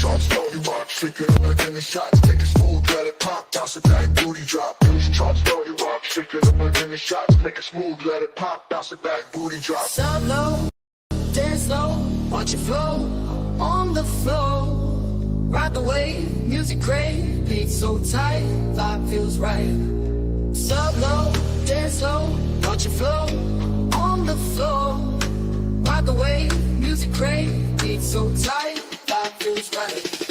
charts, know you rock, shake it up like any shots, take it smooth, let it pop, bounce it back, booty drop. These charts, know you rock, shake it up like any shots, make it smooth, let it pop, bounce it back, booty drop. Solo, dance slow, watch it flow on the floor. Ride the wave, music great, beat so tight, vibe feels right. Solo, dance slow, watch it flow on the floor. Ride the wave, music great, beat so tight, vibe feels right.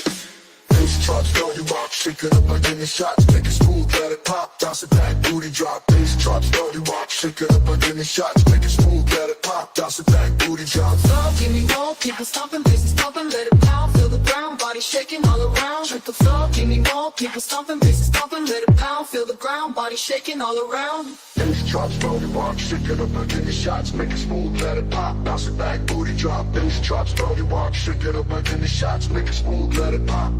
These charts, know you rock, shake it up like any shots, make it smooth, let it pop, bounce it back, booty drop. These charts, know you rock, shake it up like any shots, make it smooth, let it pop, bounce it back, booty drop. Flow, give me more, people stomping, bass is pumping, let it pound, feel the ground, body shaking all around. Drink the flow, give me more, people stomping, bass is pumping, let it pound, feel the ground, body shaking all around. These charts, know you rock, shake it up like any shots, make it smooth, let it pop, bounce it back, booty drop. These charts, know you rock, shake it up like any shots, make it smooth, let it pop,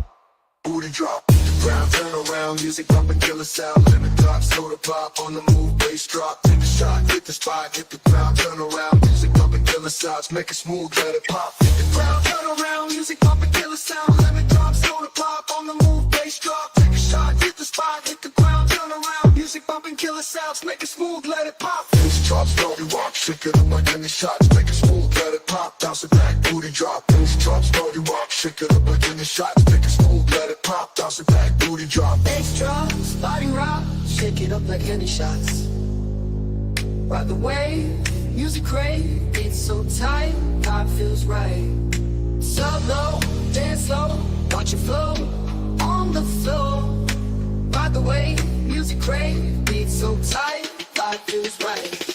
booty drop. The ground, turn around, music bumping, killer sound, limit drop, soda pop, on the move, bass drop. Take a shot, hit the spot, hit the ground, turn around, music bumping, killer sounds, make it smooth, let it pop. Hit the ground, turn around, music bumping, killer sound, limit drop, soda pop, on the move, bass drop. Take a shot, hit the spot, hit the ground, turn around, music bumping, killer sounds, make it smooth, let it pop. These charts, know you rock, shake it up like any shots, make it smooth, let it pop, bounce it back, booty drop. These charts, know you rock, shake it up like any shots, make it smooth, let it pop, bounce it back, booty drop. Bass drops, body rock, shake it up like any shots. Ride the wave, music great, beat so tight, vibe feels right. Solo, dance slow, watch it flow on the floor. Ride the wave, music great, beat so tight, vibe feels right.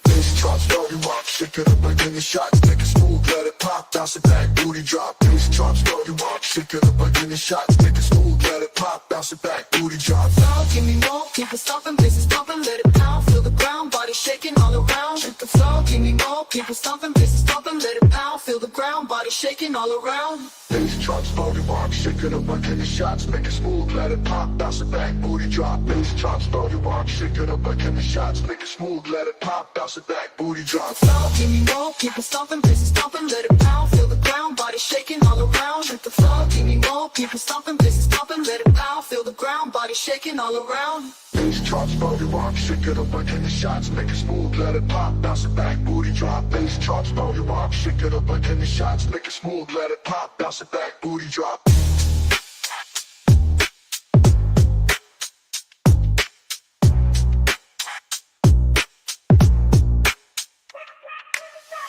These charts, know you rock, shake it up like any shots, make it smooth, let it pop, bounce it back, booty drop. These charts, know you rock, shake it up like any shots, make it smooth, let it pop, bounce it back, booty drop. Flow, give me more, people stomping, bass is pumping, let it pound, feel the ground, body shaking all around. Drink the flow, give me more, people stomping, bass is pumping, let it pound, feel the ground, body shaking all around. These charts, know you rock, shake it up like any shots, make it smooth, let it pop, bounce it back, booty drop. These charts, know you rock, shake it up like any shots, make it smooth, let it pop, bounce it back, booty drop. Flow, give me more, people stomping, bass is pumping, let it pound, feel the ground, body shaking all around. Drink the flow, give me more, people stomping, bass is pumping, let it pound, feel the ground, body shaking all around. These charts, know you rock, shake it up like any shots, make it smooth, let it pop, bounce it back, booty drop. These charts, know you rock, shake it up like any shots, make it smooth, let it pop, bounce it back, booty drop.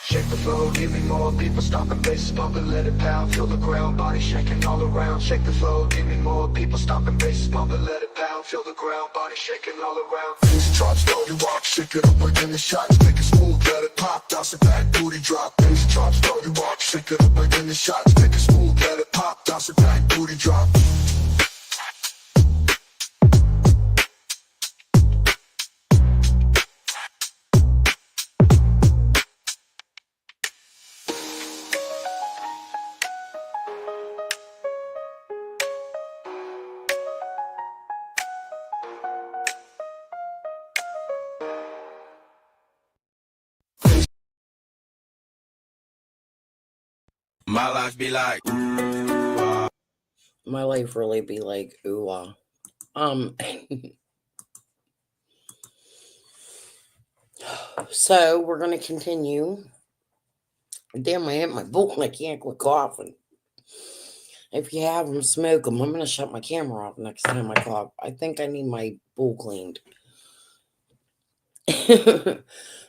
Shake the floor, give me more, people stomping, bass pumping, let it pound, feel the ground, body shaking all around. Shake the floor, give me more, people stomping, bass pumping, let it pound, feel the ground, body shaking all around. These charts, know you rock, shake it up like any shots, make it smooth, let it pop, bounce it back, booty drop. These charts, know you rock, shake it up like any shots, make it smooth, let it pop, bounce it back, booty drop. My life be like, My life really be like, ooh, So we're gonna continue. Damn, I hit my bowl and I can't quit coughing. If you have them, smoke them. I'm gonna shut my camera off next time I cough. I think I need my bowl cleaned.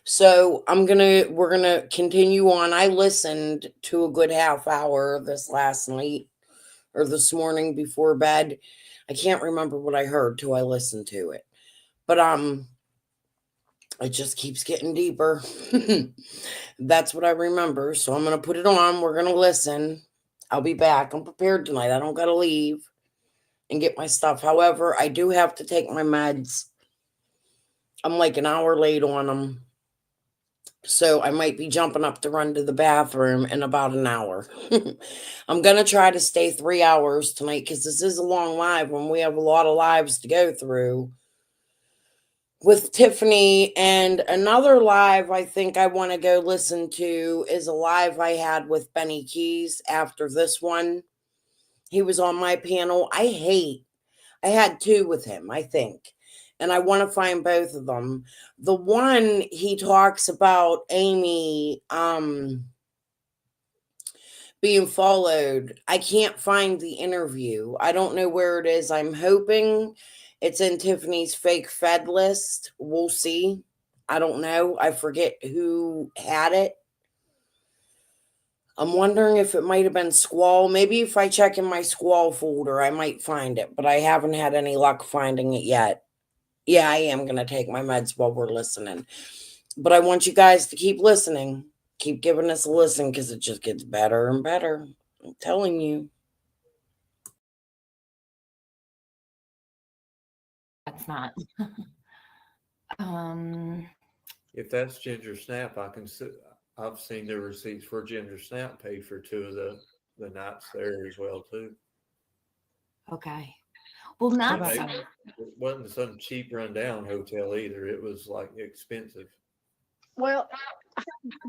So we're gonna continue on. I listened to a good half hour this last night or this morning before bed. I can't remember what I heard till I listened to it. But it just keeps getting deeper. That's what I remember. So I'm gonna put it on. We're gonna listen. I'll be back. I'm prepared tonight. I don't gotta leave and get my stuff. However, I do have to take my meds. I'm like an hour late on them. So I might be jumping up to run to the bathroom in about an hour. I'm going to try to stay 3 hours tonight because this is a long live when we have a lot of lives to go through with Tiffany. And another live I think I want to go listen to is a live I had with Benny Keys after this one. He was on my panel. I had 2 with him, I think. And I want to find both of them. The one he talks about Amy being followed. I can't find the interview. I don't know where it is. I'm hoping it's in Tiffany's fake Fed list. We'll see. I don't know. I forget who had it. I'm wondering if it might have been Squall. Maybe if I check in my Squall folder, I might find it, but I haven't had any luck finding it yet. Yeah, I am going to take my meds while we're listening. But I want you guys to keep listening. Keep giving us a listen because it just gets better and better. I'm telling you. That's not. If that's Ginger Snap, I've seen the receipts for Ginger Snap paid for 2 of the nights there as well too. Okay. Well, not It wasn't some cheap rundown hotel either. It was like expensive. Well,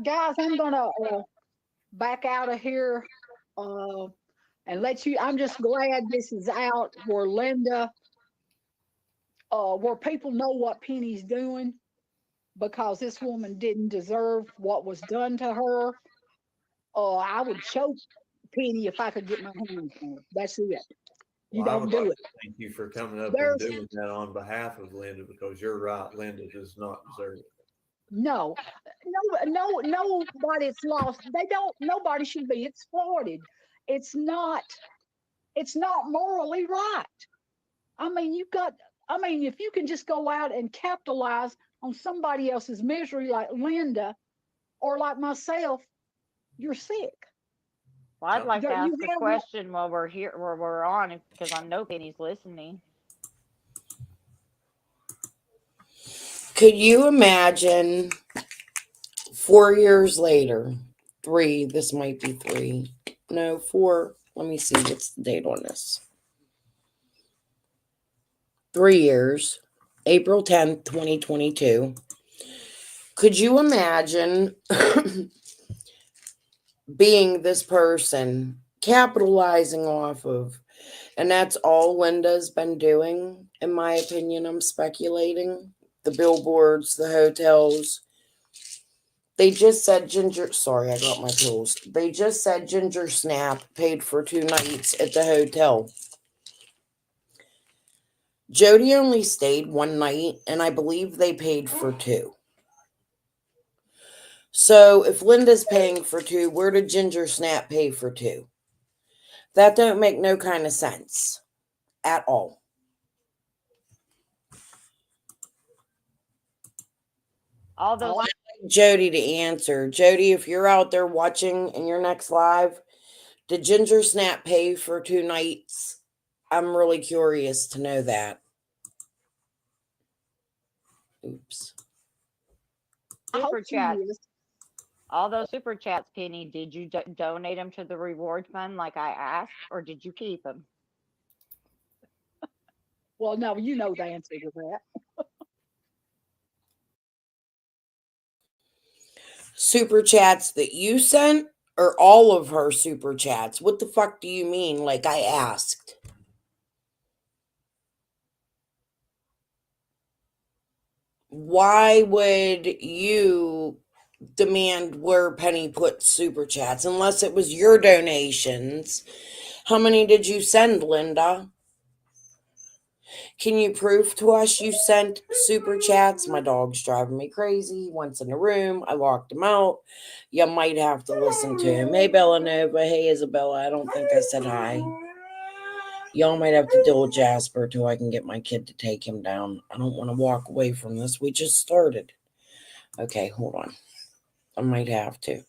guys, I'm gonna back out of here and let you. I'm just glad this is out where Linda, where people know what Penny's doing, because this woman didn't deserve what was done to her. I would choke Penny if I could get my hands on her. That's it. You Well, I don't would do like it. to thank you for coming up There's and doing that on behalf of Linda, because you're right. Linda does not deserve it. nobody's lost. Nobody should be exploited. It's not morally right. I mean, if you can just go out and capitalize on somebody else's misery like Linda or like myself, you're sick. Well, I'd like to ask You a have question while we're here, where we're on, because I know Penny's listening. Could you imagine 4 years later, 3, this might be 3, no, 4, let me see, what's the date on this? 3 years, April 10th, 2022. Could you imagine being this person, capitalizing off of, and that's all Linda's been doing, in my opinion, I'm speculating, the billboards, the hotels. They just said sorry, I got my tools. They just said Ginger Snap paid for 2 nights at the hotel. Jody only stayed 1 night, and I believe they paid for 2. So if Linda's paying for 2, where did Ginger Snap pay for 2? That don't make no kind of sense at all. All those. I'd like Jody to answer. Jody, if you're out there watching in your next live, did Ginger Snap pay for 2 nights? I'm really curious to know that. Oops. Super chats. All those super chats, Penny, did you donate them to the reward fund like I asked, or did you keep them? Well, no, you know the answer to that. Super chats that you sent, or all of her super chats? What the fuck do you mean? Like I asked. Why would you demand where Penny put super chats unless it was your donations? How many did you send, Linda? Can you prove to us you sent super chats? My dog's driving me crazy. He wants in the room. I locked him out. You might have to listen to him. Hey, Bellanova. Hey, Isabella. I don't think I said hi. Y'all might have to deal with Jasper till I can get my kid to take him down. I don't want to walk away from this. We just started. Okay, hold on. I might have to.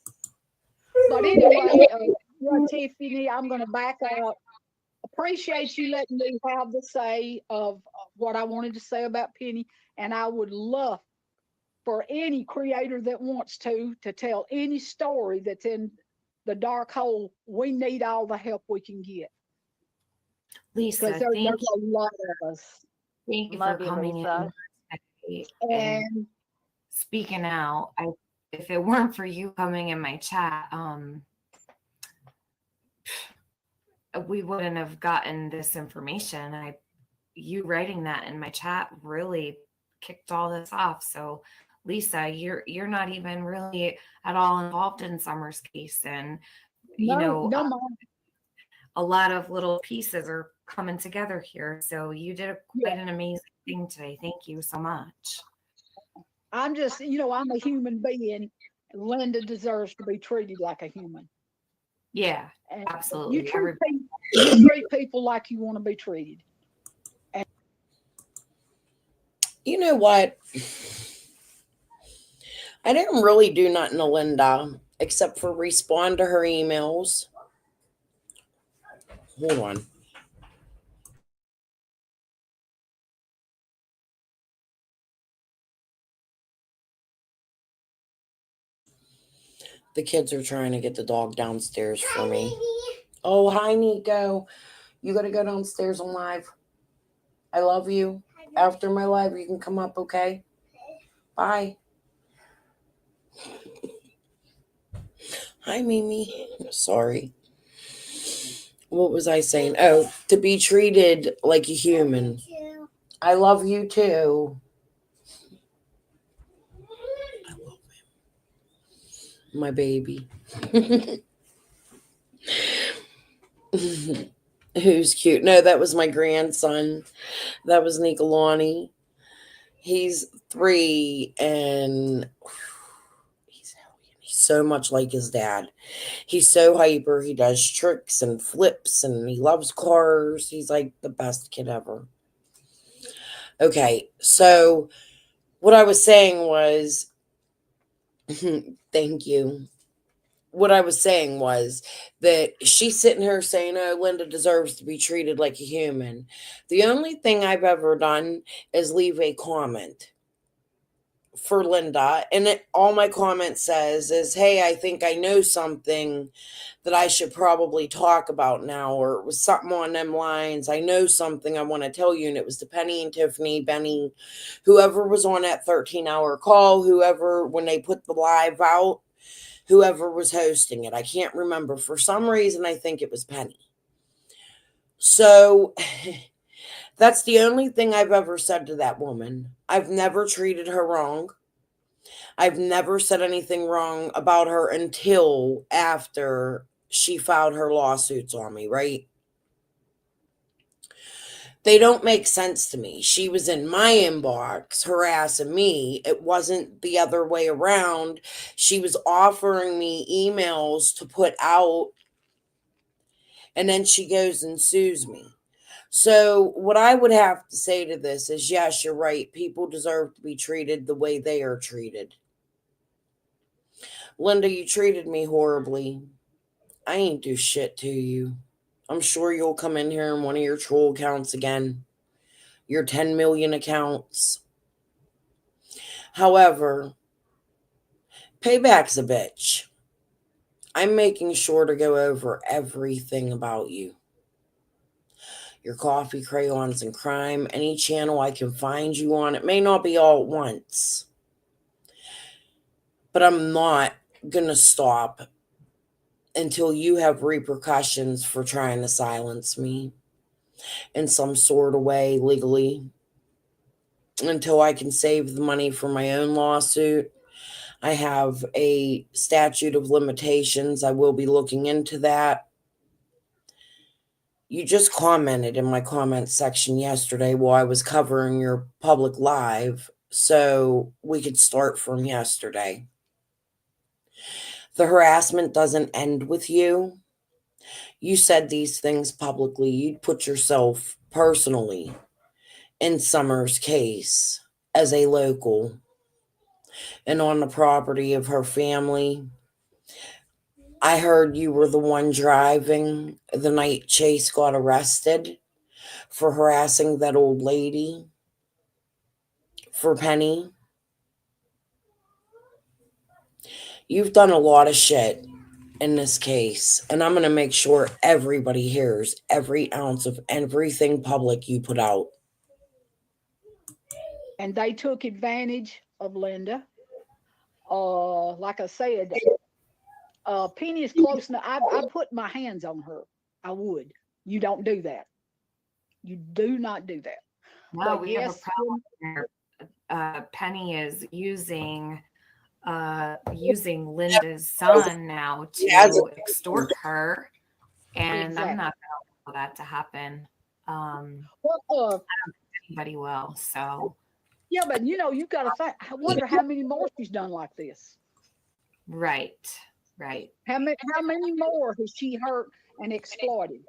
But anyway, Tiffany, I'm going to back out. Appreciate you letting me have the say of what I wanted to say about Penny. And I would love for any creator that wants to tell any story that's in the dark hole. We need all the help we can get. Lisa, because there's a lot of us. Thank you Love for you, coming Lisa. in And speaking out. If it weren't for you coming in my chat, we wouldn't have gotten this information. You writing that in my chat really kicked all this off. So Lisa, you're not even really at all involved in Summer's case, and No, no, Mom. a lot of little pieces are coming together here. So you did Yeah. quite an amazing thing today. Thank you so much. I'm just, I'm a human being. Linda deserves to be treated like a human. Yeah, And absolutely. you treat people like you want to be treated. You know what? I didn't really do nothing to Linda except for respond to her emails. Hold on. The kids are trying to get the dog downstairs for me. Oh, hi, Nico. You got to go downstairs on live. I love you. After my live, you can come up, okay? Bye. Hi, Mimi. Sorry. What was I saying? Oh, to be treated like a human. I love you too. I love him. My baby. Who's cute? No, that was my grandson. That was Nicolani. He's 3 and he's so much like his dad. He's so hyper. He does tricks and flips and he loves cars. He's like the best kid ever. Okay, so what I was saying was, thank you. What I was saying was that she's sitting here saying, oh, Linda deserves to be treated like a human. The only thing I've ever done is leave a comment for Linda. And all my comment says is, hey, I think I know something that I should probably talk about now. Or it was something on them lines. I know something I want to tell you. And it was to Penny and Tiffany, Benny, whoever was on that 13-hour call, whoever, when they put the live out, whoever was hosting it. I can't remember. For some reason, I think it was Penny. So that's the only thing I've ever said to that woman. I've never treated her wrong. I've never said anything wrong about her until after she filed her lawsuits on me, right? They don't make sense to me. She was in my inbox harassing me. It wasn't the other way around. She was offering me emails to put out, and then she goes and sues me. So what I would have to say to this is, yes, you're right. People deserve to be treated the way they are treated. Linda, you treated me horribly. I ain't do shit to you. I'm sure you'll come in here in one of your troll accounts again. Your 10 million accounts. However, payback's a bitch. I'm making sure to go over everything about you. Your coffee, crayons, and crime, any channel I can find you on. It may not be all at once, but I'm not going to stop until you have repercussions for trying to silence me in some sort of way legally. Until I can save the money for my own lawsuit. I have a statute of limitations. I will be looking into that. You just commented in my comment section yesterday while I was covering your public live, so we could start from yesterday. The harassment doesn't end with you. You said these things publicly. You'd put yourself personally in Summer's case as a local and on the property of her family. I heard you were the one driving the night Chase got arrested for harassing that old lady for Penny. You've done a lot of shit in this case, and I'm going to make sure everybody hears every ounce of everything public you put out. And they took advantage of Linda. Like I said, Penny is close enough. I put my hands on her. I would. You don't do that. You do not do that. No, But we have a yes, problem here. Penny is using Linda's son now He has to extort her, and I'm exactly. not going to allow that to happen. Well, Anybody will. So yeah, but you've got to think. I wonder how many more she's done like this. right. How many more has she hurt and exploited?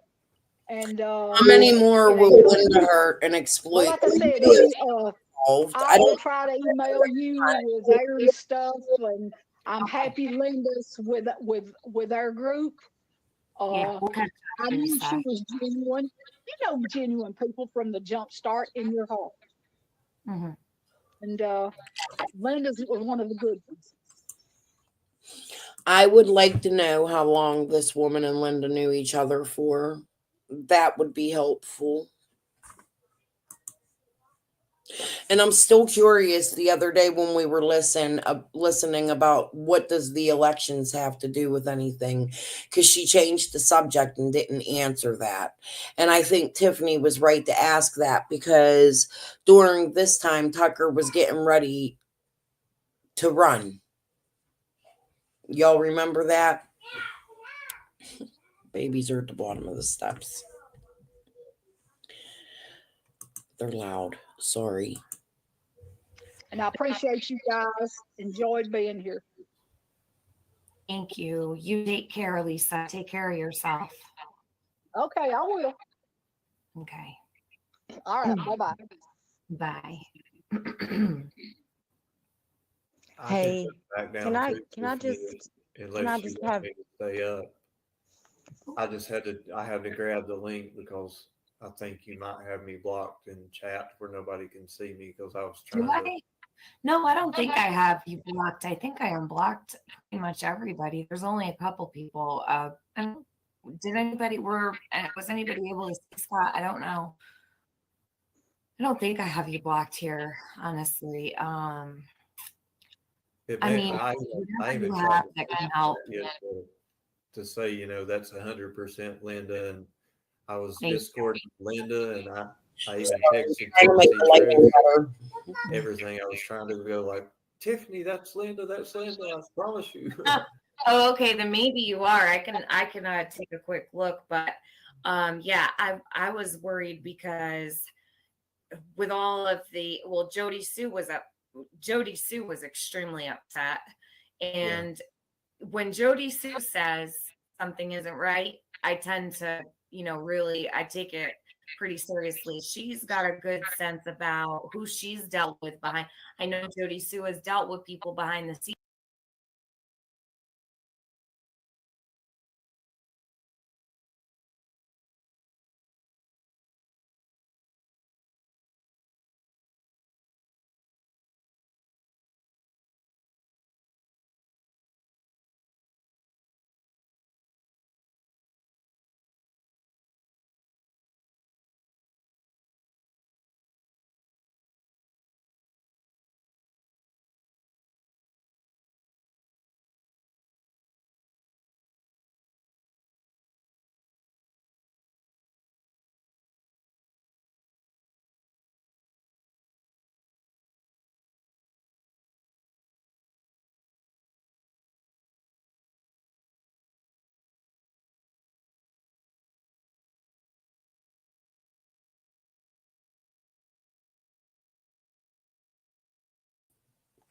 And How many more and will then, Linda hurt and well, exploit? like I said, Involved. I I will don't. try to email you with their stuff, and I'm happy Linda's with our group. Yeah, we'll catch I up, knew she Lisa. was genuine. Genuine people from the jump start in your heart. Mm-hmm. And Linda's was one of the good ones. I would like to know how long this woman and Linda knew each other for. That would be helpful. And I'm still curious the other day when we were listening about what does the elections have to do with anything, because she changed the subject and didn't answer that. And I think Tiffany was right to ask that, because during this time Tucker was getting ready to run. Y'all remember that? Babies are at the bottom of the steps. They're loud. Sorry. And I appreciate you guys. Enjoyed being here. Thank you. You take care, Lisa. Take care of yourself. Okay, I will. Okay. All right. Bye-bye. Bye. Hey, Can I just have? Stay up. I had to grab the link because I think you might have me blocked in chat where nobody can see me because I was trying to. No, I don't think I have you blocked. I think I unblocked pretty much everybody. There's only a couple people. And was anybody able to see Scott? I don't know. I don't think I have you blocked here, honestly. I mean, I even you tried have that can help. to say, that's 100% Linda, and I was Thank you. Discording Linda, and I even texted Trying to make the lighting Tiffany, better. everything. I was trying to go like, Tiffany, that's Linda, I promise you. Oh, okay. Then maybe you are. I can take a quick look, but yeah, I was worried because with all of Jody Sue was extremely upset, and when Jody Sue says something isn't right, I tend to, really, I take it pretty seriously. She's got a good sense about who she's dealt with behind. I know Jody Sue has dealt with people behind the scenes.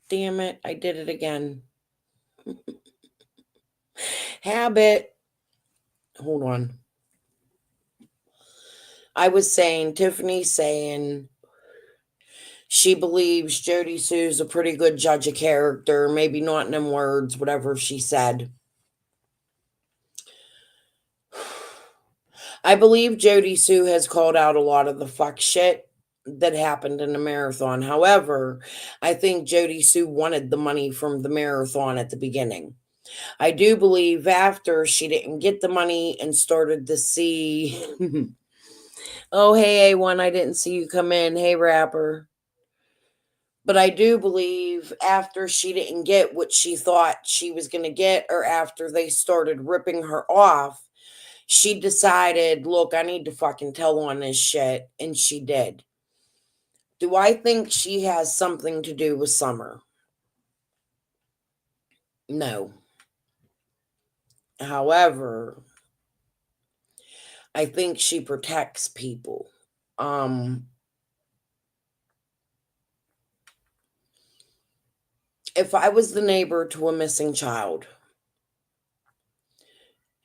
Damn it, I did it again. Habit. Hold on. I was saying, Tiffany's saying she believes Jody Sue's a pretty good judge of character. Maybe not in them words, whatever she said. I believe Jody Sue has called out a lot of the fuck shit that happened in the marathon. However, I think Jody Sue wanted the money from the marathon at the beginning. I do believe after she didn't get the money and started to see, oh, hey, A1, I didn't see you come in. Hey, rapper. But I do believe after she didn't get what she thought she was going to get, or after they started ripping her off, She decided, look, I need to fucking tell on this shit, and she did. Do I think she has something to do with Summer? No. However, I think she protects people. If I was the neighbor to a missing child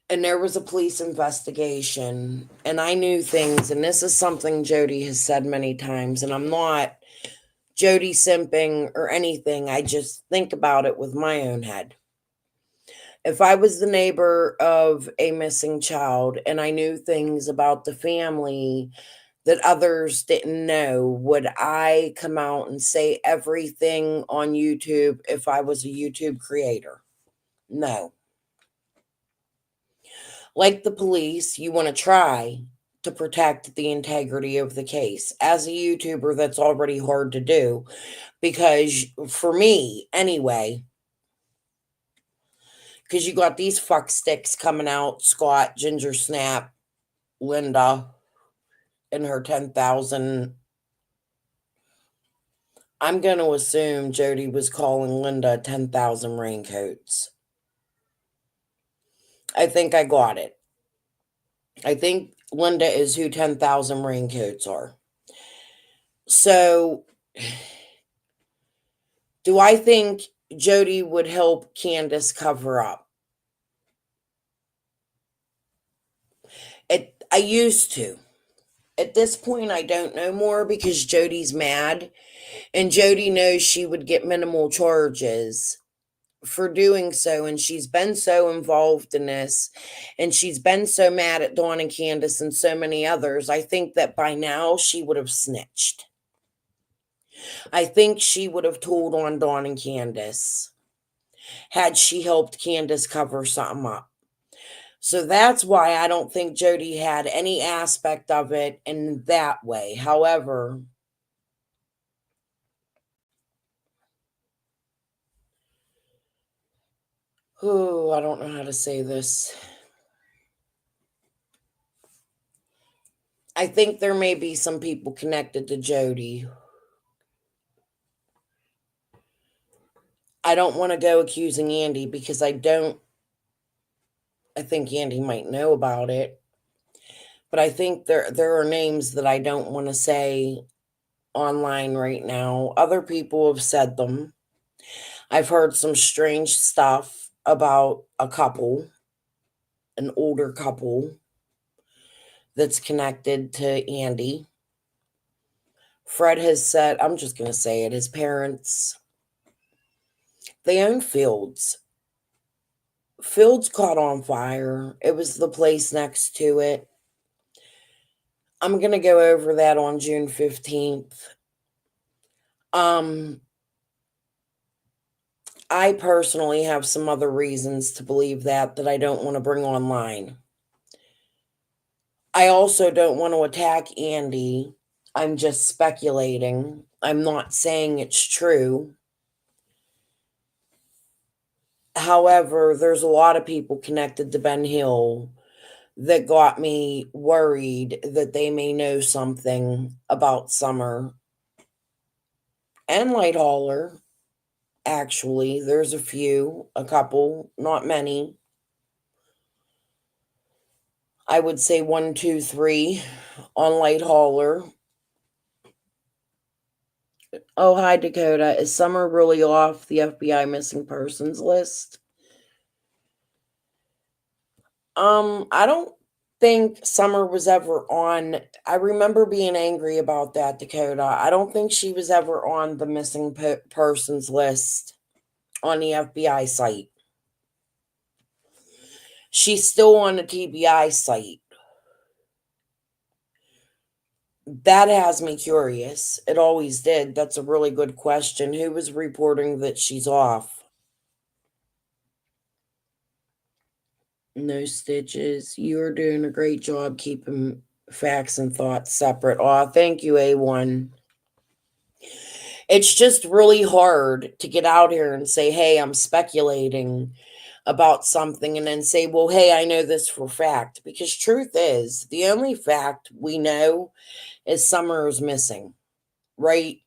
and there was a police investigation and I knew things, and this is something Jody has said many times, and I'm not Jody simping or anything, I just think about it with my own head. If I was the neighbor of a missing child and I knew things about the family that others didn't know, would I come out and say everything on YouTube if I was a YouTube creator? No. Like the police, you want to try to protect the integrity of the case. As a YouTuber, that's already hard to do because, for me anyway, because you got these fuck sticks coming out, Scott, Ginger Snap, Linda, and her 10,000. I'm going to assume Jody was calling Linda 10,000 raincoats. I think I got it. I think Linda is who 10,000 raincoats are. So, do I think Jody would help Candace cover up? I used to. At this point, I don't know more because Jody's mad. And Jody knows she would get minimal charges for doing so. And she's been so involved in this. And she's been so mad at Dawn and Candace and so many others. I think that by now she would have snitched. I think she would have told on Dawn and Candace had she helped Candace cover something up. So that's why I don't think Jody had any aspect of it in that way. However, I don't know how to say this. I think there may be some people connected to Jody. I don't want to go accusing Andy because I think Andy might know about it. But I think there are names that I don't want to say online right now. Other people have said them. I've heard some strange stuff about a couple, an older couple that's connected to Andy. Fred has said, I'm just going to say it, his parents, they own Fields. Fields caught on fire. It was the place next to it. I'm going to go over that on June 15th. I personally have some other reasons to believe that I don't want to bring online. I also don't want to attack Andy. I'm just speculating. I'm not saying it's true. However, there's a lot of people connected to Ben Hill that got me worried that they may know something about Summer and Light Hauler. Actually, there's a couple, not many. I would say 1, 2, 3 on Light Hauler. Oh, hi, Dakota. Is Summer really off the FBI missing persons list? I don't think Summer was ever on. I remember being angry about that, Dakota. I don't think she was ever on the missing persons list on the FBI site. She's still on the TBI site. That has me curious. It always did. That's a really good question. Who was reporting that she's off? No stitches. You're doing a great job keeping facts and thoughts separate. Oh, thank you, A1. It's just really hard to get out here and say, hey, I'm speculating. about something and then say, well, hey, I know this for fact. Because truth is, the only fact we know is Summer is missing, right?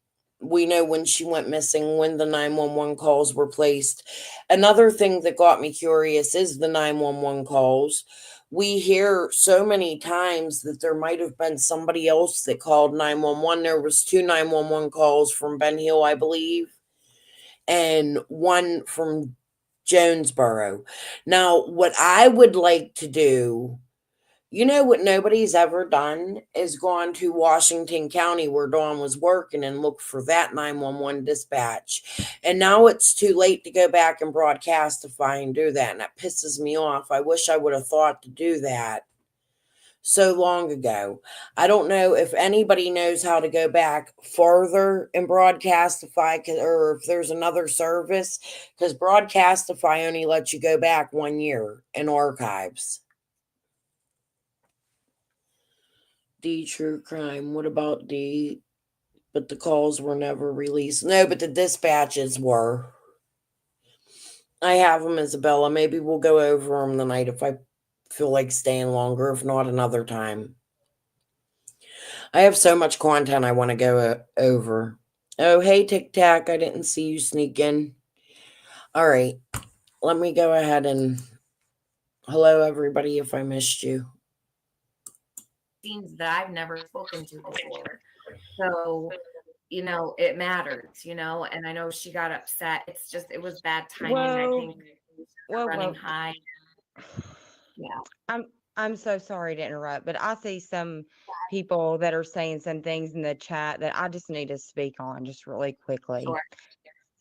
We know when she went missing, when the 911 calls were placed. Another thing that got me curious is the 911 calls. We hear so many times that there might have been somebody else that called 911. There was 2 911 calls from Ben Hill, I believe, and one from Jonesboro. Now, what I would like to do, you know what nobody's ever done is gone to Washington County where Dawn was working and look for that 911 dispatch. And now it's too late to go back and broadcastify and do that. And that pisses me off. I wish I would have thought to do that so long ago. I don't know if anybody knows how to go back further and broadcastify, or if there's another service, because broadcastify only lets you go back 1 year in archives. D True Crime. What about D? But the calls were never released. No, but the dispatches were. I have them, Isabella. Maybe we'll go over them tonight if I feel like staying longer. If not, another time. I have so much content I want to go over. Oh, hey, Tic Tac. I didn't see you sneak in. All right. Let me go ahead and hello, everybody, if I missed you. Scenes that I've never spoken to before. So, it matters, and I know she got upset. It's just, it was bad timing. I think running high. Yeah. I'm so sorry to interrupt, but I see some people that are saying some things in the chat that I just need to speak on just really quickly. Sure.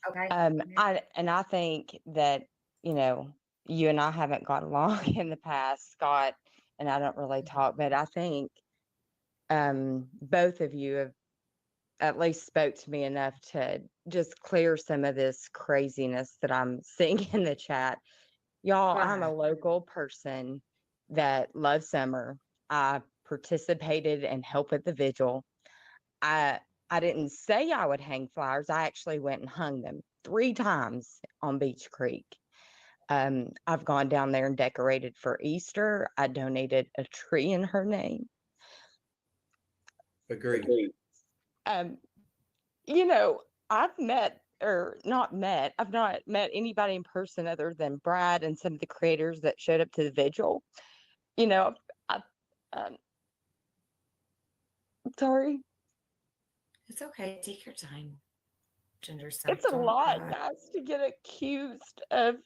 Okay. I think that, you and I haven't got along in the past, Scott, and I don't really talk, but I think both of you have at least spoke to me enough to just clear some of this craziness that I'm seeing in the chat. Y'all, I'm a local person that loves Summer. I participated and helped at the vigil. I didn't say I would hang flowers. I actually went and hung them 3 times on Beach Creek. I've gone down there and decorated for Easter. I donated a tree in her name. Agreed. I've not met anybody in person other than Brad and some of the creators that showed up to the vigil. I'm sorry. It's okay. Take your time. Ginger It's a lot, guys, to get accused of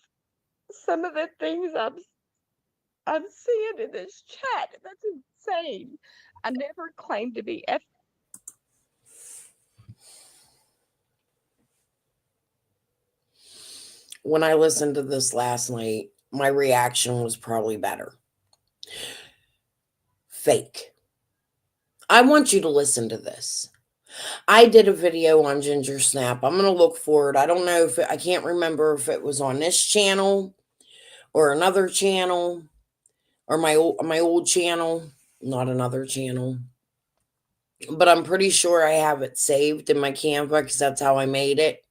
some of the things I'm seeing in this chat. That's insane. I never claimed to be When I listened to this last night, my reaction was probably better. Fake. I want you to listen to this. I did a video on Ginger Snap. I'm going to look for it. I don't know if I can't remember if it was on this channel or another channel or my old channel, not another channel. But I'm pretty sure I have it saved in my Canva because that's how I made it.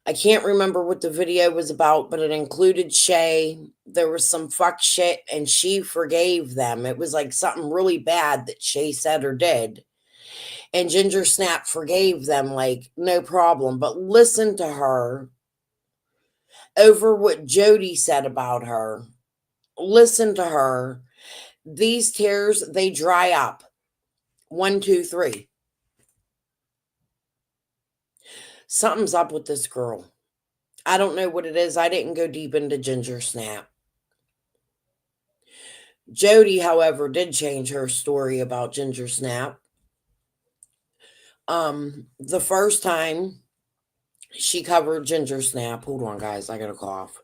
I can't remember what the video was about, but it included Shay. There was some fuck shit, and she forgave them. It was like something really bad that Shay said or did. And Ginger Snap forgave them, like, no problem. But listen to her over what Jody said about her. Listen to her. These tears, they dry up. 1, 2, 3. Something's up with this girl. I don't know what it is. I didn't go deep into Ginger Snap. Jody, however, did change her story about Ginger Snap. The first time she covered Ginger Snap. Hold on, guys. I got a cough.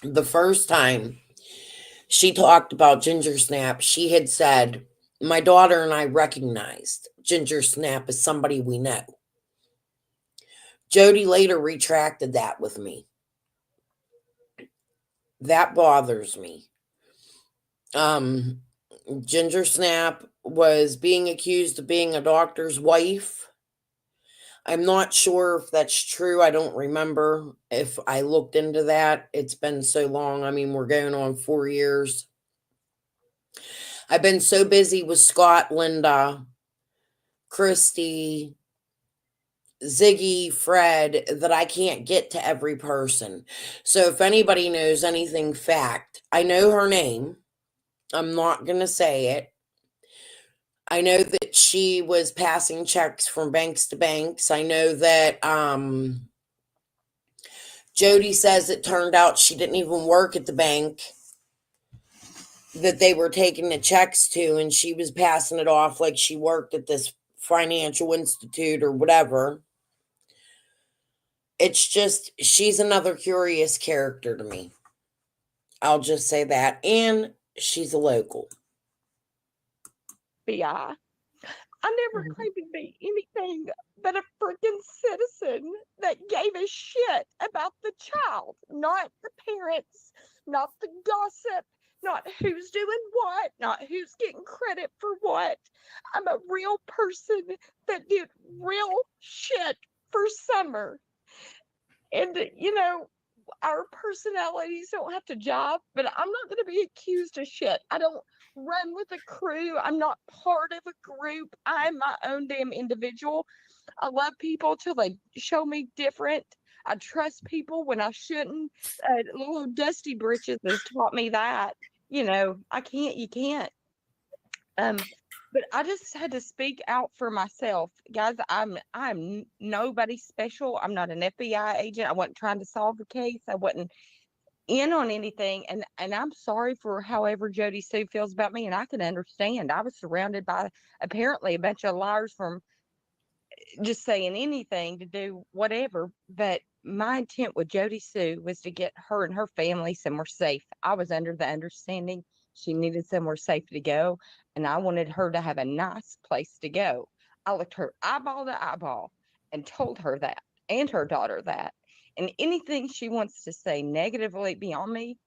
The first time she talked about Ginger Snap, she had said, my daughter and I recognized Ginger Snap as somebody we know. Jody later retracted that with me. That bothers me. Ginger Snap was being accused of being a doctor's wife. I'm not sure if that's true. I don't remember if I looked into that. It's been so long. I mean, we're going on 4 years. I've been so busy with Scott, Linda, Christy, Ziggy, Fred, that I can't get to every person. So if anybody knows anything fact, I know her name. I'm not going to say it. I know that she was passing checks from banks to banks. I know that Jody says it turned out she didn't even work at the bank that they were taking the checks to, and she was passing it off like she worked at this financial institute or whatever. It's just, she's another curious character to me. I'll just say that. And she's a local. FBI. I never claimed to be anything but a freaking citizen that gave a shit about the child, not the parents, not the gossip, not who's doing what, not who's getting credit for what. I'm a real person that did real shit for summer. And, you know, our personalities don't have to jive, but I'm not going to be accused of shit. I don't run with a crew. I'm not part of a group. I'm my own damn individual. I love people till they show me different. I trust people when I shouldn't. Little Dusty Britches has taught me that. You know, you can't. But I just had to speak out for myself. Guys, I'm nobody special. I'm not an FBI agent. I wasn't trying to solve the case. I wasn't in on anything. And I'm sorry for however Jody Sue feels about me, and I can understand. I was surrounded by apparently a bunch of liars from just saying anything to do whatever. But my intent with Jody Sue was to get her and her family somewhere safe. I was under the understanding she needed somewhere safe to go, and I wanted her to have a nice place to go. I looked her eyeball to eyeball and told her that, and her daughter that. And anything she wants to say negatively beyond me,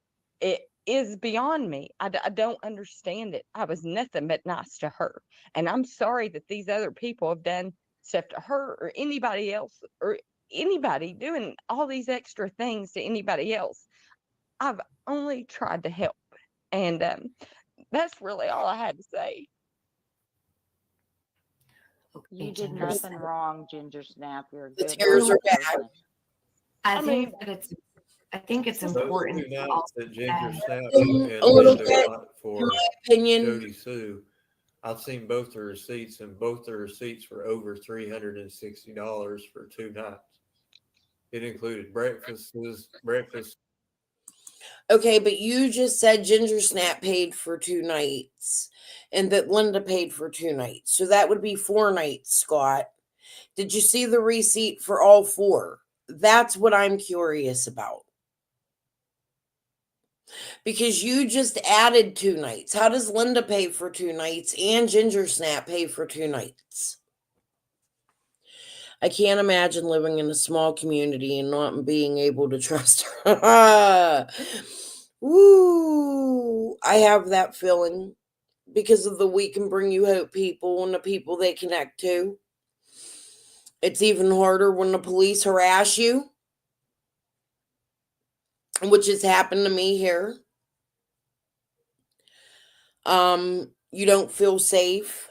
it is beyond me. I don't understand it. I was nothing but nice to her. And I'm sorry that these other people have done stuff to her or anybody else or anybody doing all these extra things to anybody else. I've only tried to help. And that's really all I had to say. You did nothing wrong, Ginger Snap. You're a The good tears are hearted back. person. I think it's Those important two to nights also that Ginger add- Snap A and little Linda bit, got in for my opinion. Jody Sue, I've seen both the receipts, and both the receipts were over $360 for 2 nights. It included breakfast. Okay, but you just said Ginger Snap paid for 2 nights and that Linda paid for 2 nights. So that would be 4 nights, Scott. Did you see the receipt for all 4? That's what I'm curious about. Because you just added 2 nights. How does Linda pay for 2 nights and Ginger Snap pay for 2 nights? I can't imagine living in a small community and not being able to trust her. Woo! I have that feeling because of the We Can Bring You Hope people and the people they connect to. It's even harder when the police harass you, which has happened to me here. You don't feel safe.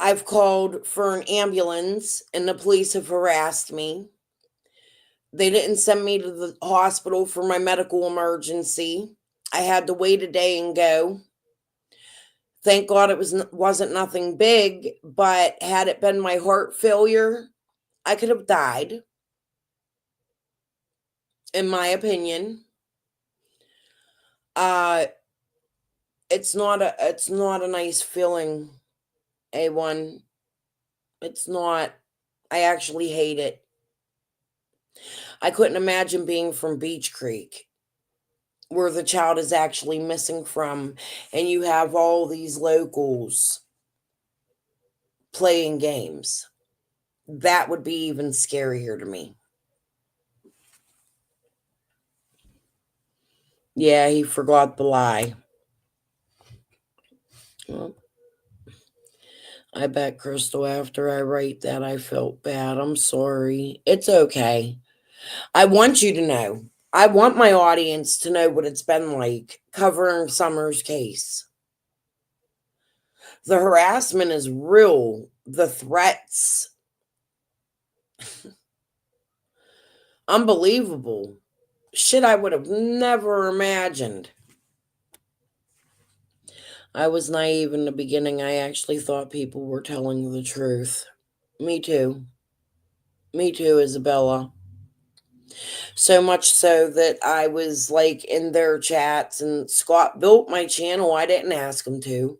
I've called for an ambulance and the police have harassed me. They didn't send me to the hospital for my medical emergency. I had to wait a day and go. Thank God it wasn't nothing big, but had it been my heart failure, I could have died. In my opinion. It's not a nice feeling, A1. It's not. I actually hate it. I couldn't imagine being from Beach Creek, where the child is actually missing from, and you have all these locals playing games. That would be even scarier to me. Yeah, he forgot the lie. Well, I bet, Crystal, after I write that, I felt bad. I'm sorry. It's okay. I want you to know. I want my audience to know what it's been like covering Summer's case. The harassment is real. The threats, unbelievable. Shit I would have never imagined. I was naive in the beginning. I actually thought people were telling the truth. Me too. Me too, Isabella. So much so that I was like in their chats, and Scott built my channel. I didn't ask him to.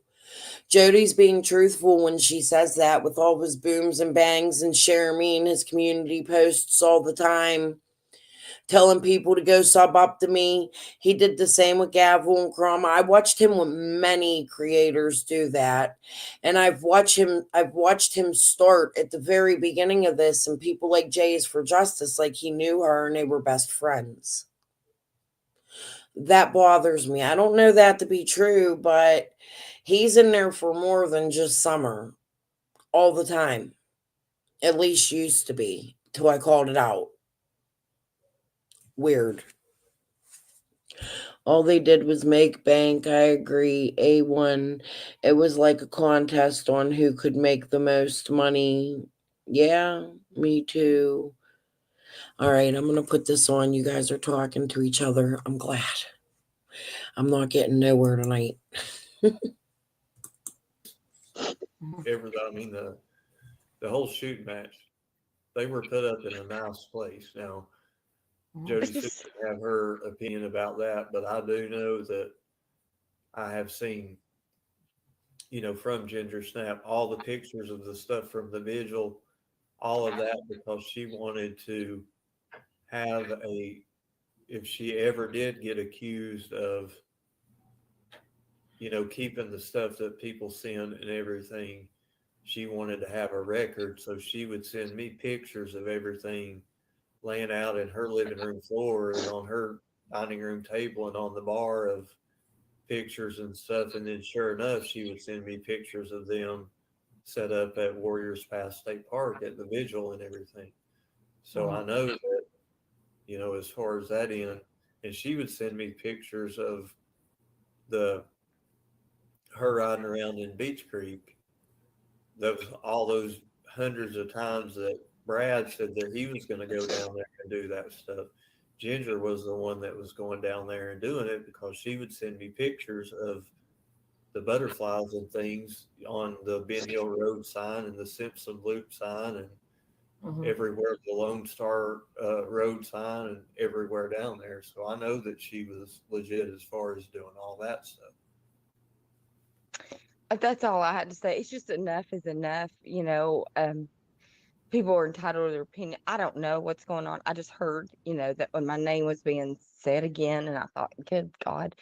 Jody's being truthful when she says that, with all his booms and bangs and sharing me in his community posts all the time, telling people to go sub up to me. He did the same with Gavel and Crumb. I watched him with many creators do that. And I've watched him start at the very beginning of this, and people like Jays for Justice, like he knew her and they were best friends. That bothers me. I don't know that to be true, but he's in there for more than just Summer all the time. At least used to be, till I called it out. Weird. All they did was make bank. I agree. A1. It was like a contest on who could make the most money. Yeah, me too. All right, I'm going to put this on. You guys are talking to each other. I'm glad. I'm not getting nowhere tonight. I mean, the whole shoot match, they were put up in a nice place. Now, Jody should have her opinion about that, but I do know that I have seen, from Ginger Snap, all the pictures of the stuff from the vigil, all of that, because she wanted to have if she ever did get accused of, keeping the stuff that people send and everything, she wanted to have a record. So she would send me pictures of everything laying out in her living room floor and on her dining room table and on the bar of pictures and stuff. And then sure enough, she would send me pictures of them set up at Warriors Pass State Park at the vigil and everything. So I know that, as far as that end, and she would send me pictures of her riding around in Beach Creek. All those hundreds of times that Brad said that he was going to go down there and do that stuff. Ginger was the one that was going down there and doing it, because she would send me pictures of the butterflies and things on the Ben Hill Road sign and the Simpson Loop sign and everywhere, the Lone Star Road sign and everywhere down there. So I know that she was legit as far as doing all that stuff. That's all I had to say. It's just enough is enough. People are entitled to their opinion. I don't know what's going on. I just heard, that when my name was being said again, and I thought, good God,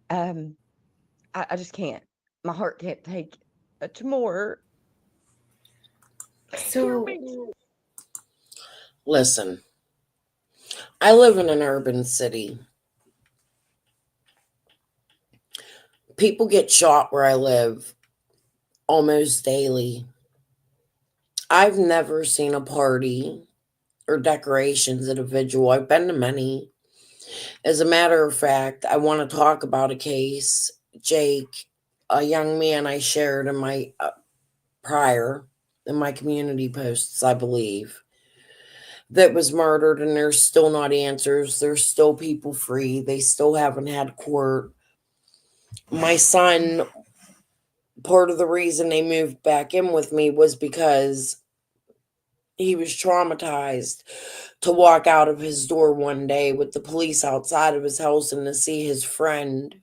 I just can't. My heart can't take much more. So, Listen, I live in an urban city. People get shot where I live almost daily. I've never seen a party or decorations at a vigil. I've been to many. As a matter of fact, I want to talk about a case, Jake, a young man I shared in my in my community posts, I believe, that was murdered, and there's still not answers. There's still people free. They still haven't had court. My son, part of the reason they moved back in with me was because he was traumatized to walk out of his door one day with the police outside of his house and to see his friend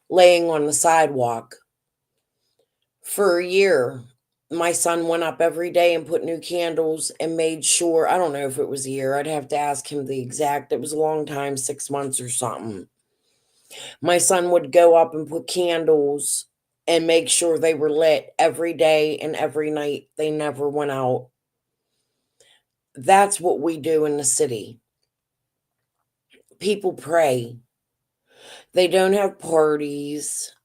laying on the sidewalk. For a year, my son went up every day and put new candles and made sure, I don't know if it was a year, I'd have to ask him the exact, it was a long time, 6 months or something. My son would go up and put candles and make sure they were lit every day and every night. They never went out. That's what we do in the city. people pray. They don't have parties.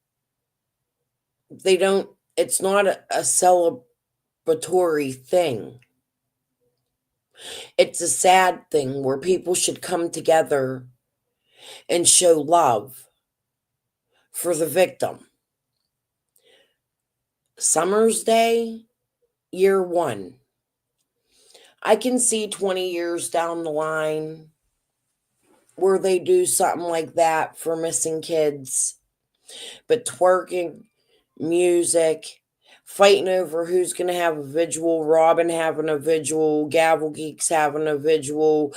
It's not a celebratory thing. It's a sad thing where people should come together and show love for the victim. Summer's Day, year one. I can see 20 years down the line where they do something like that for missing kids. But twerking, music, fighting over who's going to have a vigil, Robin having a vigil, Gavel Geeks having a vigil,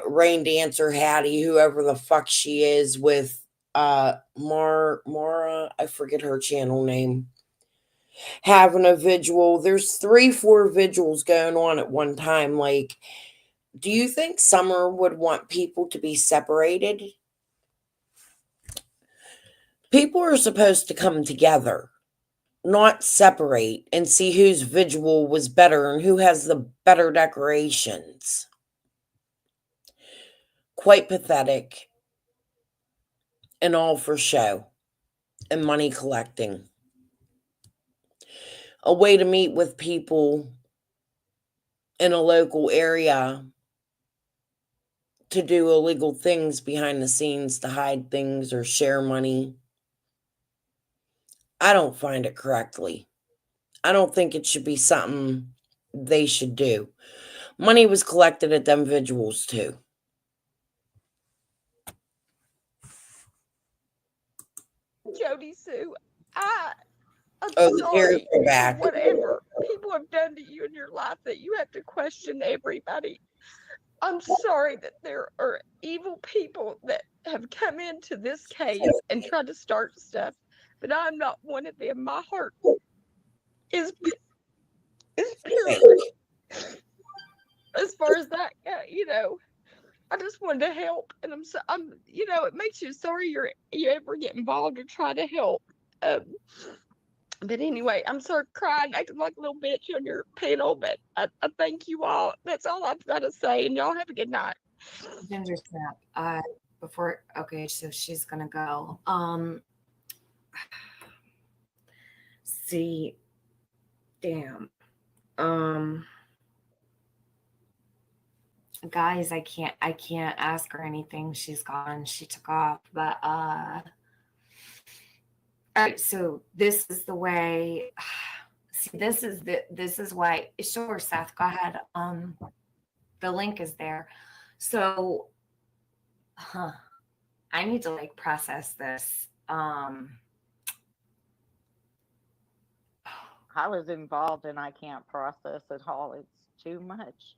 Rain Dancer Hattie, whoever the fuck she is, with Mara, I forget her channel name, having a vigil. There's 3-4 vigils going on at one time. Like, do you think Summer would want people to be separated? People are supposed to come together, not separate, and see whose vigil was better and who has the better decorations. Quite pathetic, and all for show and money collecting. A way to meet with people in a local area to do illegal things behind the scenes, to hide things or share money. I don't find it correctly. I don't think it should be something they should do. Money was collected at them vigils too. Jody Sue, I'm Oh, sorry they're for back. whatever people have done to you in your life that you have to question everybody. I'm sorry that there are evil people that have come into this case and tried to start stuff, but I'm not one of them. My heart is pure. As far as that, I just wanted to help, and it makes you sorry you ever get involved or try to help. But anyway, I'm sorry, crying, acting like a little bitch on your panel, but I thank you all. That's all I've got to say, and y'all have a good night. Ginger Snap. Okay, so she's gonna go. See, damn. Guys, I can't ask her anything. She's gone. She took off. But all right, so this is the way. See, this is why. Sure, Seth, go ahead. The link is there. So, I need to process this. I was involved and I can't process it all. It's too much.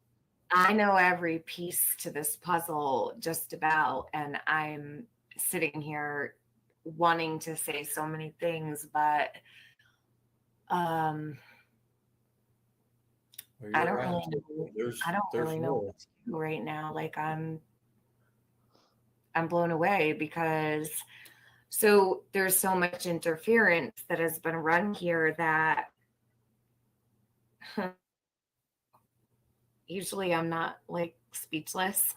I know every piece to this puzzle just about, and I'm sitting here wanting to say so many things, but I don't really know. I don't really know what to do right now. I'm blown away because so there's so much interference that has been run here that usually I'm not speechless.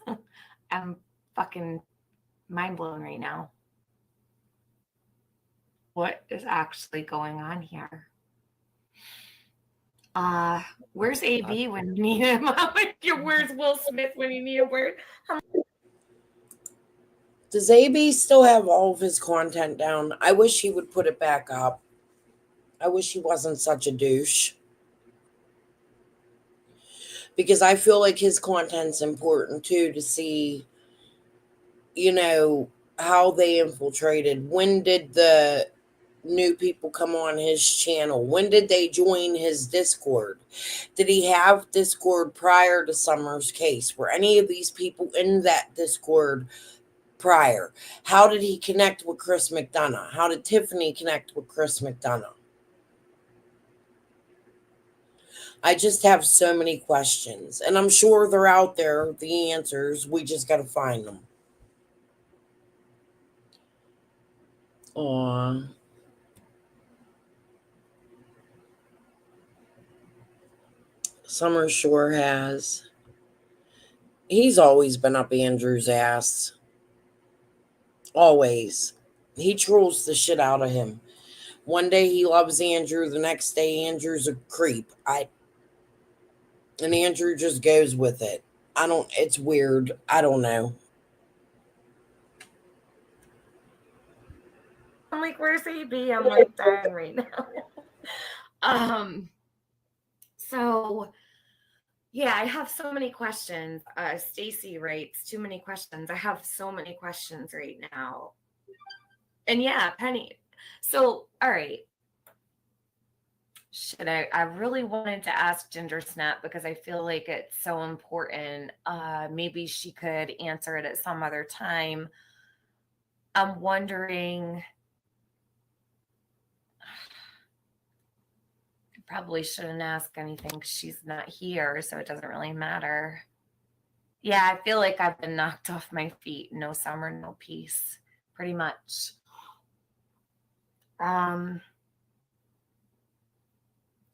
I'm fucking mind blown right now. What is actually going on here? Where's AB when you need him? Where's Will Smith when you need him? Does AB still have all of his content down? I wish he would put it back up. I wish he wasn't such a douche. Because I feel like his content's important too, to see, how they infiltrated. When did the new people come on his channel? When did they join his Discord? Did he have Discord prior to Summer's case? Were any of these people in that Discord prior? How did he connect with Chris McDonough? How did Tiffany connect with Chris McDonough? I just have so many questions, and I'm sure they're out there, the answers. We just got to find them. Aww. Summer sure has. He's always been up Andrew's ass. Always. He trolls the shit out of him. One day he loves Andrew, the next day Andrew's a creep. And Andrew just goes with it. It's weird. I don't know. I'm like, where's AB? I'm like dying right now. So yeah, I have so many questions. Stacy writes, too many questions. I have so many questions right now. And yeah, Penny. So, all right. Shit, I really wanted to ask Ginger Snap because I feel like it's so important. Maybe she could answer it at some other time. I'm wondering, I probably shouldn't ask anything because she's not here, so it doesn't really matter. Yeah, I feel like I've been knocked off my feet. No summer, no peace, pretty much.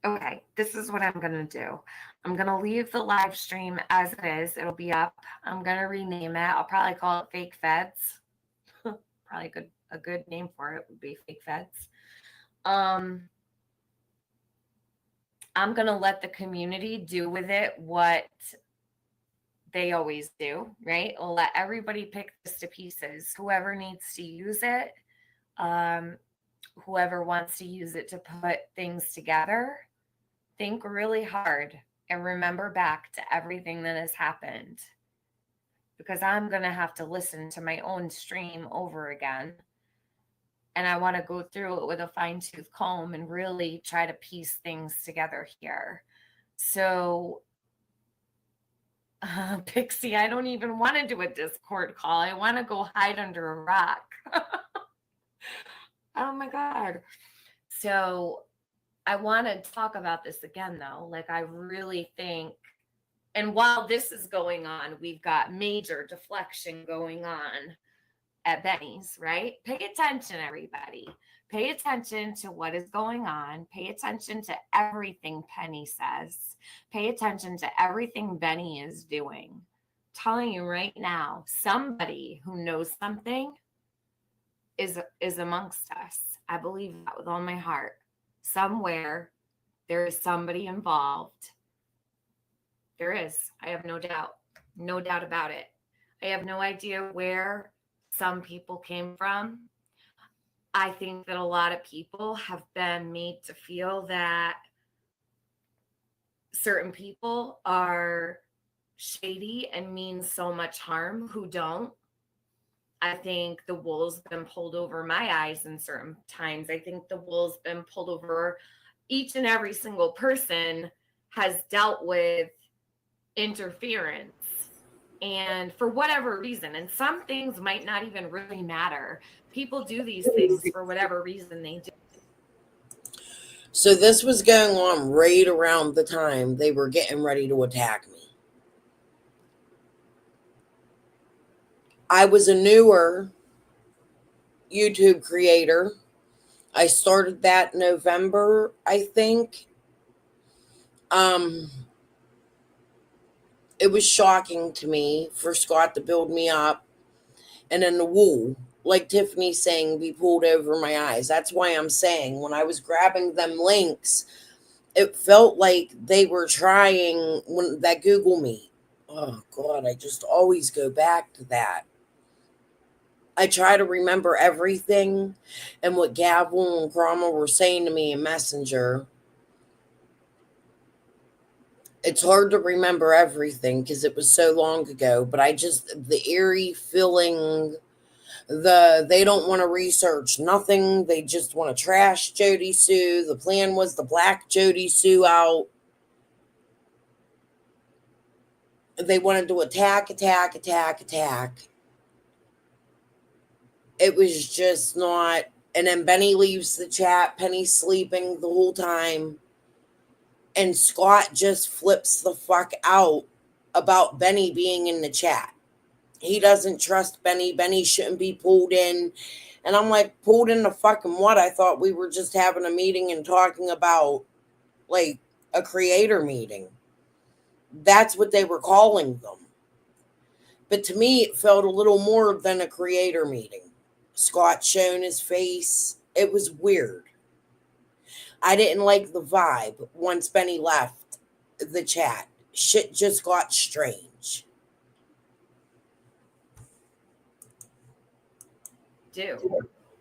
Okay, this is what I'm going to do. I'm going to leave the live stream as it is. It'll be up. I'm going to rename it. I'll probably call it Fake Feds. Probably a good name for it would be Fake Feds. I'm going to let the community do with it what they always do, right? I'll let everybody pick this to pieces. Whoever needs to use it, whoever wants to use it to put things together, think really hard and remember back to everything that has happened, because I'm going to have to listen to my own stream over again. And I want to go through it with a fine-tooth comb and really try to piece things together here. So, Pixie, I don't even want to do a Discord call. I want to go hide under a rock. Oh my God. So I want to talk about this again, though. Like, I really think, and while this is going on, we've got major deflection going on at Benny's, right? Pay attention, everybody. Pay attention to what is going on. Pay attention to everything Penny says. Pay attention to everything Benny is doing. I'm telling you right now, somebody who knows something is amongst us. I believe that with all my heart. Somewhere there is somebody involved. There is. I have no doubt. No doubt about it. I have no idea where some people came from. I think that a lot of people have been made to feel that certain people are shady and mean so much harm who don't. I think the wool's been pulled over my eyes in certain times. I think the wool's been pulled over. Each and every single person has dealt with interference. And for whatever reason, and some things might not even really matter. People do these things for whatever reason they do. So this was going on right around the time they were getting ready to attack me. I was a newer YouTube creator. I started that November, I think. It was shocking to me for Scott to build me up, and then the wool, like Tiffany's saying, be pulled over my eyes. That's why I'm saying when I was grabbing them links, it felt like they were trying when that Google Meet. Oh God, I just always go back to that. I try to remember everything and what Gavel and Cromwell were saying to me in Messenger. It's hard to remember everything because it was so long ago, but the eerie feeling, they don't want to research nothing. They just want to trash Jody Sue. The plan was to black Jody Sue out. They wanted to attack. It was just not. And then Benny leaves the chat. Penny's sleeping the whole time. And Scott just flips the fuck out about Benny being in the chat. He doesn't trust Benny. Benny shouldn't be pulled in. And I'm like, pulled in the fucking what? I thought we were just having a meeting and talking about, like, a creator meeting. That's what they were calling them. But to me, it felt a little more than a creator meeting. Scott showing his face. It was weird. I didn't like the vibe once Benny left the chat. Shit just got strange.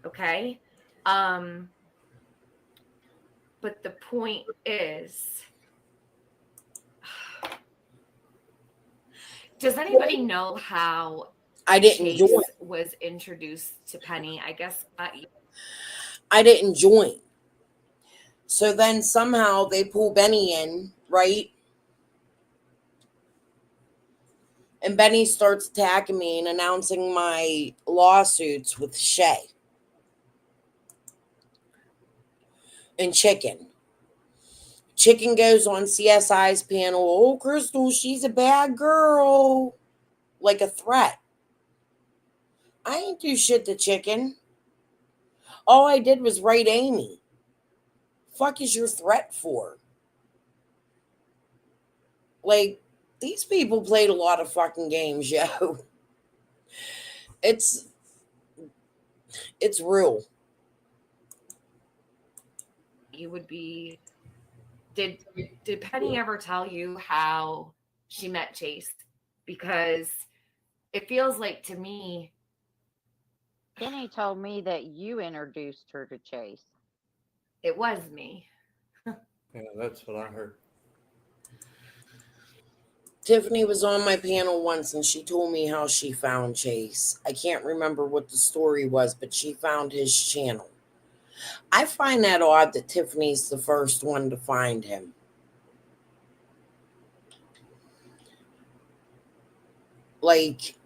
Okay. But the point is, does anybody know how I didn't Chase join. was introduced to Penny? I guess I didn't join. So then somehow they pull Benny in, right? And Benny starts attacking me and announcing my lawsuits with Shay and Chicken. Chicken goes on CSI's panel. Oh, Crystal, she's a bad girl. Like a threat. I ain't do shit to Chicken. All I did was write Amy. Fuck is your threat for? Like, these people played a lot of fucking games, yo. It's real. you would be. Did Penny ever tell you how she met Chase? Because it feels like to me, Penny told me that you introduced her to Chase. it was me. Yeah, that's what I heard. Tiffany was on my panel once and she told me how she found Chase. I can't remember what the story was, but she found his channel. I find that odd that Tiffany's the first one to find him. Like,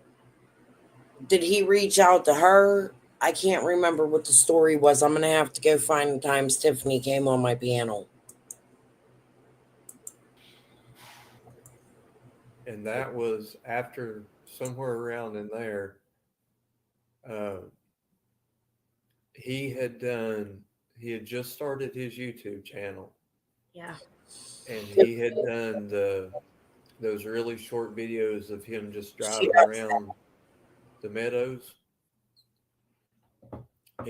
did he reach out to her? I can't remember what the story was. I'm going to have to go find the times Tiffany came on my panel. And that was after somewhere around in there, he had just started his YouTube channel. Yeah. And he had done those really short videos of him just driving around the meadows.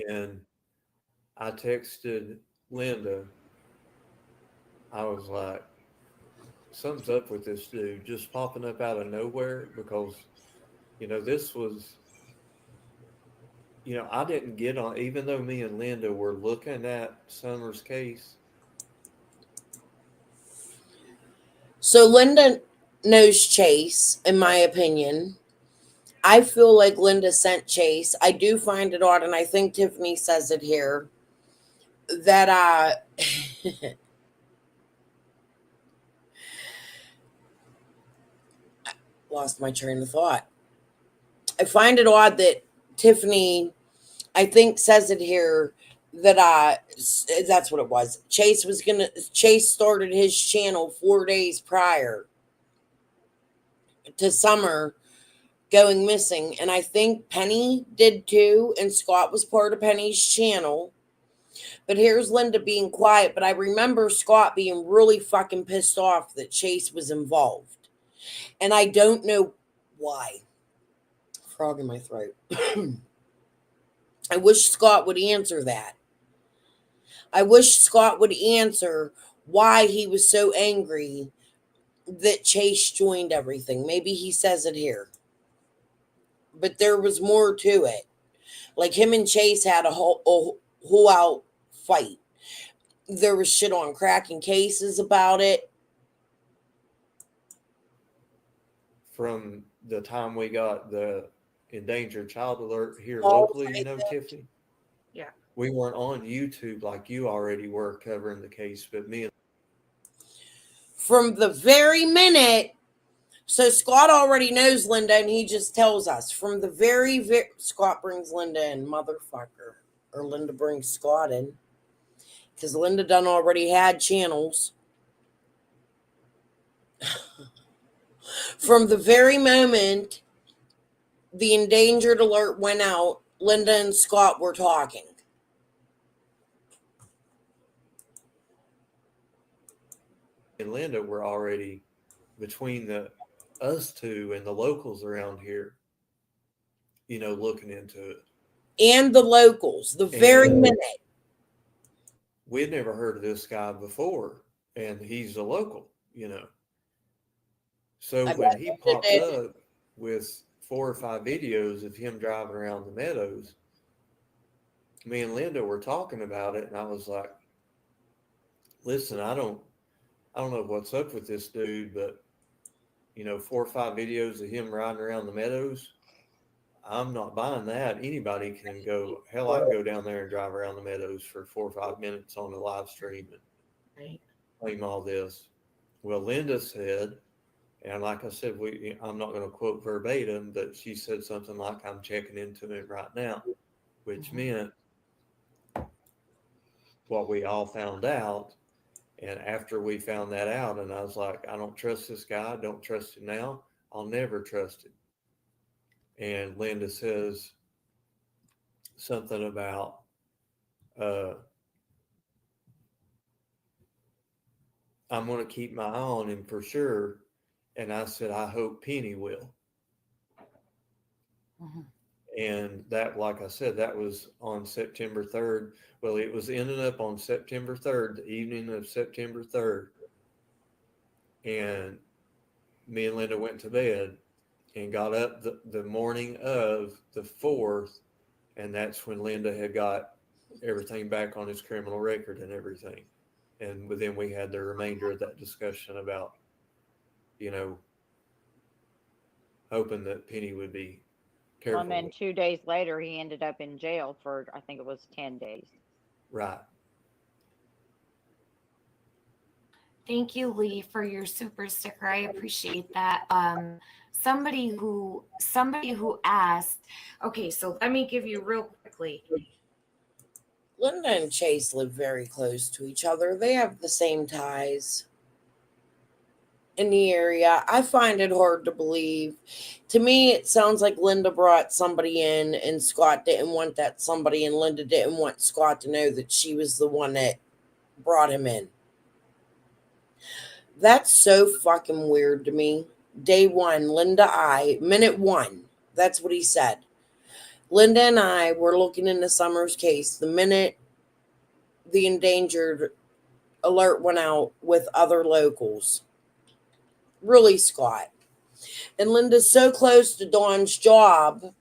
And I texted Linda. I was like, something's up with this dude just popping up out of nowhere, because, this was, I didn't get on, even though me and Linda were looking at Summer's case. So Linda knows Chase, in my opinion. I feel like Linda sent Chase. I do find it odd, and I think Tiffany says it here, that lost my train of thought. I find it odd that Tiffany, I think, says it here that that's what it was. Chase started his channel 4 days prior to Summer going missing, and I think Penny did too, and Scott was part of Penny's channel. But here's Linda being quiet, but I remember Scott being really fucking pissed off that Chase was involved. And I don't know why. Frog in my throat. I wish Scott would answer that. I wish Scott would answer why he was so angry that Chase joined everything. Maybe he says it here. But there was more to it. Like, him and Chase had a whole out fight. There was shit on cracking cases about it. From the time we got the endangered child alert here locally, Tiffany? Yeah. We weren't on YouTube like you already were covering the case, but me and from the very minute. So Scott already knows Linda, and he just tells us from the very Scott brings Linda in, motherfucker. Or Linda brings Scott in. Because Linda done already had channels. From the very moment the endangered alert went out, Linda and Scott were talking. and Linda were already between us two and the locals around here, looking into it. And the locals, the very And minute. we'd never heard of this guy before, and he's a local, you know. So I when bet he Linda popped did. up with 4 or 5 videos of him driving around the meadows, me and Linda were talking about it, and I was like, listen, I don't know what's up with this dude, but you know, 4 or 5 videos of him riding around the meadows, I'm not buying that. Anybody can go, hell, I can go down there and drive around the meadows for 4 or 5 minutes on the live stream and Right. claim all this. Well, Linda said, and like I said, I'm not going to quote verbatim, but she said something like, I'm checking into it right now, which meant what we all found out. And after we found that out, and I was like, I don't trust this guy. I don't trust him now. I'll never trust him. And Linda says something about, I'm going to keep my eye on him for sure. And I said, I hope Penny will. And that, like I said, that was on September 3rd. Well, it was ended up on September 3rd, the evening of September 3rd. And me and Linda went to bed and got up the morning of the 4th. And that's when Linda had got everything back on his criminal record and everything. And then we had the remainder of that discussion about, you know, hoping that Penny would be careful. And then 2 days later, he ended up in jail for, I think it was 10 days. Right. Thank you, Lee, for your super sticker. I appreciate that. Somebody who asked, okay, so let me give you real quickly. Linda and Chase live very close to each other. They have the same ties in the area. I find it hard to believe. To me, it sounds like Linda brought somebody in and Scott didn't want that somebody, and Linda didn't want Scott to know that she was the one that brought him in. That's so fucking weird to me. Day one, minute one. That's what he said. Linda and I were looking into Summer's case the minute the endangered alert went out with other locals. Really, Scott. And Linda's so close to Dawn's job.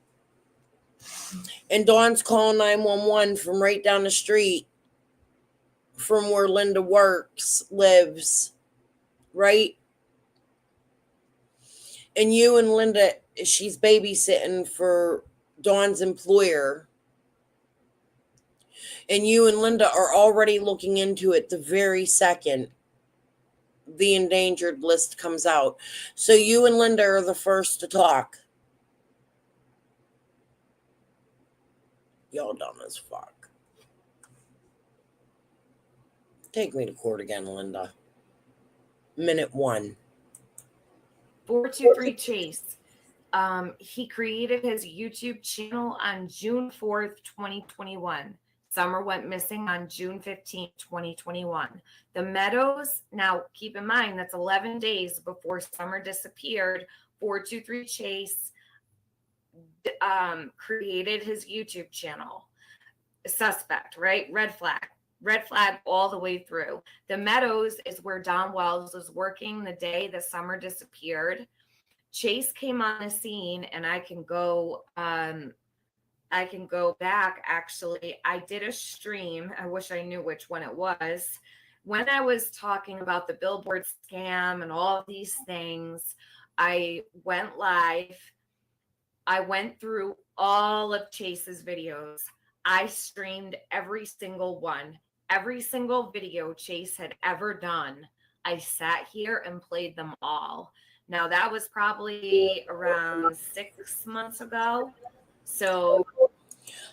And Dawn's calling 911 from right down the street from where Linda lives, right? And you and Linda, she's babysitting for Dawn's employer. And you and Linda are already looking into it the very second the endangered list comes out. So you and Linda are the first to talk. Y'all dumb as fuck. Take me to court again, Linda. Minute one. 423 Chase. He created his YouTube channel on June 4th, 2021. Summer went missing on June 15th, 2021. The Meadows, now keep in mind, that's 11 days before Summer disappeared. 423 Chase created his YouTube channel. Suspect, right? Red flag all the way through. The Meadows is where Don Wells was working the day that Summer disappeared. Chase came on the scene, and I can go back. Actually, I did a stream. I wish I knew which one it was. When I was talking about the billboard scam and all of these things, I went live. I went through all of Chase's videos. I streamed every single one, every single video Chase had ever done. I sat here and played them all. Now, that was probably around 6 months ago. So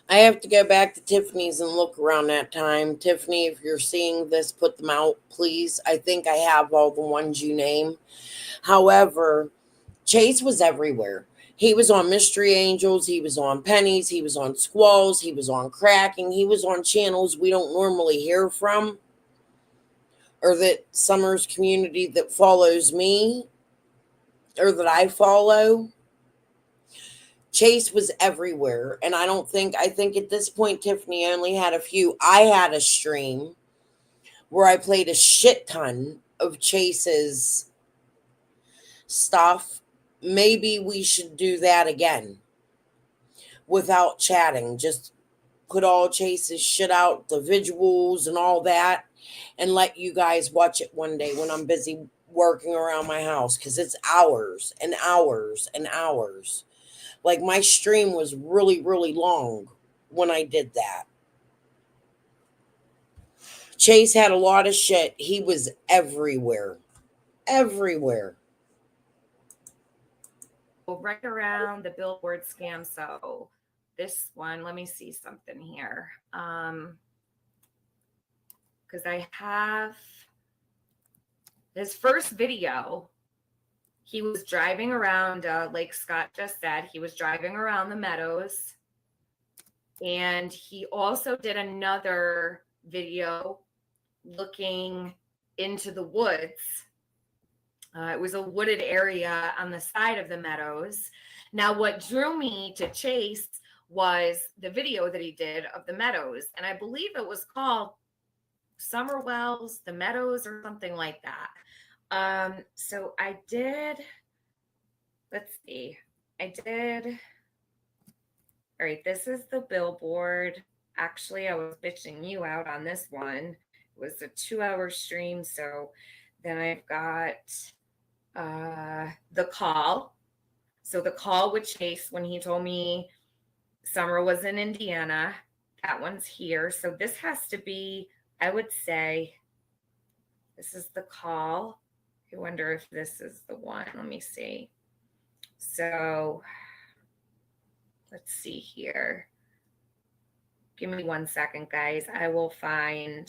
I have to go back to Tiffany's and look around that time. Tiffany, if you're seeing this, put them out, please. I think I have all the ones you name. However, Chase was everywhere. He was on Mystery Angels. He was on Pennies. He was on Squalls. He was on Cracking. He was on channels we don't normally hear from, or that Summer's community that follows me, or that I follow. Chase was everywhere. And I think at this point, Tiffany only had a few. I had a stream where I played a shit ton of Chase's stuff. Maybe we should do that again without chatting. Just put all Chase's shit out, the visuals and all that, and let you guys watch it one day when I'm busy working around my house, because it's hours and hours and hours. Like, my stream was really, really long when I did that. Chase had a lot of shit. He was everywhere. Everywhere. Right around the billboard scam. So this one, let me see something here. Because I have his first video. He was driving around, like Scott just said, he was driving around the meadows. And he also did another video looking into the woods. It was a wooded area on the side of the meadows. Now, what drew me to Chase was the video that he did of the meadows. And I believe it was called Summer Wells, the Meadows, or something like that. So I did, let's see, all right, this is the billboard. Actually, I was bitching you out on this one. It was a 2-hour stream. So then I've got the call. So the call with Chase when he told me Summer was in Indiana. That one's here. So this has to be, I would say, this is the call. I wonder if this is the one. Let me see. So let's see here. Give me 1 second, guys. I will find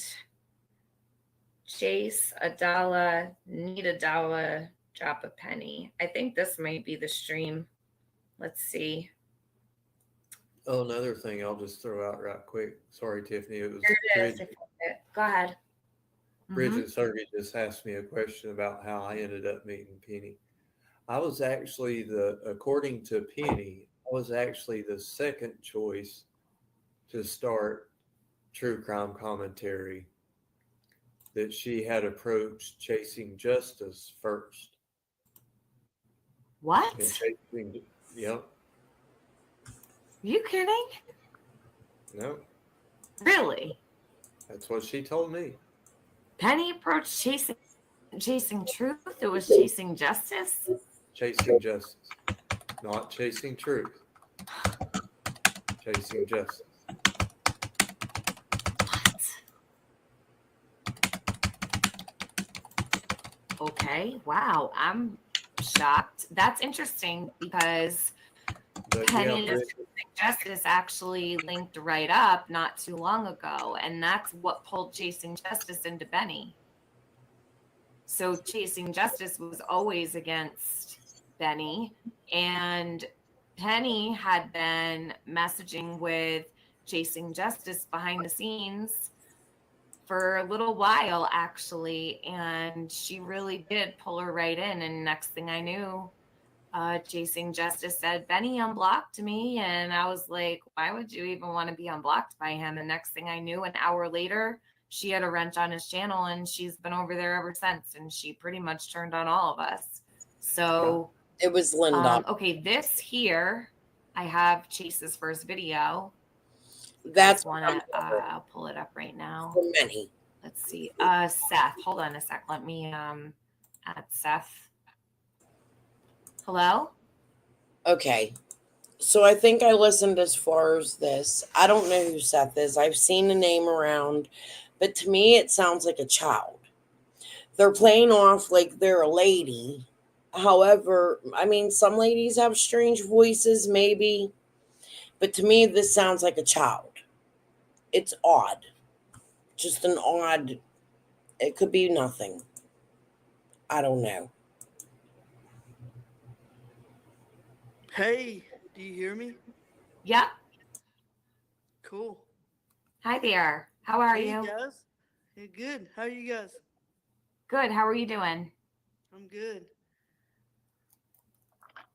Chase, $1, need $1, drop a penny. I think this might be the stream. Let's see. Oh, another thing I'll just throw out right quick. Sorry, Tiffany. It was There it is. Go ahead. Bridget Sergey just asked me a question about how I ended up meeting Penny. I was actually according to Penny, I was actually the second choice to start true crime commentary, that she had approached Chasing Justice first. What? Yep. You kidding? No. Really? That's what she told me. Penny approached chasing truth. It was Chasing Justice. Chasing Justice, not Chasing Truth. Chasing Justice. What? Okay. Wow. I'm shocked. That's interesting because Penny and Justice actually linked right up not too long ago, and that's what pulled Chasing Justice into Benny. So Chasing Justice was always against Benny, and Penny had been messaging with Chasing Justice behind the scenes for a little while, actually, and she really did pull her right in. And next thing I knew, Chasing Justice said, Benny unblocked me. And I was like, why would you even want to be unblocked by him? And next thing I knew, an hour later, she had a wrench on his channel, and she's been over there ever since. And she pretty much turned on all of us. So it was Linda. Okay, this here, I have Chase's first video. That's one. I'll pull it up right now. For many. Let's see. Seth, hold on a sec. Let me add Seth. Hello? Okay. So I think I listened as far as this. I don't know who Seth is. I've seen the name around, but to me it sounds like a child. They're playing off like they're a lady. However, I mean, some ladies have strange voices, maybe, but to me this sounds like a child. It's odd. Just an odd, it could be nothing. I don't know. Hey, do you hear me? Yeah. Cool. Hi there. How are Hey, you? guys. Hey, good. How are you guys? Good. How are you doing? I'm good.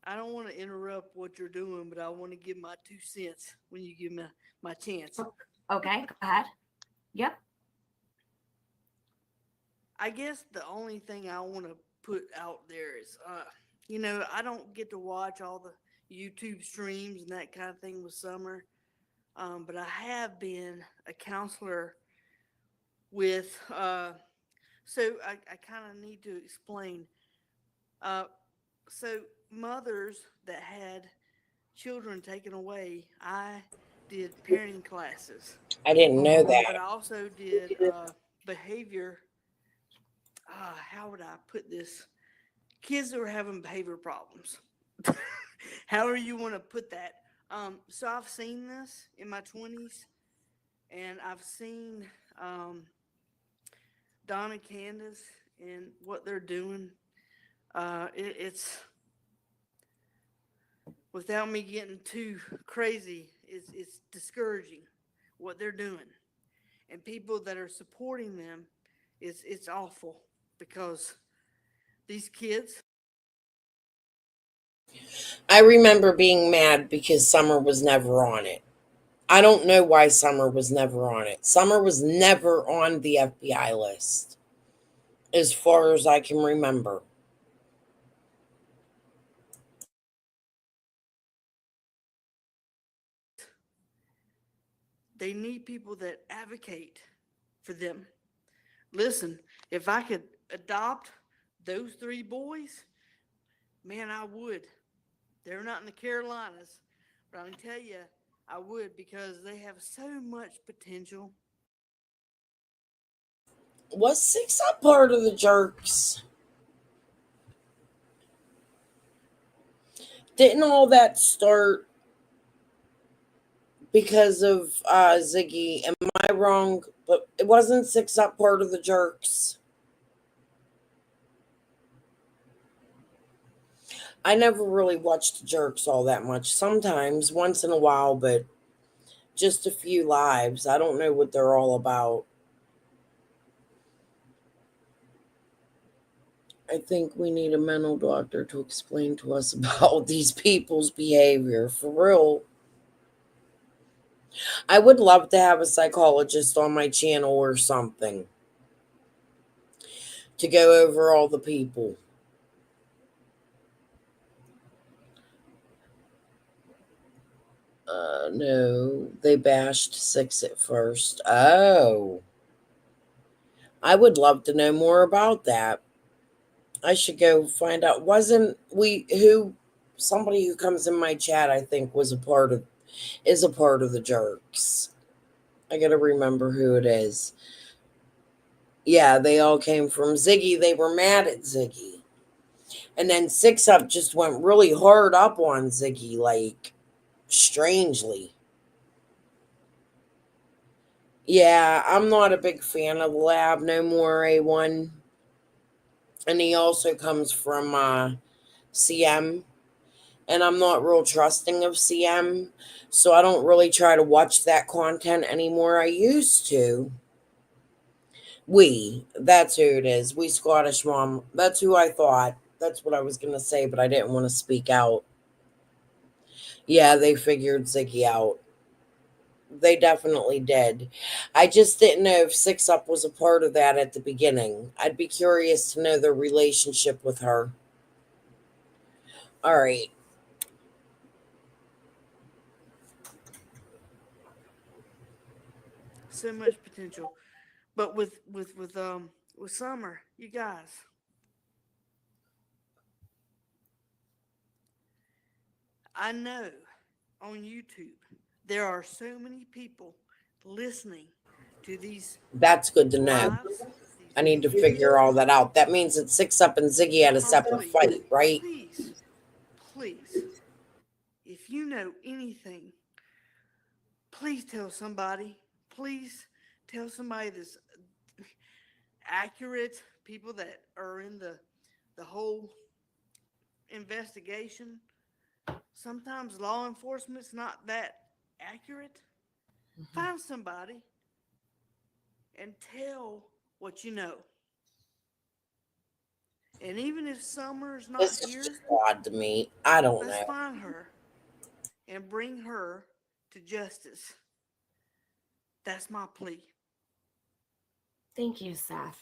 I don't want to interrupt what you're doing, but I want to give my 2 cents when you give me my chance. Okay, go ahead. Yep. I guess the only thing I want to put out there is, I don't get to watch all the YouTube streams and that kind of thing with Summer, but I have been a counselor with, so I kind of need to explain. Uh, so mothers that had children taken away, I did parenting classes, I didn't know Mhm. but that. I also did behavior. How would I put this? Kids that were having behavior problems. However you want to put that. So I've seen this in my 20s, and I've seen Don and Candace and what they're doing. It's without me getting too crazy. It's discouraging what they're doing, and people that are supporting them. It's awful because these kids. I remember being mad because Summer was never on it. I don't know why Summer was never on it. Summer was never on the FBI list, as far as I can remember. They need people that advocate for them. Listen, if I could adopt those 3 boys, man, I would. They're not in the Carolinas, but I can tell you, I would because they have so much potential. Was Six Up part of the Jerks? Didn't all that start because of Ziggy? Am I wrong? But it wasn't Six Up part of the Jerks. I never really watched the Jerks all that much. Sometimes, once in a while, but just a few lives. I don't know what they're all about. I think we need a mental doctor to explain to us about these people's behavior. For real. I would love to have a psychologist on my channel or something to go over all the people. No, they bashed Six at first. Oh, I would love to know more about that. I should go find out. Wasn't we who somebody who comes in my chat, I think, is a part of the Jerks. I gotta remember who it is. Yeah, they all came from Ziggy. They were mad at Ziggy. And then Six Up just went really hard up on Ziggy, like strangely. Yeah, I'm not a big fan of the lab no more, A1. And he also comes from CM. And I'm not real trusting of CM. So I don't really try to watch that content anymore. I used to. That's who it is. We Scottish Mom. That's who I thought. That's what I was going to say, but I didn't want to speak out. Yeah, they figured Ziggy out. They definitely did. I just didn't know if Six Up was a part of that at the beginning. I'd be curious to know their relationship with her. All right. So much potential, but with Summer, you guys, I know on YouTube there are so many people listening to these That's good to know. lives, I need to these figure all videos. that out. That means that Six Up and Ziggy had a separate Humbly, fight, right? please, if you know anything, please tell somebody. Please tell somebody that's accurate. People that are in the whole investigation. Sometimes law enforcement's not that accurate. Find somebody and tell what you know. And even if Summer's not This is here, just odd to me. I don't let's know. find her and bring her to justice. That's my plea. Thank you, Seth.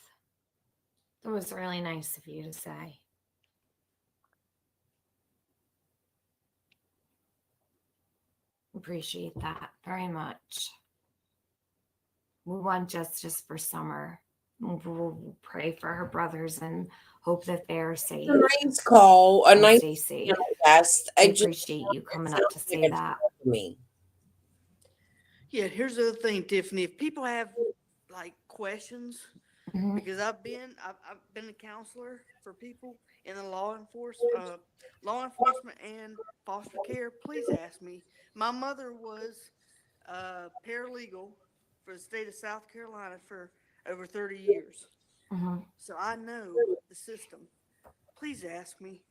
That was really nice of you to say. Appreciate that very much. We want justice for Summer. We'll pray for her brothers and hope that they're safe. A nice call. A and nice stay safe. guest. I just appreciate you coming up to sounds say like a that. troll to me. Yeah, here's the other thing, Tiffany. If people have like questions, Mhm. because I've been a counselor for people in the law enforcement and foster care. Please ask me. My mother was paralegal for the state of South Carolina for over 30 years, Mhm. so I know the system. Please ask me.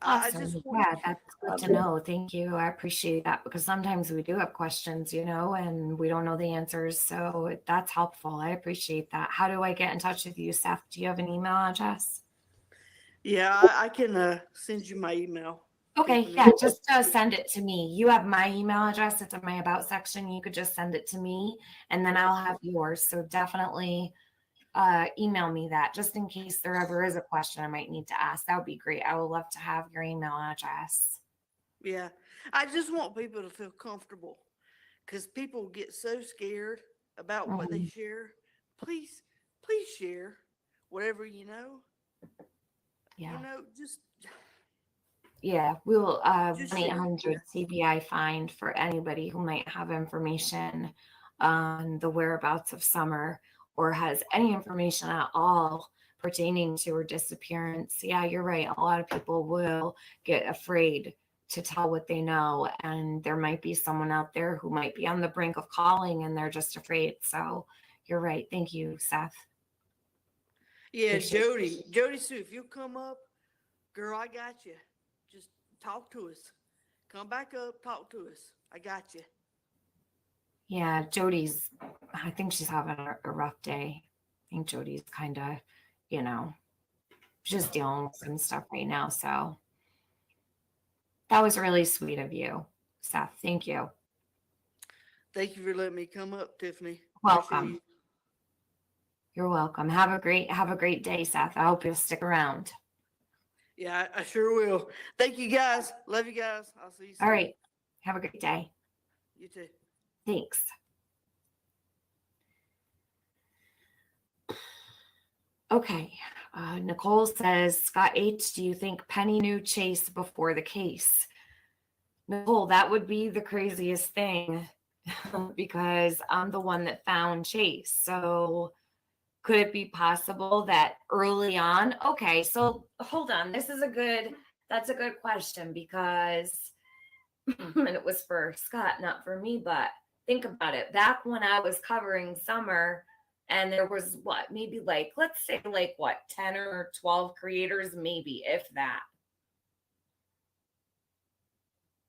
I Awesome. just want Yeah, that's good to know. Thank you. I appreciate that because sometimes we do have questions, and we don't know the answers. So that's helpful. I appreciate that. How do I get in touch with you, Seth? Do you have an email address? Yeah, I can send you my email. Okay, Tiffany. yeah, just send it to me. You have my email address. It's in my about section. You could just send it to me and then I'll have yours. So definitely email me that just in case there ever is a question I might need to ask. That would be great. I would love to have your email address. Yeah, I just want people to feel comfortable because people get so scared about what they Mhm. share. Please share whatever you know. Yeah. Just Yeah, we'll just share. 1-800 CBI find for anybody who might have information on the whereabouts of Summer or has any information at all pertaining to her disappearance. Yeah, you're right. A lot of people will get afraid to tell what they know, and there might be someone out there who might be on the brink of calling and they're just afraid. So you're right. Thank you, Seth. Yeah, Appreciate it. Jody Sue, if you'll come up, girl, I got you. Just talk to us. Come back up, talk to us. I got you. Yeah, I think she's having a rough day. I think Jody's kind of, just dealing with some stuff right now. So that was really sweet of you, Seth. Thank you. Thank you for letting me come up, Tiffany. Welcome. Appreciate you. You're welcome. Have a great day, Seth. I hope you'll stick around. Yeah, I sure will. Thank you guys. Love you guys. I'll see you soon. All right. Have a great day. You too. Thanks. Okay. Nicole says, Scott H., do you think Penny knew Chase before the case? Nicole, that would be the craziest thing because I'm the one that found Chase. So could it be possible that early on? Okay, so hold on. That's a good question because, and it was for Scott, not for me, but think about it. Back when I was covering Summer and there was maybe let's say 10 or 12 creators, maybe if that.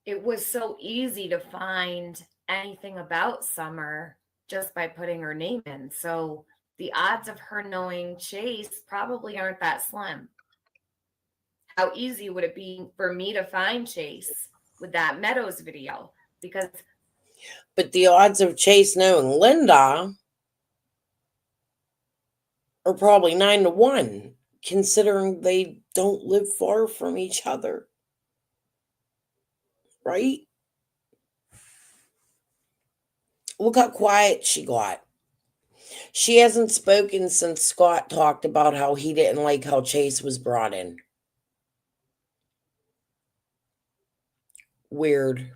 It was so easy to find anything about Summer just by putting her name in. So the odds of her knowing Chase probably aren't that slim. How easy would it be for me to find Chase with that Meadows video? But the odds of Chase knowing Linda are probably 9-1, considering they don't live far from each other. Right? Look how quiet she got. She hasn't spoken since Scott talked about how he didn't like how Chase was brought in. Weird.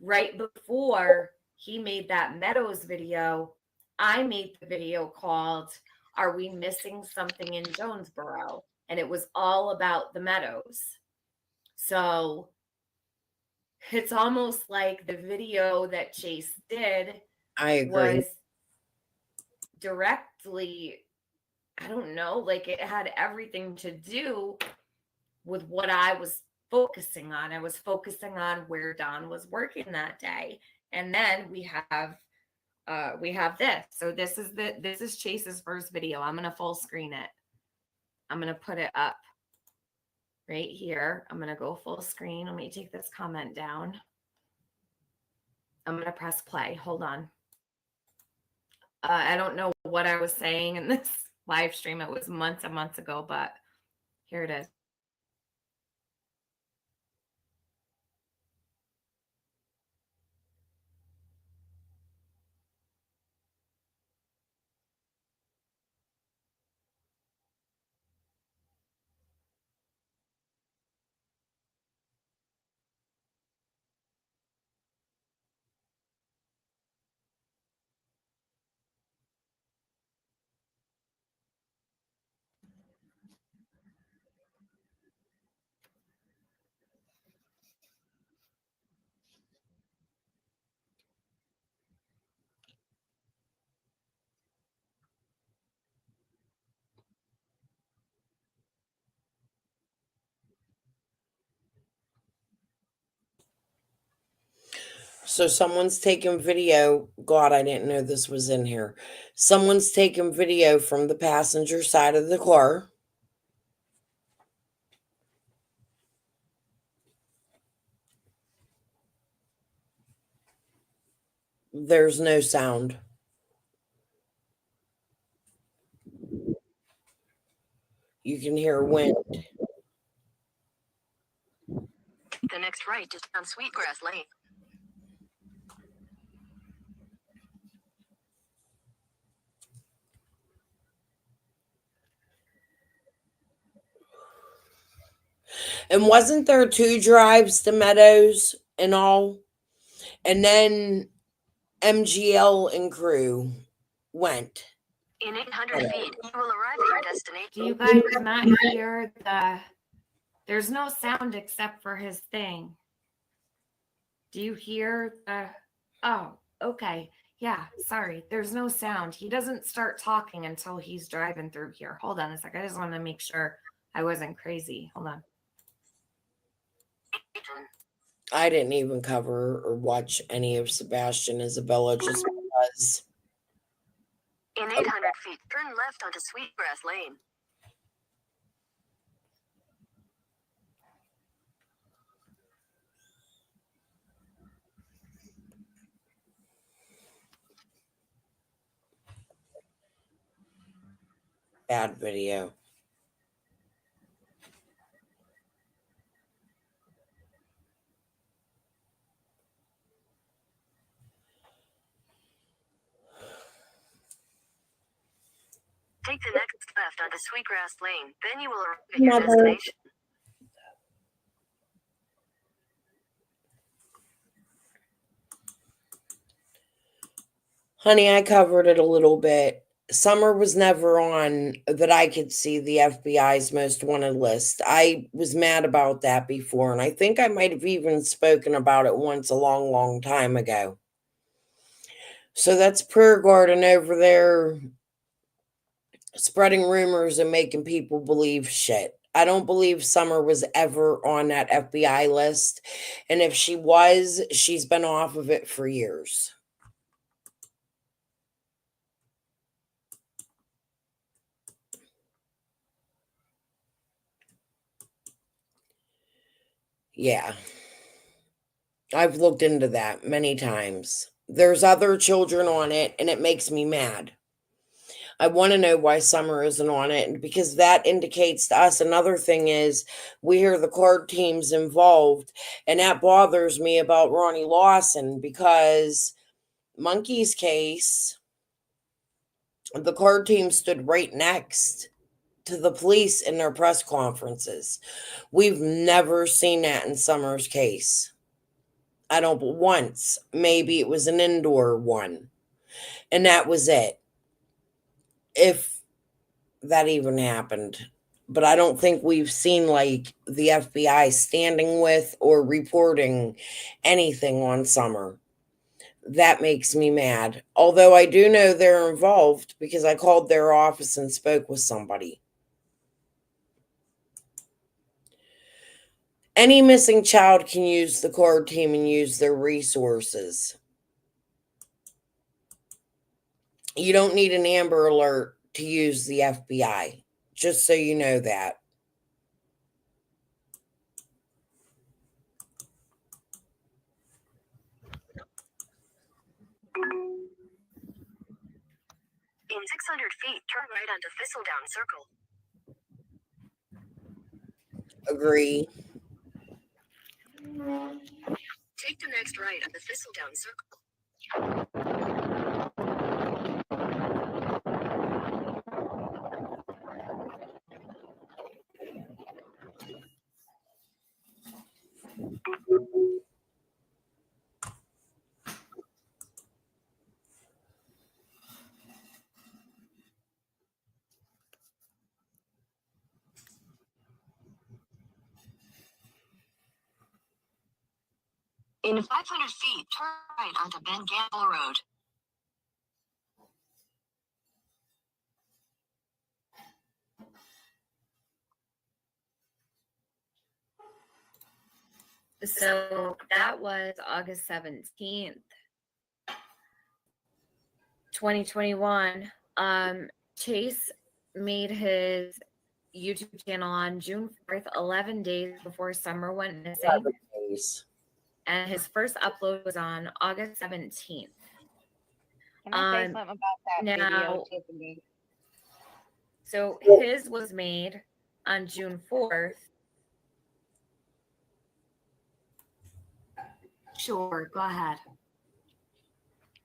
Right before he made that Meadows video, I made the video called Are We Missing Something in Jonesboro? And it was all about the Meadows. So it's almost like the video that Chase did I agree. was directly, I don't know, it had everything to do with what I was focusing on. I was focusing on where Don was working that day. And then we have we have this. So this is Chase's first video. I'm gonna full screen it. I'm gonna put it up right here. I'm gonna go full screen. Let me take this comment down. I'm gonna press play. Hold on. I don't know what I was saying in this live stream. It was months and months ago, but here it is. So someone's taking video. God, I didn't know this was in here. Someone's taking video from the passenger side of the car. There's no sound. You can hear wind. The next right is on Sweetgrass Lane. And wasn't there 2 drives to Meadows and all? And then MGL and crew went. In 800 feet, you will arrive at your destination. Do you guys not hear the? There's no sound except for his thing. Do you hear the? Oh, okay. Yeah, sorry. There's no sound. He doesn't start talking until he's driving through here. Hold on a sec. I just want to make sure I wasn't crazy. Hold on. I didn't even cover or watch any of Sebastian Isabella just because. In 800 feet, turn left onto Sweetgrass Lane. Bad video. Take the next left onto Sweetgrass Lane. Then you will arrive at your destination. Honey, I covered it a little bit. Summer was never on that I could see the FBI's most wanted list. I was mad about that before, and I think I might have even spoken about it once a long, long time ago. So that's Prayer Garden over there spreading rumors and making people believe shit. I don't believe Summer was ever on that FBI list. And if she was, she's been off of it for years. Yeah. I've looked into that many times. There's other children on it, and it makes me mad. I want to know why Summer isn't on it because that indicates to us another thing is we hear the card teams involved, and that bothers me about Ronnie Lawson because Monkey's case, the card team stood right next to the police in their press conferences. We've never seen that in Summer's case. I don't, once, maybe it was an indoor one, and that was it. If that even happened. But I don't think we've seen like the FBI standing with or reporting anything on Summer. That makes me mad. Although I do know they're involved because I called their office and spoke with somebody. Any missing child can use the card team and use their resources. You don't need an Amber Alert to use the FBI, just so you know that. In 600 feet, turn right onto Thistledown Circle. Agree. Take the next right on the Thistledown Circle. In 500 feet, turn right onto Ben Gamble Road. So that was August 17th, 2021. Chase made his YouTube channel on June 4th, 11 days before Summer went missing. 7 days. And his first upload was on August 17th. Can I say something about that video, Now, Tiffany? so his was made on June 4th. Sure, go ahead.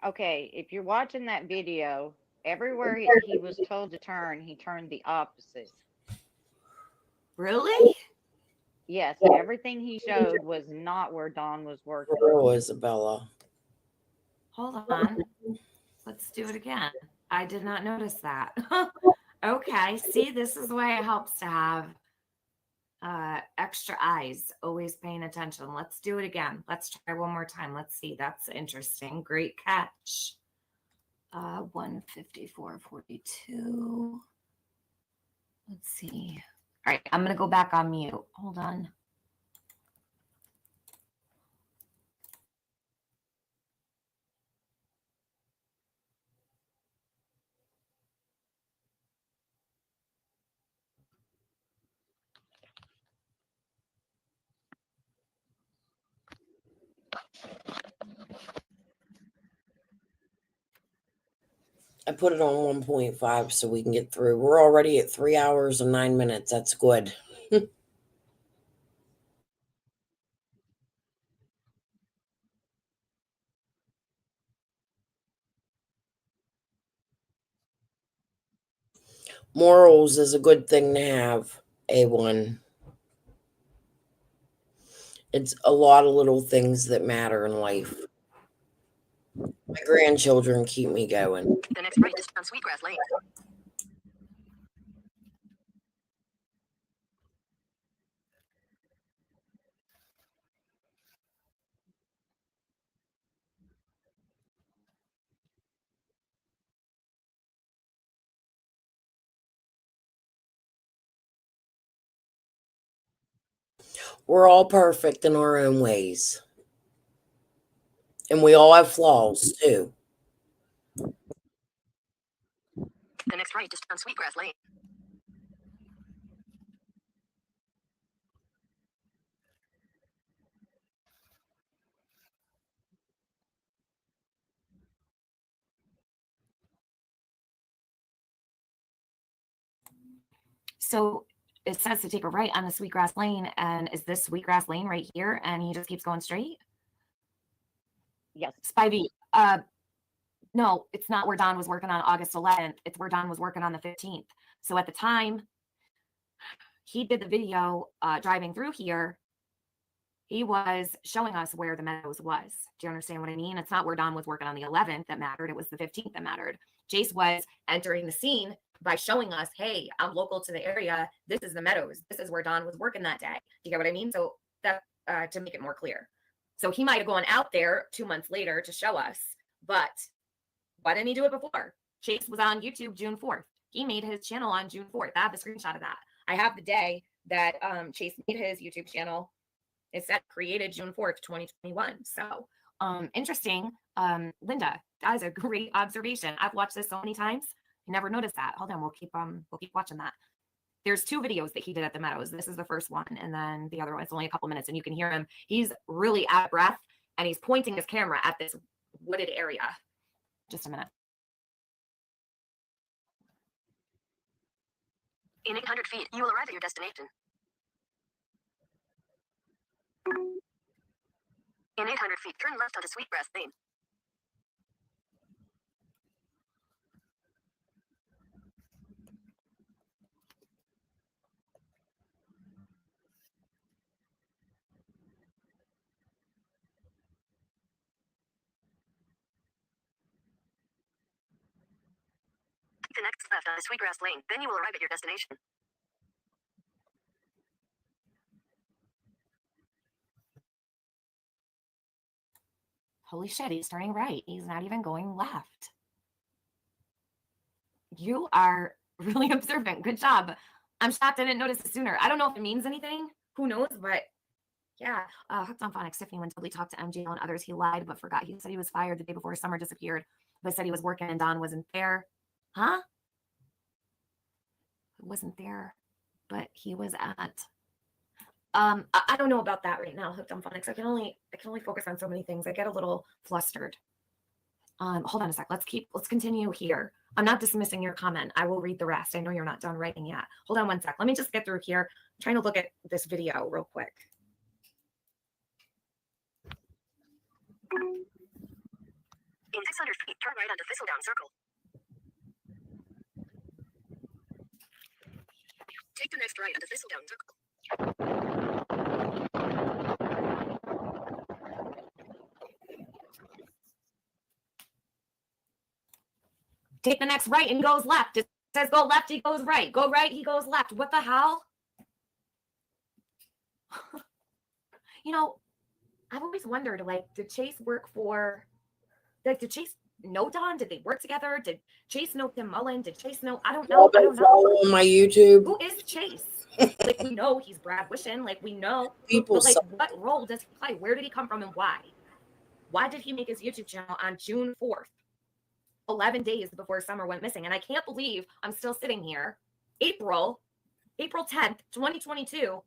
Okay, if you're watching that video, everywhere he was told to turn, he turned the opposite. Really? Yes, everything he showed was not where Dawn was working. Oh, Isabella. Hold on. Let's do it again. I did not notice that. Okay, see, this is why it helps to have extra eyes, always paying attention. Let's do it again. Let's try one more time. Let's see. That's interesting. Great catch. 154.42. Let's see. All right, I'm going to go back on mute. Hold on. I put it on 1.5 so we can get through. We're already at 3 hours and 9 minutes. That's good. Morals is a good thing to have, A1. It's a lot of little things that matter in life. My grandchildren keep me going. The next right is on Sweetgrass Lane. We're all perfect in our own ways. And we all have flaws, too. The next right is on Sweetgrass Lane. So it says to take a right on the Sweetgrass Lane. And is this Sweetgrass Lane right here? And he just keeps going straight? Yes. Spivey, no, it's not where Don was working on August 11th. It's where Don was working on the 15th. So at the time he did the video driving through here, he was showing us where the Meadows was. Do you understand what I mean? It's not where Don was working on the 11th that mattered. It was the 15th that mattered. Jace was entering the scene by showing us, hey, I'm local to the area. This is the Meadows. This is where Don was working that day. Do you get what I mean? So that to make it more clear. So he might have gone out there 2 months later to show us, but why didn't he do it before? Chase was on YouTube June 4th. He made his channel on June 4th. I have the screenshot of that. I have the day that Chase made his YouTube channel. It said created June 4th, 2021. So interesting. Linda, That is a great observation. I've watched this so many times. I never noticed that. Hold on, we'll keep watching that. There's 2 videos that he did at the Meadows. This is the first one, and then the other one, it's only a couple minutes, and you can hear him. He's really out of breath, and he's pointing his camera at this wooded area. Just a minute. In 800 feet, you will arrive at your destination. In 800 feet, turn left onto Sweetgrass Lane. Take the next left onto Sweetgrass Lane, then you will arrive at your destination. Holy shit, he's turning right. He's not even going left. You are really observant. Good job. I'm shocked I didn't notice it sooner. I don't know if it means anything. Who knows? But yeah, Hooked on Phonics, Tiffany, when Toby talked to MJ and others, he lied but forgot. He said he was fired the day before Summer disappeared, but said he was working and Don wasn't there. Huh? He wasn't there, but he was at. I don't know about that right now, Hooked on Phonics. I can only focus on so many things. I get a little flustered. Hold on a sec. Let's continue here. I'm not dismissing your comment. I will read the rest. I know you're not done writing yet. Hold on one sec. Let me just get through here. I'm trying to look at this video real quick. In 600 feet, turn right onto Thistledown Circle. Take the next right onto Thistledown Circle. Take the next right and he goes left. It says go left, he goes right. Go right, he goes left. What the hell? You know, I've always wondered, like, did Chase work for, like, did Chase know Don? Did they work together? Did Chase know Tim Mullen? Did Chase know? I don't know. I don't know. On my YouTube. Who is Chase? Like, we know he's Brad Wishon. Like, we know. People but, like, what role does he play? Where did he come from and why? Why did he make his YouTube channel on June 4th? 11 days before Summer went missing. And I can't believe I'm still sitting here. April 10th, 2022.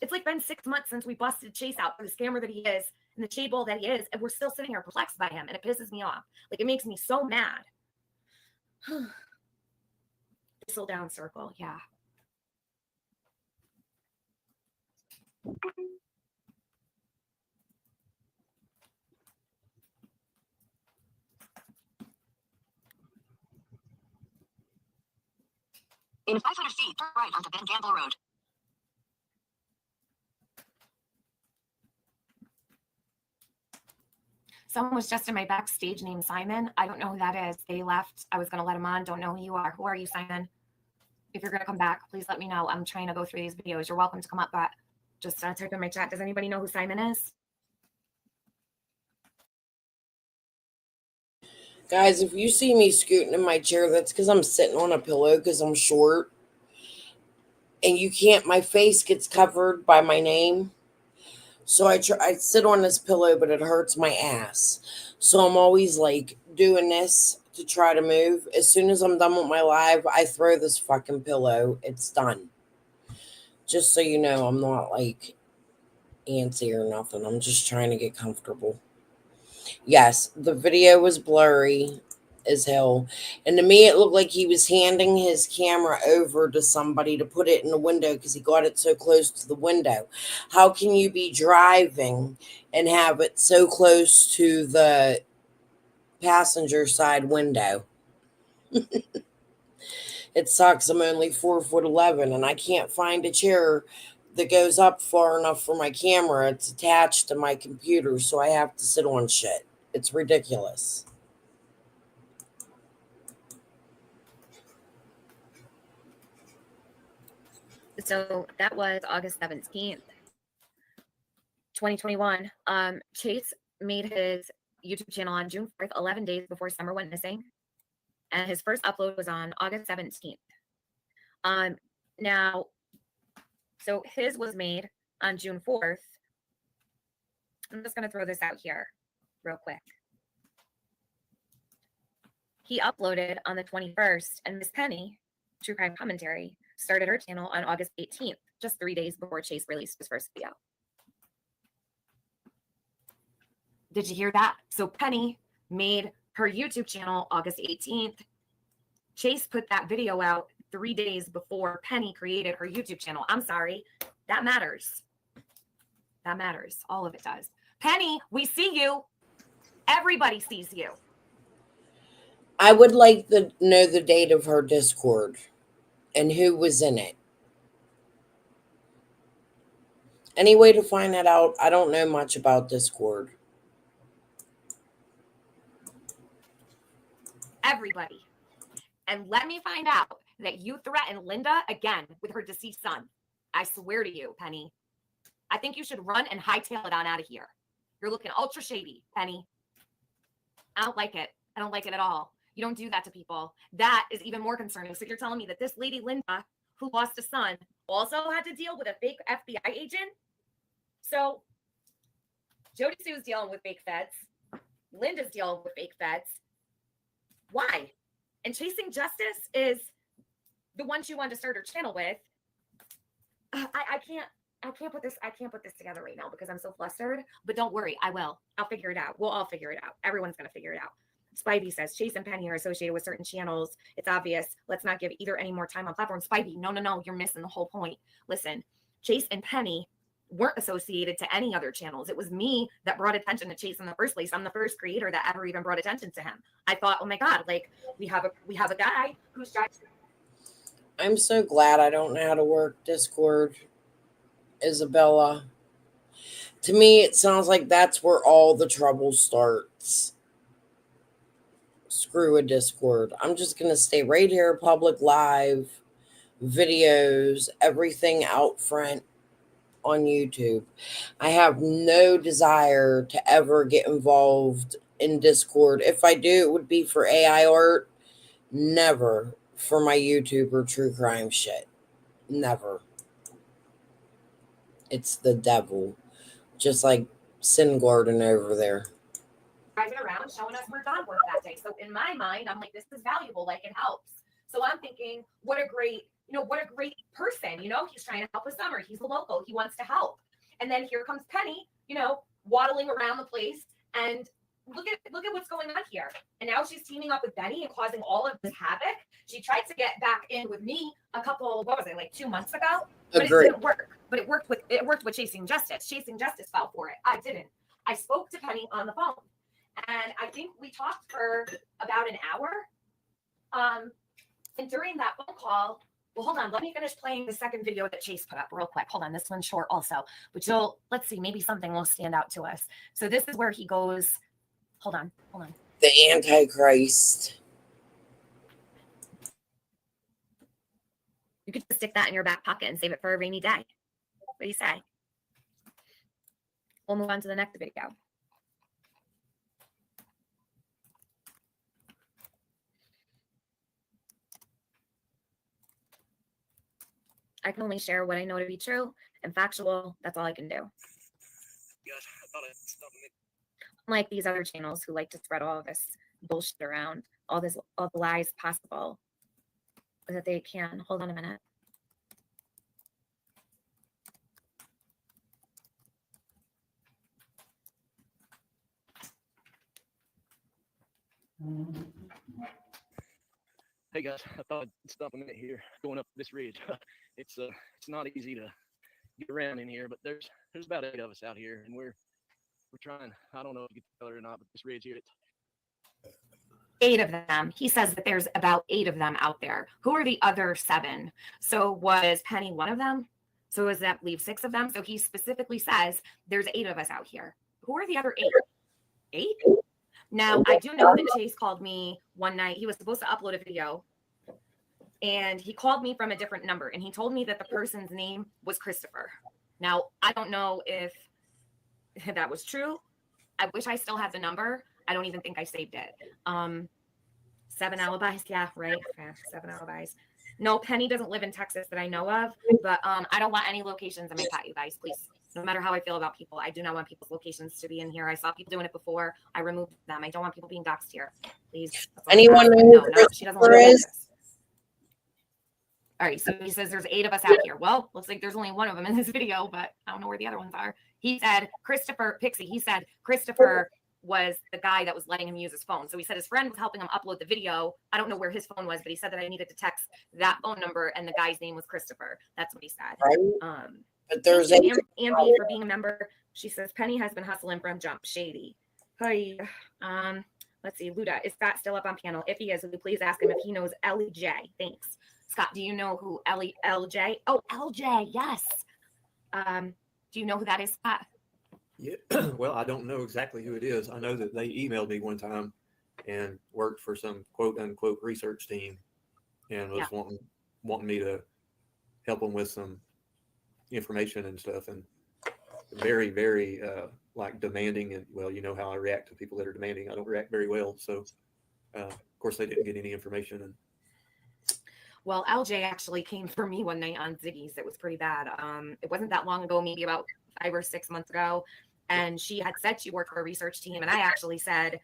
It's like been 6 months since we busted Chase out for the scammer that he is and the chaebol that he is. And we're still sitting here perplexed by him. And it pisses me off. Like, it makes me so mad. Thistledown Circle. Yeah. In 500 feet, turn right onto Ben Gamble Road. Someone was just in my backstage named Simon. I don't know who that is. They left. I was going to let him on. Don't know who you are. Who are you, Simon? If you're going to come back, please let me know. I'm trying to go through these videos. You're welcome to come up, but just type in my chat. Does anybody know who Simon is? Guys, if you see me scooting in my chair, that's because I'm sitting on a pillow because I'm short. And you can't, my face gets covered by my name. So I sit on this pillow, but it hurts my ass. So I'm always like doing this to try to move. As soon as I'm done with my live, I throw this fucking pillow. It's done. Just so you know, I'm not like antsy or nothing. I'm just trying to get comfortable. Yes, the video was blurry as hell. And to me, it looked like he was handing his camera over to somebody to put it in the window because he got it so close to the window. How can you be driving and have it so close to the passenger side window? It sucks. I'm only 4'11" and I can't find a chair that goes up far enough for my camera. It's attached to my computer, so I have to sit on shit. It's ridiculous. So that was August 17th, 2021. Chase made his YouTube channel on June 4th, 11 days before Summer went missing. And his first upload was on August 17th. Now, so his was made on June 4th. I'm just going to throw this out here real quick. he uploaded on the 21st, and Miss Penny, True Crime Commentary, started her channel on August 18th, just 3 days before Chase released his first video. Did you hear that? So Penny made her YouTube channel August 18th. Chase put that video out 3 days before Penny created her YouTube channel. I'm sorry. That matters. That matters. All of it does. Penny, we see you. Everybody sees you. I would like to know the date of her Discord and who was in it. Any way to find that out? I don't know much about Discord. Everybody. And let me find out that you threatened Linda again with her deceased son. I swear to you, Penny. I think you should run and hightail it on out of here. You're looking ultra shady, Penny. I don't like it. I don't like it at all. You don't do that to people. That is even more concerning. So you're telling me that this lady, Linda, who lost a son, also had to deal with a fake FBI agent? So Jody Sue's dealing with fake feds. Linda's dealing with fake feds. Why? And Chasing Justice is the one she wanted to start her channel with. I can't put this together right now because I'm so flustered. But don't worry, I will. I'll figure it out. We'll all figure it out. Everyone's gonna figure it out. Spivey says Chase and Penny are associated with certain channels. It's obvious. Let's not give either any more time on platform. Spivey, no, you're missing the whole point. Listen, Chase and Penny weren't associated to any other channels. It was me that brought attention to Chase in the first place. I'm the first creator that ever even brought attention to him. I thought, oh my God, like we have a guy who's trying to. I'm so glad I don't know how to work Discord, Isabella. To me, it sounds like that's where all the trouble starts. Screw a Discord. I'm just going to stay right here, public live, videos, everything out front on YouTube. I have no desire to ever get involved in Discord. If I do, it would be for AI art, never for my YouTube or true crime shit. Never. It's the devil. Just like Sin Garden over there. Driving around showing us her dog work that day. So in my mind, I'm like, this is valuable, like it helps. So I'm thinking, what a great person. He's trying to help a summer. He's a local. He wants to help. And then here comes Penny, waddling around the place. And look at what's going on here. And now she's teaming up with Benny and causing all of this havoc. She tried to get back in with me like 2 months ago? But it didn't work. But it worked with Chasing Justice. Chasing Justice fell for it. I didn't. I spoke to Penny on the phone. And I think we talked for about an hour. And during that phone call, well, hold on. Let me finish playing the second video that Chase put up real quick. Hold on. This one's short also. But let's see. Maybe something will stand out to us. So this is where he goes. Hold on. The Antichrist. You could just stick that in your back pocket and save it for a rainy day. What do you say? We'll move on to the next video. I can only share what I know to be true and factual. That's all I can do. Unlike these other channels who like to spread all of this bullshit around, all the lies possible that they can. Hold on a minute. Hey guys, I thought I'd stop a minute here going up this ridge. It's not easy to get around in here, but there's about 8 of us out here, and we're trying. I don't know if you can tell it or not, but this ridge here. 8 of them. He says that there's about 8 of them out there. Who are the other 7? So was Penny one of them? So does that leave 6 of them? So he specifically says there's 8 of us out here. Who are the other 8? 8? Now, I do know that Chase called me one night. He was supposed to upload a video, and he called me from a different number, and he told me that the person's name was Christopher. Now, I don't know if that was true. I wish I still had the number. I don't even think I saved it. 7 alibis. Yeah, right. Yeah, 7 alibis. No, Penny doesn't live in Texas that I know of, but I don't want any locations in my chat, you guys, please. No matter how I feel about people, I do not want people's locations to be in here. I saw people doing it before. I removed them. I don't want people being doxxed here. Please. Anyone know No, who no, she doesn't want Christopher to do is? this. All right, so he says there's 8 of us out here. Well, looks like there's only one of them in this video, but I don't know where the other ones are. He said Christopher, Pixie, he said Christopher was the guy that was letting him use his phone. So he said his friend was helping him upload the video. I don't know where his phone was, but he said that I needed to text that phone number, and the guy's name was Christopher. That's what he said. Right. But there's Thank you, Amby, for being a member. She says Penny has been hustling from jump. Shady. Hi. Let's see. Luda, is Scott still up on panel? If he is, would you please ask him if he knows Ellie J? Thanks. Scott, do you know who LJ? Oh, LJ, yes. Do you know who that is, Scott? Yeah. Well, I don't know exactly who it is. I know that they emailed me one time and worked for some quote unquote research team and was wanting me to help them with some information and stuff, and very, very like demanding. And well, you know how I react to people that are demanding. I don't react very well. So of course they didn't get any information. And well, LJ actually came for me one night on Ziggy's. It was pretty bad. It wasn't that long ago, maybe about 5 or 6 months ago. And she had said she worked for a research team. And I actually said,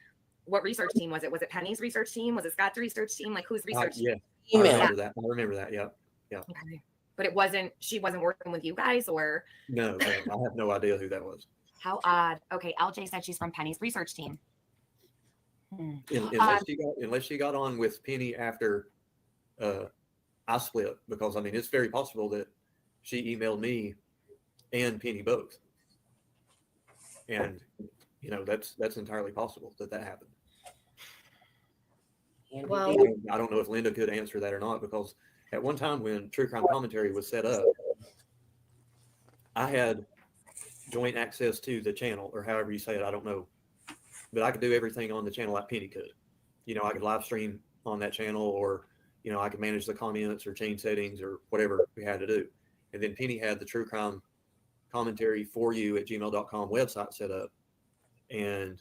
what research team was it? Was it Penny's research team? Was it Scott's research team? Like whose research team? Yeah, I remember that. I remember that. Yeah. Yeah. Okay. But it wasn't, she wasn't working with you guys, or? No, I have no idea who that was. How odd. Okay. LJ said she's from Penny's research team. Unless she got on with Penny after I split, because I mean, it's very possible that she emailed me and Penny both. And, you know, that's entirely possible that happened. Well, I don't know if Linda could answer that or not, because at one time when True Crime Commentary was set up, I had joint access to the channel, or however you say it, I don't know. But I could do everything on the channel like Penny could. You know, I could live stream on that channel, or, you know, I could manage the comments or change settings or whatever we had to do. And then Penny had the True Crime Commentary for you at gmail.com website set up. And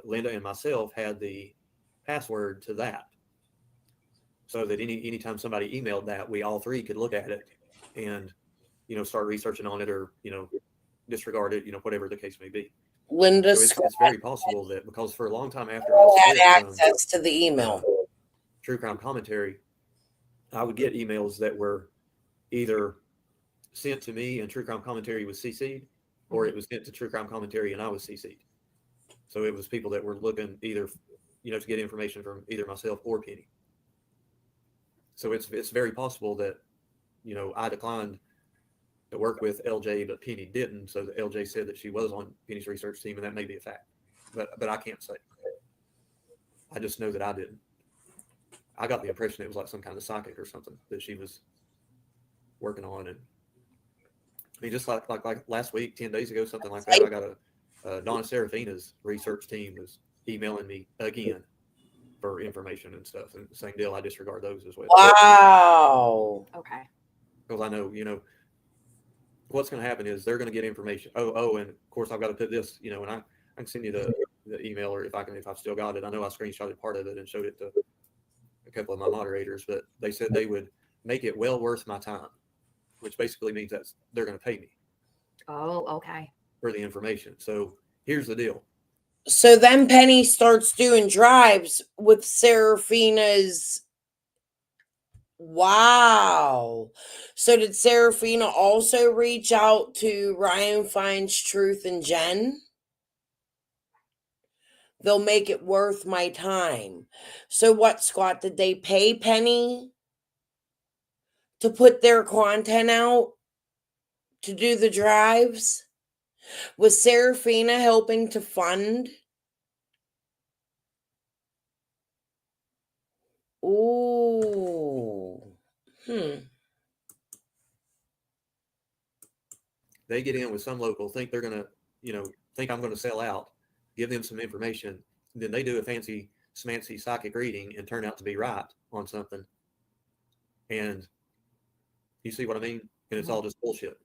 Linda and myself had the password to that, so that anytime somebody emailed that, we all three could look at it and, you know, start researching on it, or, you know, disregard it, you know, whatever the case may be. Linda, so it's very possible that, because for a long time after I had access to the email True Crime Commentary, I would get emails that were either sent to me and True Crime Commentary was CC'd, or it was sent to True Crime Commentary and I was CC'd. So it was people that were looking either, you know, to get information from either myself or Penny. So it's very possible that, you know, I declined to work with LJ, but Penny didn't. So the LJ said that she was on Penny's research team, and that may be a fact, but I can't say. I just know that I didn't. I got the impression it was like some kind of psychic or something that she was working on. And I mean, just like last week, 10 days ago, something like that, I got a Donna Serafina's research team was emailing me again for information and stuff. And same deal, I disregard those as well. Wow. Okay. Because I know, you know, what's going to happen is they're going to get information. Oh, and of course I've got to put this, you know, and I can send you the email, or if I've still got it. I know I screenshotted part of it and showed it to a couple of my moderators, but they said they would make it well worth my time, which basically means that they're going to pay me. Oh, okay. For the information. So here's the deal. So then Penny starts doing drives with Serafina's. Wow. So did Serafina also reach out to Ryan Finds Truth and Jen? They'll make it worth my time. So what, Scott? Did they pay Penny to put their content out to do the drives? Was Serafina helping to fund? Ooh. They get in with some local, think they're going to, you know, think I'm going to sell out, give them some information. Then they do a fancy smancy psychic reading and turn out to be right on something. And you see what I mean? And it's all just bullshit.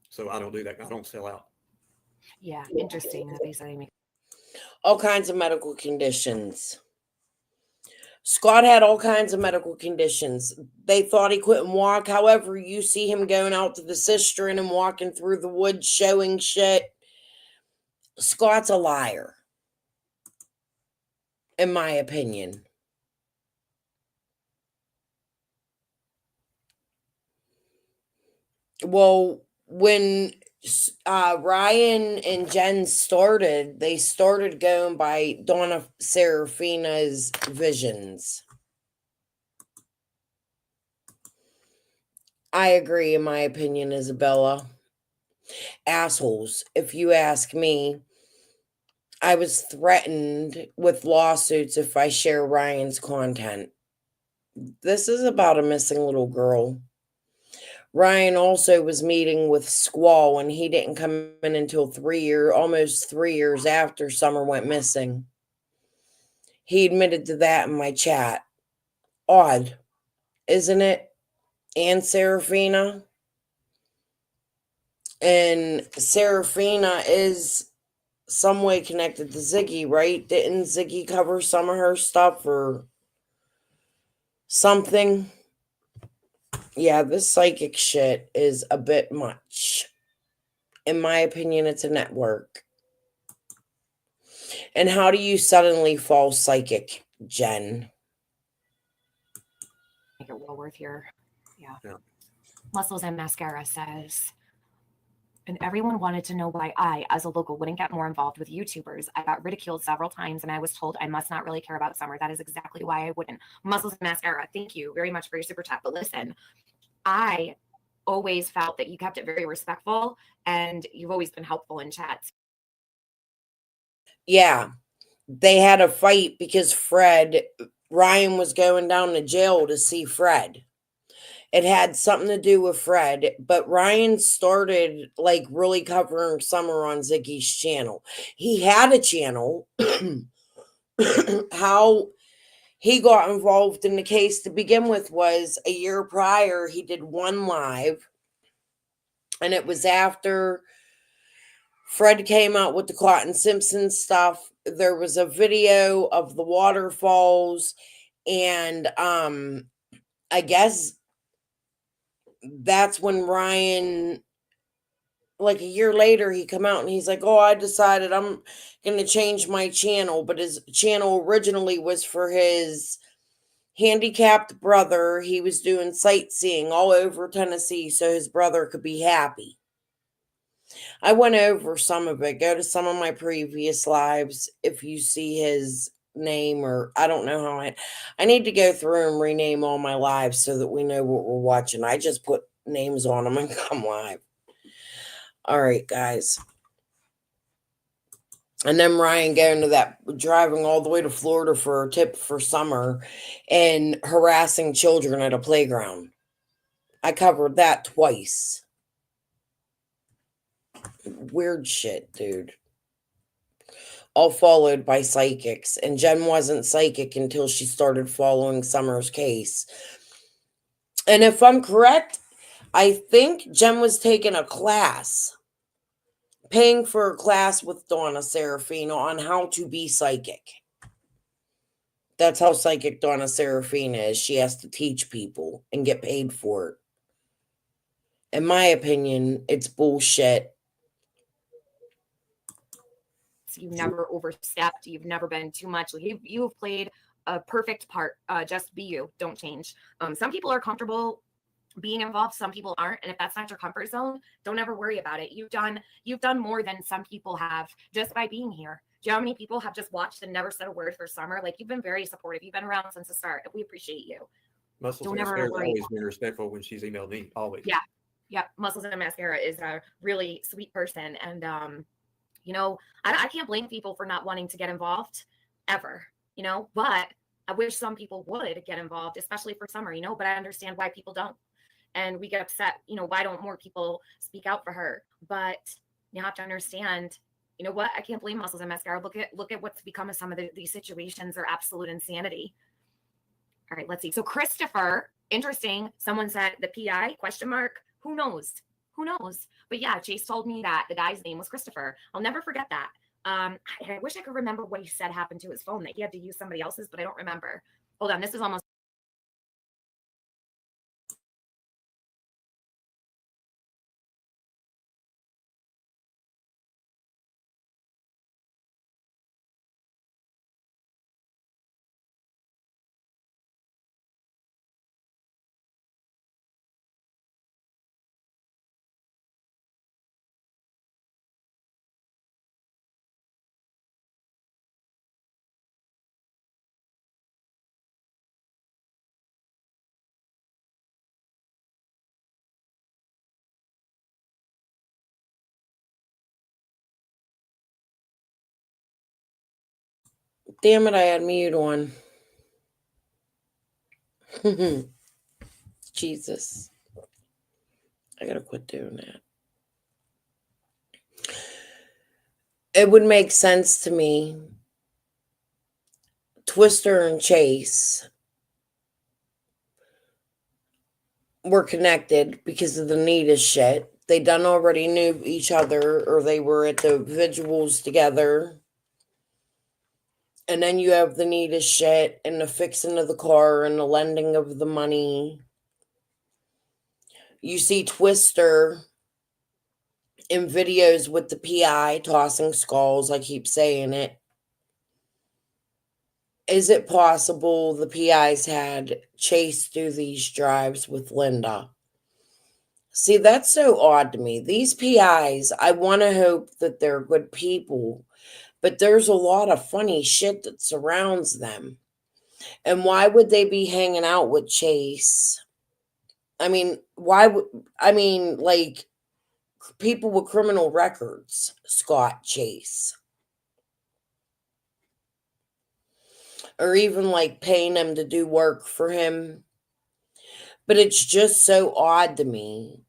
So I don't do that. I don't sell out. Yeah, interesting that they say me. All kinds of medical conditions. Scott had all kinds of medical conditions. They thought he couldn't walk. However, you see him going out to the cistern and walking through the woods showing shit. Scott's a liar, in my opinion. Well, when Ryan and Jen started, they started going by Donna Serafina's visions. I agree, in my opinion, Isabella. Assholes, if you ask me. I was threatened with lawsuits if I share Ryan's content. This is about a missing little girl. Ryan also was meeting with Squall, and he didn't come in until almost 3 years after Summer went missing. He admitted to that in my chat. Odd, isn't it? And Serafina? And Serafina is some way connected to Ziggy, right? Didn't Ziggy cover some of her stuff or something? Yeah, this psychic shit is a bit much. In my opinion, it's a network. And how do you suddenly fall psychic, Jen? Make it well worth your, Yeah. Muscles and Mascara says, and everyone wanted to know why I, as a local, wouldn't get more involved with YouTubers. I got ridiculed several times, and I was told I must not really care about Summer. That is exactly why I wouldn't. Muscles and Mascara, thank you very much for your super chat. But listen, I always felt that you kept it very respectful, and you've always been helpful in chats. Yeah, they had a fight because Ryan was going down to jail to see Fred. It had something to do with Fred, but Ryan started like really covering Summer on Ziggy's channel. He had a channel. How he got involved in the case to begin with was a year prior. He did one live, and it was after Fred came out with the Cotton Simpson stuff. There was a video of the waterfalls, and I guess that's when Ryan, like a year later, he come out and he's like, oh, I decided I'm going to change my channel. But his channel originally was for his handicapped brother. He was doing sightseeing all over Tennessee so his brother could be happy. I went over some of it. Go to some of my previous lives if you see his name, or I don't know how I need to go through and rename all my lives so that we know what we're watching. I just put names on them and come live. All right, guys. And then Ryan going to that, driving all the way to Florida for a tip for Summer and harassing children at a playground. I covered that twice. Weird shit, dude. All followed by psychics. And Jen wasn't psychic until she started following Summer's case. And if I'm correct, I think Jen was taking a class, paying for a class with Donna Serafina on how to be psychic. That's how psychic Donna Serafina is. She has to teach people and get paid for it. In my opinion, it's bullshit. You've never overstepped. You've never been too much. You've played a perfect part. Just be you. Don't change. Some people are comfortable being involved. Some people aren't. And if that's not your comfort zone, don't ever worry about it. You've done more than some people have just by being here. Do you know how many people have just watched and never said a word for Summer? Like, you've been very supportive. You've been around since the start. We appreciate you. Muscles Don't and ever Mascara's worry. always been respectful when she's emailed me. Always. Yeah. Yeah. Muscles and Mascara is a really sweet person. And, I can't blame people for not wanting to get involved ever, but I wish some people would get involved, especially for Summer, but I understand why people don't. And we get upset, why don't more people speak out for her? But you have to understand, you know what? I can't blame Muscles and Mascara. Look at what's become of some of these situations are absolute insanity. All right, let's see. So Christopher, interesting. Someone said the PI ? Who knows? Who knows? But yeah, Chase told me that the guy's name was Christopher. I'll never forget that. I wish I could remember what he said happened to his phone, that he had to use somebody else's, but I don't remember. Hold on, this is almost. Damn it, I had mute on. Jesus. I gotta quit doing that. It would make sense to me. Twister and Chase were connected because of the neatest shit. They done already knew each other, or they were at the vigils together. And then you have the neatest shit and the fixing of the car and the lending of the money. You see Twister in videos with the PI tossing skulls. I keep saying it. Is it possible the PIs had Chase do these drives with Linda? See, that's so odd to me. These PIs, I want to hope that they're good people, but there's a lot of funny shit that surrounds them. And why would they be hanging out with Chase? I mean, like people with criminal records, Scott Chase. Or even like paying him to do work for him. But it's just so odd to me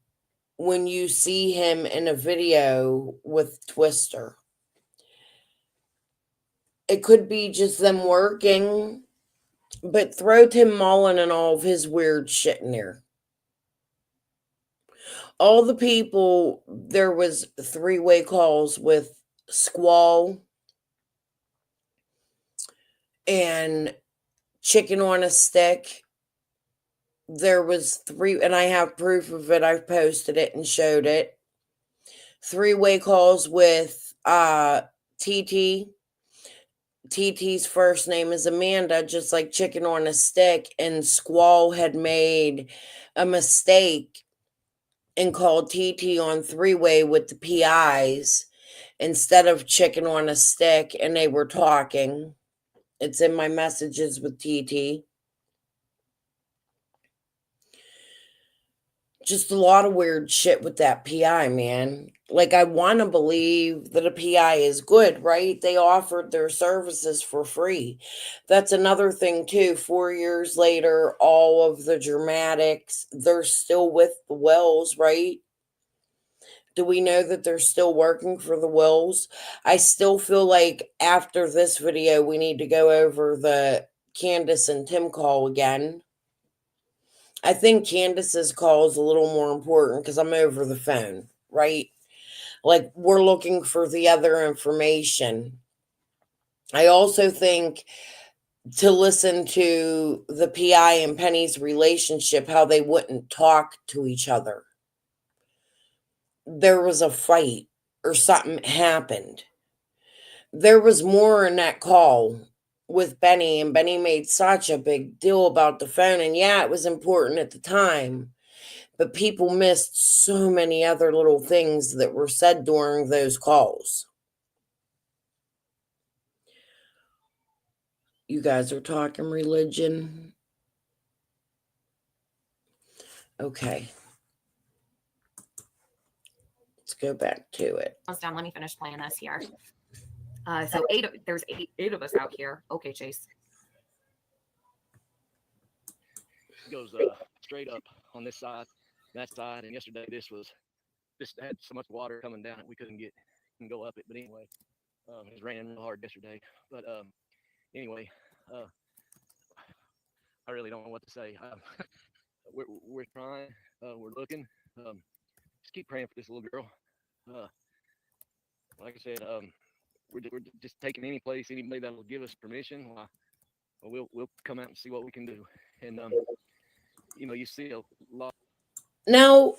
when you see him in a video with Twister. It could be just them working, but throw Tim Mullen and all of his weird shit in there. All the people, there was three-way calls with Squall and Chicken on a Stick. There was three, and I have proof of it. I've posted it and showed it. Three-way calls with TT. TT's first name is Amanda, just like Chicken on a Stick. And Squall had made a mistake and called TT on three-way with the PIs instead of Chicken on a Stick, and they were talking. It's in my messages with TT. Just a lot of weird shit with that PI, man. Like, I want to believe that a PI is good, right? They offered their services for free. That's another thing, too. 4 years later, all of the dramatics, they're still with the Wells, right? Do we know that they're still working for the Wells? I still feel like after this video, we need to go over the Candace and Tim call again. I think Candace's call is a little more important because I'm over the phone, right? Like, we're looking for the other information. I also think to listen to the PI and Penny's relationship, how they wouldn't talk to each other. There was a fight or something happened. There was more in that call with Benny, and Benny made such a big deal about the phone. And yeah, it was important at the time, but people missed so many other little things that were said during those calls. You guys are talking religion. Okay. Let's go back to it. Down. Let me finish playing this here. So there's eight of us out here. Okay, Chase. It goes straight up on this side, that side, and yesterday this had so much water coming down it we couldn't go up it. But anyway, it was raining real hard yesterday. But anyway, I really don't know what to say. We're trying, we're looking. Just keep praying for this little girl. Like I said, we're just taking any place, anybody that will give us permission. well, we'll come out and see what we can do. And you see a lot. Now,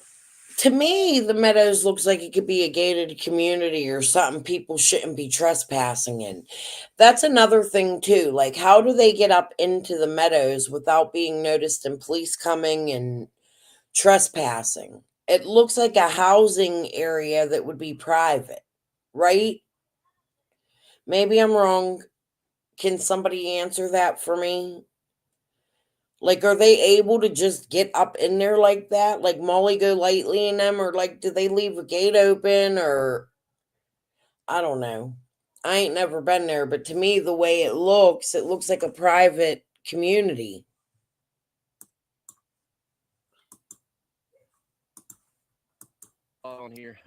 to me, the Meadows looks like it could be a gated community or something people shouldn't be trespassing in. That's another thing too. Like, how do they get up into the Meadows without being noticed and police coming and trespassing? It looks like a housing area that would be private, right? Maybe I'm wrong. Can somebody answer that for me? Like, are they able to just get up in there like that? Like Molly go lightly in them, or like do they leave a gate open, or I don't know. I ain't never been there, but to me, the way it looks like a private community. On here,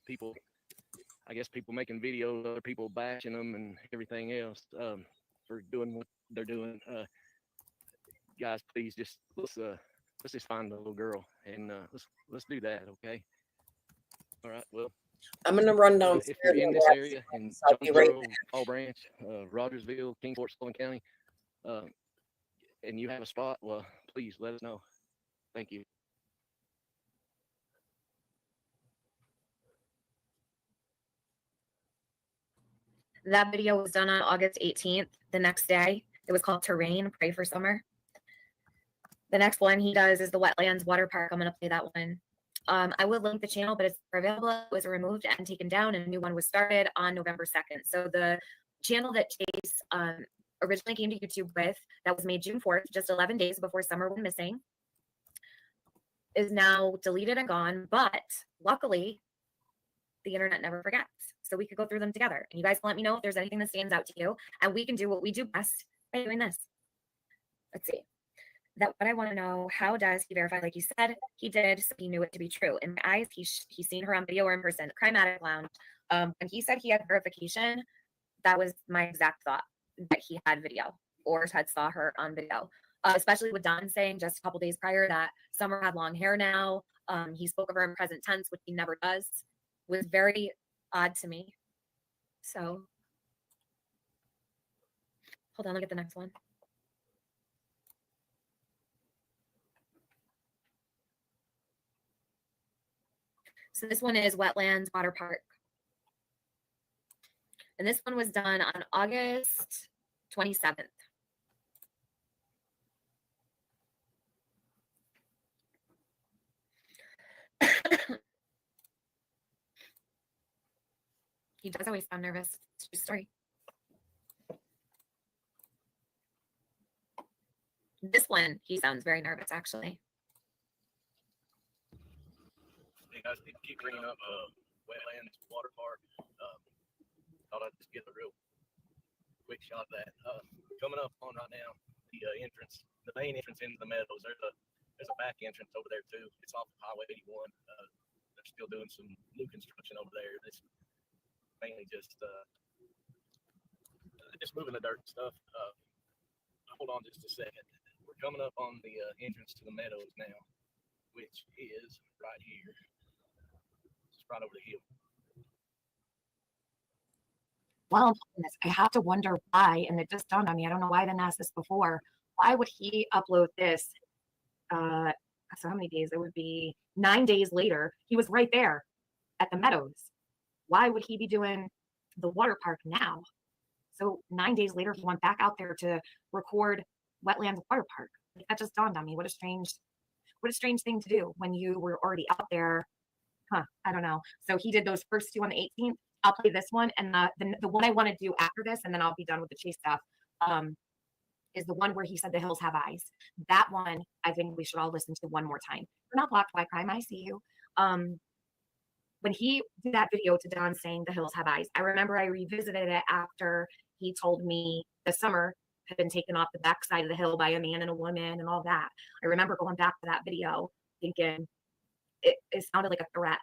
people, I guess people making videos, other people bashing them and everything else for doing what they're doing. Guys, please let's just find the little girl and let's do that, okay? All right. Well, I'm gonna run downstairs. if you're in this area in I'll be right Jonesboro, Fall Branch, Rogersville, Kingsport, Sullivan County, uh, and you have a spot, well, please let us know. Thank you. That video was done on August 18th, the next day. It was called Terrain, Pray for Summer. The next one he does is the Wetlands Water Park. I'm going to play that one. I will link the channel, but it's available. It was removed and taken down, and a new one was started on November 2nd. So the channel that Chase originally came to YouTube with, that was made June 4th, just 11 days before Summer went missing, is now deleted and gone. But luckily, the internet never forgets. So we could go through them together. And you guys can let me know if there's anything that stands out to you. And we can do what we do best by doing this. Let's see. That what I want to know, how does he verify? Like you said, he did, so he knew it to be true. In my eyes, he's seen her on video or in person. Crime Addict Lounge. When he said he had verification, that was my exact thought, that he had video or had saw her on video. Especially with Don saying just a couple days prior that Summer had long hair now. He spoke of her in present tense, which he never does. Was very odd to me. So hold on, look at the next one. So this one is Wetlands Water Park. And this one was done on August 27th. He does always sound nervous. It's true story. This one, he sounds very nervous, actually. Hey guys, keep bringing up Wetlands Water Park. Thought I'd just get a real quick shot of that. Coming up on right now, the entrance, the main entrance into the meadows. There's a back entrance over there too. It's off of Highway 81. They're still doing some new construction over there. It's mainly just moving the dirt and stuff. Hold on just a second. We're coming up on the entrance to the meadows now, which is right here. It's right over the hill. Well, I have to wonder why, and it just dawned on me. I don't know why I didn't ask this before. Why would he upload this? So how many days? It would be 9 days later. He was right there at the meadows. Why would he be doing the water park now? So 9 days later, he went back out there to record Wetlands Water Park. That just dawned on me. What a strange thing to do when you were already out there. I don't know. So he did those first two on the 18th. I'll play this one, and the one I want to do after this, and then I'll be done with the Chase stuff, is the one where he said the hills have eyes. That one, I think we should all listen to one more time. You're not blocked by crime, I see you. When he did that video to Don saying the hills have eyes, I remember I revisited it after he told me the summer had been taken off the backside of the hill by a man and a woman and all that. I remember going back to that video thinking, it sounded like a threat,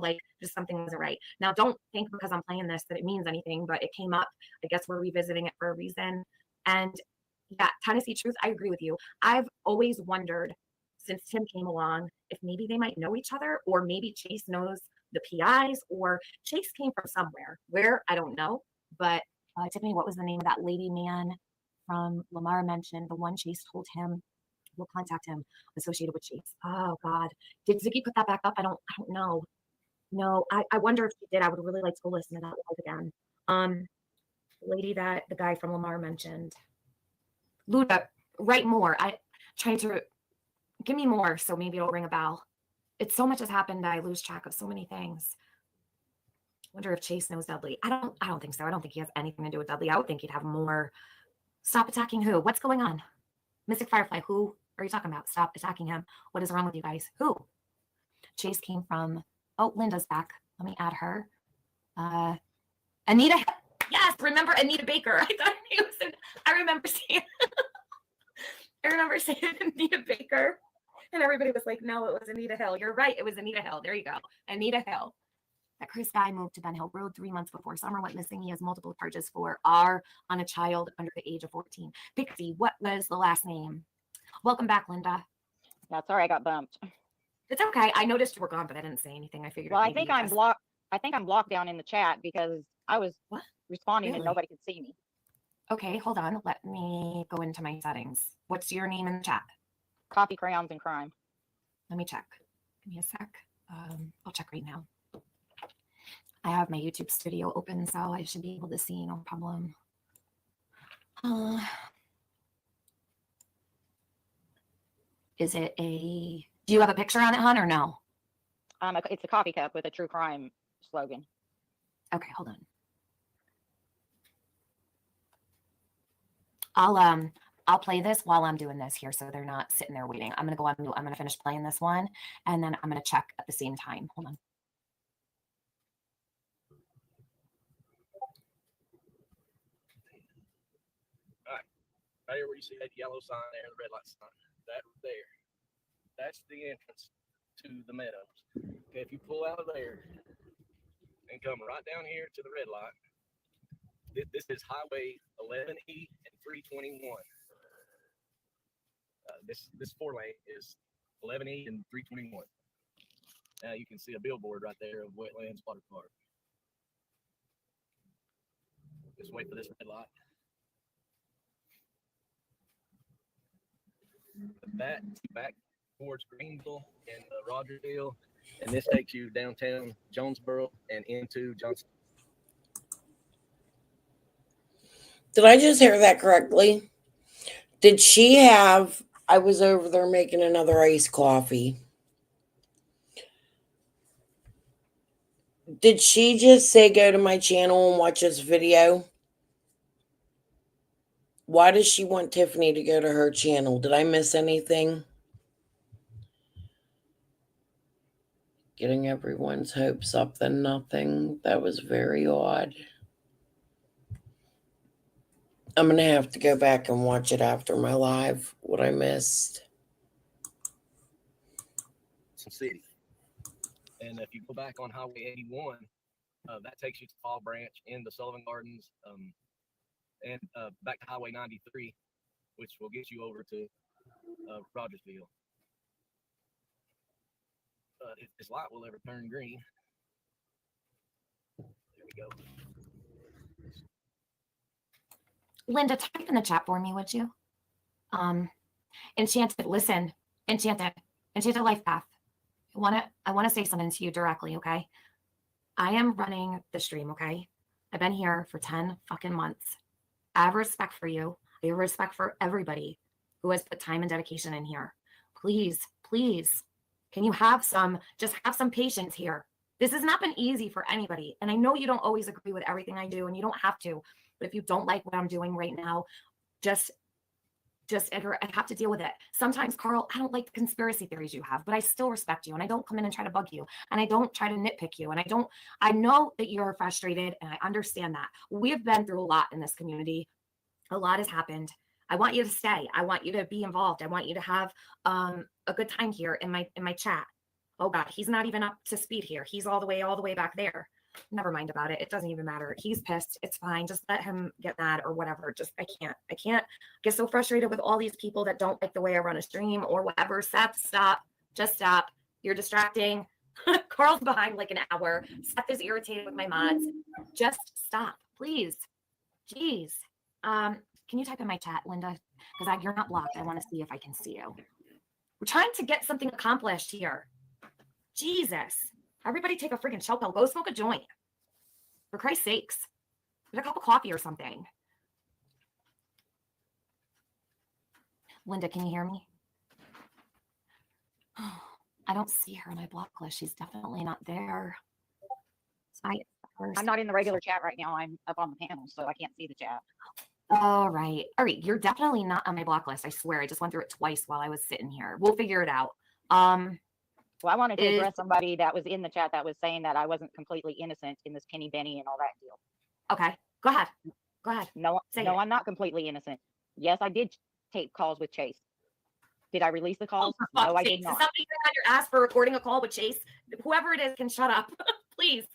like just something wasn't right. Now, don't think because I'm playing this that it means anything, but it came up. I guess we're revisiting it for a reason. And yeah, Tennessee Truth, I agree with you. I've always wondered since Tim came along if maybe they might know each other, or maybe Chase knows the PIs, or Chase came from somewhere. Where, I don't know. But Tiffany, what was the name of that lady man from Lamar mentioned, the one Chase told him will contact him associated with Chase. Oh God. Did Ziggy put that back up? I don't know. No, I wonder if she did. I would really like to go listen to that live again. Lady that the guy from Lamar mentioned. Luda, write more. I trying to give me more so maybe it'll ring a bell. It's so much has happened that I lose track of so many things. Wonder if Chase knows Dudley. I don't think so. I don't think he has anything to do with Dudley. I would think he'd have more. Stop attacking who? What's going on? Mystic Firefly, who are you talking about? Stop attacking him. What is wrong with you guys? Who? Chase came from, oh, Linda's back. Let me add her. Anita, yes, remember Anita Baker. I thought it was, I remember saying, I remember saying Anita Baker. And everybody was like, no, it was Anita Hill. You're right. It was Anita Hill. There you go. Anita Hill. That Chris guy moved to Ben Hill Road 3 months before Summer went missing. He has multiple charges for R on a child under the age of 14. Pixie, what was the last name? Welcome back, Linda. Yeah, sorry I got bumped. It's okay. I noticed you were gone, but I didn't say anything. I figured. Well, I think I'm blocked. I think I'm blocked down in the chat because I was responding Really? and nobody could see me. Okay, hold on. Let me go into my settings. What's your name in the chat? Coffee, crayons, and crime. Let me check. Give me a sec. I'll check right now. I have my YouTube studio open, so I should be able to see, no problem. Is it a, do you have a picture on it, hon, or no? It's a coffee cup with a true crime slogan. Okay, hold on. I'll play this while I'm doing this here, so they're not sitting there waiting. I'm gonna go on mute. I'm gonna finish playing this one, and then I'm gonna check at the same time. Hold on. All right, right here where you see that yellow sign there, the red light sign, that right there, that's the entrance to the meadows. Okay, if you pull out of there and come right down here to the red light, this is Highway 11E and 321. This 4-lane is 11E and 321. Now you can see a billboard right there of Wetlands Water Park. Just wait for this red light. Back towards Greenville and Rogersville, and this takes you downtown Jonesboro and into Johnson. Did I just hear that correctly? Did she have, I was over there making another iced coffee. Did she just say go to my channel and watch this video? Why does she want Tiffany to go to her channel? Did I miss anything? Getting everyone's hopes up then nothing. That was very odd. I'm going to have to go back and watch it after my live, what I missed. City. And if you go back on Highway 81, that takes you to Fall Branch in the Sullivan Gardens, and back to Highway 93, which will get you over to Rogersville. If this light will ever turn green. There we go. Linda, type in the chat for me, would you? Enchanted, listen. Enchanted Life Path. I wanna say something to you directly, okay? I am running the stream, okay? I've been here for 10 fucking months. I have respect for you. I have respect for everybody who has put time and dedication in here. Please, please, can you just have some patience here? This has not been easy for anybody. And I know you don't always agree with everything I do, and you don't have to. But if you don't like what I'm doing right now, just I have to deal with it. Sometimes, Carl, I don't like the conspiracy theories you have, but I still respect you, and I don't come in and try to bug you, and I don't try to nitpick you, and I know that you're frustrated, and I understand that. We have been through a lot in this community. A lot has happened. I want you to stay. I want you to be involved. I want you to have a good time here in my chat. Oh God, he's not even up to speed here. He's all the way back there. Never mind about it. It doesn't even matter. He's pissed. It's fine. Just let him get mad or whatever. Just, I can't get so frustrated with all these people that don't like the way I run a stream or whatever. Seth, stop. Just stop. You're distracting. Carl's behind like an hour. Seth is irritated with my mods. Just stop, please. Jeez. Can you type in my chat, Linda? Because you're not blocked. I want to see if I can see you. We're trying to get something accomplished here. Jesus. Everybody take a freaking chill pill. Go smoke a joint. For Christ's sakes. Get a cup of coffee or something. Linda, can you hear me? I don't see her on my block list. She's definitely not there. I'm not in the regular chat right now. I'm up on the panel, so I can't see the chat. All right. You're definitely not on my block list. I swear. I just went through it twice while I was sitting here. We'll figure it out. Well, I wanted to address somebody that was in the chat that was saying that I wasn't completely innocent in this Penny Benny and all that deal. Okay. Go ahead. Go ahead. No, I'm not completely innocent. Yes, I did take calls with Chase. Did I release the calls? No, I did not. Somebody on your ass for recording a call with Chase. Whoever it is can shut up, please.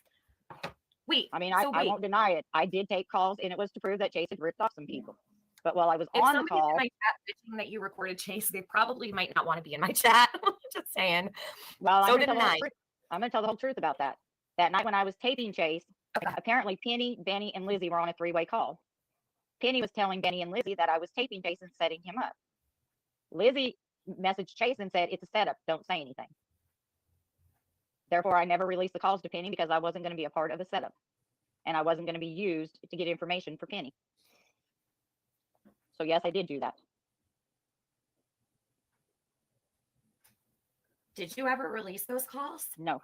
Wait. I mean, I won't deny it. I did take calls, and it was to prove that Chase had ripped off some people. But while I was on the call, in my chat bitching that you recorded Chase, they probably might not want to be in my chat. Just saying. Well, so did I. I'm going to tell the whole truth about that. That night when I was taping Chase, apparently Penny, Benny, and Lizzie were on a three-way call. Penny was telling Benny and Lizzie that I was taping Chase and setting him up. Lizzie messaged Chase and said, "It's a setup. Don't say anything." Therefore, I never released the calls to Penny because I wasn't going to be a part of the setup. And I wasn't going to be used to get information for Penny. So yes, I did do that. Did you ever release those calls? No.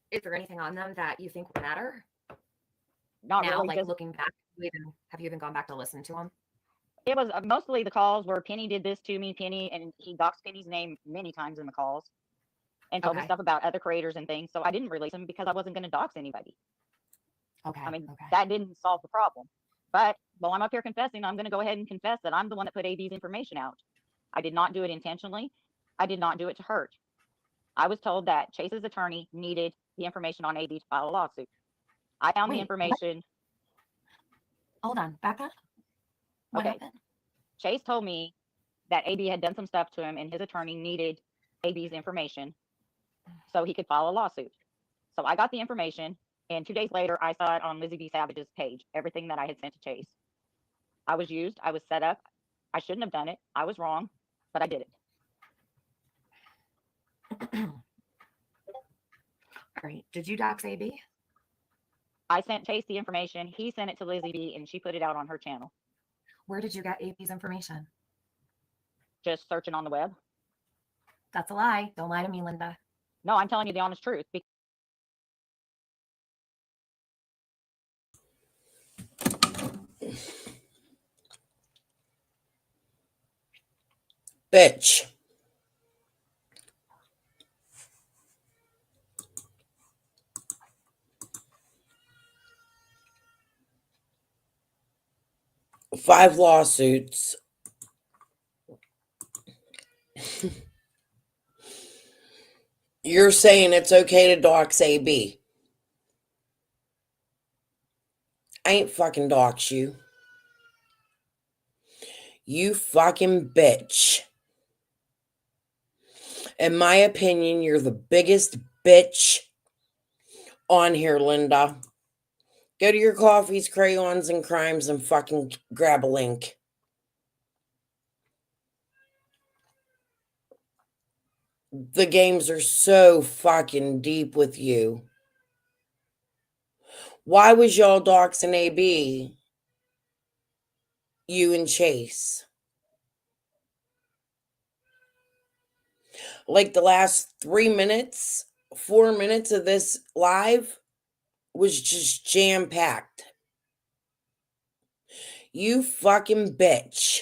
Is there anything on them that you think would matter? Not now, really. like looking back, have you even gone back to listen to them? It was mostly the calls where Penny did this to me, Penny, and he doxed Penny's name many times in the calls and told me stuff about other creators and things. So I didn't release them because I wasn't going to dox anybody. Okay. I mean, that didn't solve the problem. But while I'm up here confessing, I'm going to go ahead and confess that I'm the one that put AB's information out. I did not do it intentionally. I did not do it to hurt. I was told that Chase's attorney needed the information on AB to file a lawsuit. I found the information. Hold on, back up. What happened? Chase told me that AB had done some stuff to him and his attorney needed AB's information so he could file a lawsuit. So I got the information, and 2 days later, I saw it on Lizzie B. Savage's page, everything that I had sent to Chase. I was used. I was set up. I shouldn't have done it. I was wrong, but I did it. All right. Did you dox AB? I sent Chase the information. He sent it to Lizzie B, and she put it out on her channel. Where did you get AB's information? Just searching on the web. That's a lie. Don't lie to me, Linda. No, I'm telling you the honest truth. Bitch. Five lawsuits. You're saying it's okay to dox AB. I ain't fucking dox you. You fucking bitch. In my opinion, you're the biggest bitch on here, Linda. Go to your coffees, crayons, and crimes and fucking grab a link. The games are so fucking deep with you. Why was y'all doxing AB? You and Chase. Like the last 3 minutes, 4 minutes of this live was just jam-packed. You fucking bitch.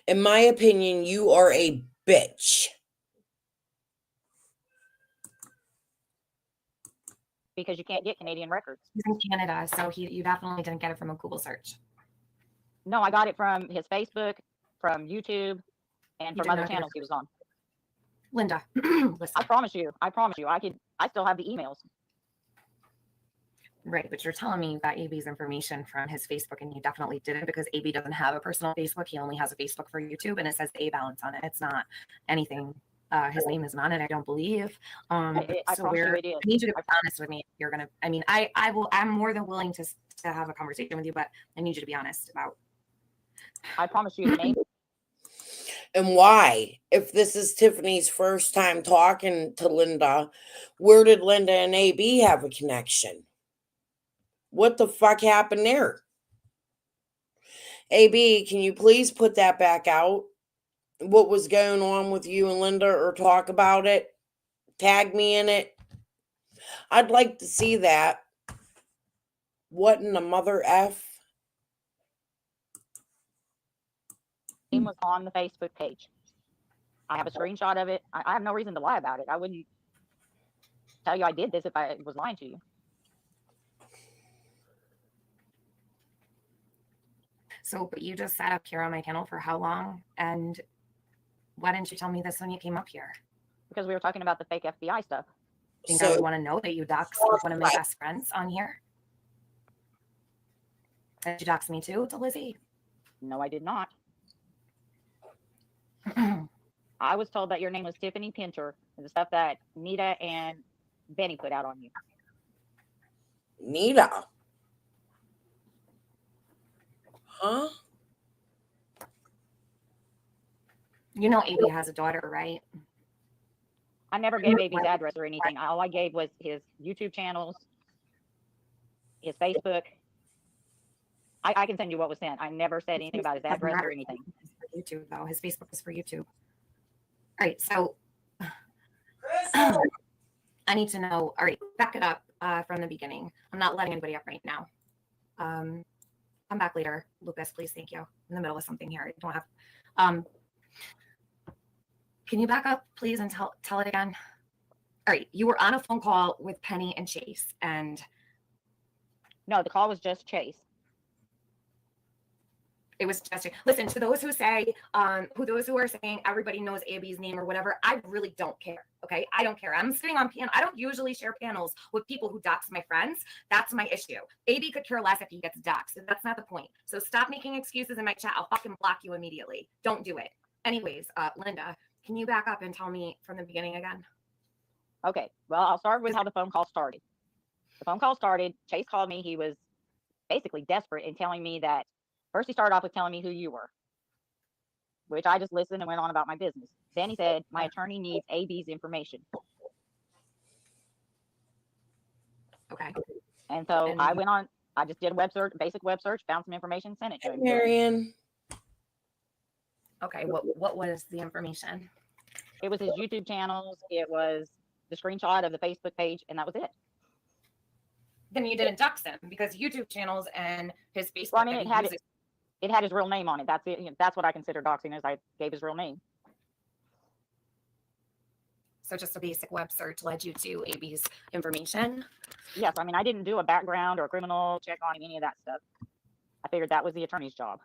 In my opinion, you are a bitch. Because you can't get Canadian records. He's in Canada, so you definitely didn't get it from a Google search. No, I got it from his Facebook, from YouTube, and from other channels he was on. Linda, listen. I promise you, I still have the emails. Right, but you're telling me you got AB's information from his Facebook, and you definitely didn't, because AB doesn't have a personal Facebook. He only has a Facebook for YouTube, and it says A balance on it. It's not anything His name isn't on it, I don't believe. I So promise you we're, it is. I need you to be honest with me. If you're gonna, I mean, I will. I'm more than willing to have a conversation with you, but I need you to be honest about. I promise you the name. And why? If this is Tiffany's first time talking to Linda, where did Linda and AB have a connection? What the fuck happened there? AB, can you please put that back out? What was going on with you and Linda, or talk about it? Tag me in it. I'd like to see that. What in the mother F? Name was on the Facebook page. I have a screenshot of it. I have no reason to lie about it. I wouldn't tell you I did this if I was lying to you. So, but you just sat up here on my panel for how long? And why didn't you tell me this when you came up here? Because we were talking about the fake FBI stuff. Think I would want to know that you doxed one of my best friends on here? Did you dox me too, to Lizzie? No, I did not. I was told that your name was Tiffany Pinter, and the stuff that Nita and Benny put out on you. Nita? Huh? You know AB has a daughter, right? I never gave AB's address or anything. All I gave was his YouTube channels, his Facebook. I can send you what was sent. I never said anything about his address or anything. For YouTube, though. His Facebook is for YouTube. All right, so I need to know. All right, back it up from the beginning. I'm not letting anybody up right now. Come back later, Lucas, please. Thank you. I'm in the middle of something here. I don't have. Can you back up, please, and tell it again? All right, you were on a phone call with Penny and Chase, and no, the call was just Chase. It was just, listen, to those who say, those who are saying everybody knows AB's name or whatever, I really don't care. Okay. I don't care. I'm sitting on panel. I don't usually share panels with people who dox my friends. That's my issue. AB could care less if he gets doxed. That's not the point. So stop making excuses in my chat. I'll fucking block you immediately. Don't do it. Anyways, Linda, can you back up and tell me from the beginning again? Okay. Well, I'll start with how the phone call started. The phone call started. Chase called me. He was basically desperate in telling me that. First, he started off with telling me who you were, which I just listened and went on about my business. Then he said, my attorney needs AB's information. Okay. And so I went on, I just did a web search, basic web search, found some information, sent it to him. Marion. Okay, what was the information? It was his YouTube channels. It was the screenshot of the Facebook page, and that was it. Then you didn't dox him because YouTube channels and his Facebook. Well, I mean, it had his real name on it. That's it. That's what I consider doxing, is I gave his real name. So just a basic web search led you to AB's information? Yes. I mean, I didn't do a background or a criminal check on any of that stuff. I figured that was the attorney's job.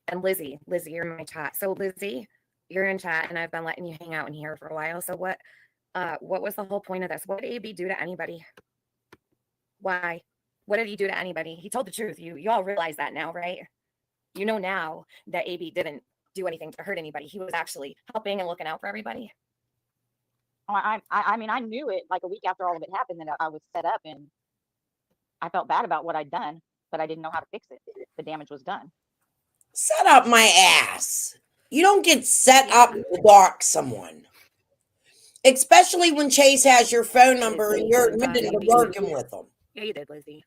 And Lizzie, you're in my chat. So Lizzie, you're in chat and I've been letting you hang out in here for a while. So what was the whole point of this? What did AB do to anybody? Why? What did he do to anybody? He told the truth. You all realize that now, right? You know now that AB didn't do anything to hurt anybody. He was actually helping and looking out for everybody. Oh, I mean, I knew it like a week after all of it happened that I was set up, and I felt bad about what I'd done, but I didn't know how to fix it. The damage was done. Set up my ass. You don't get set up to dox someone. Especially when Chase has your phone number and you're admitted to working with them. Yeah, you did, Lizzie.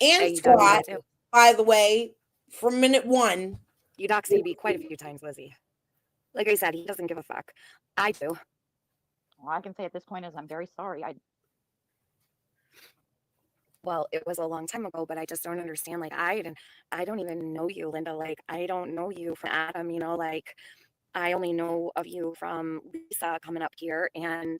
And Scott, by the way, from minute one. You doxed AB quite a few times, Lizzie. Like I said, he doesn't give a fuck. I do. All I can say at this point is I'm very sorry. Well, it was a long time ago, but I just don't understand. Like, I don't even know you, Linda. Like, I don't know you from Adam, you know, like, I only know of you from Lisa coming up here. And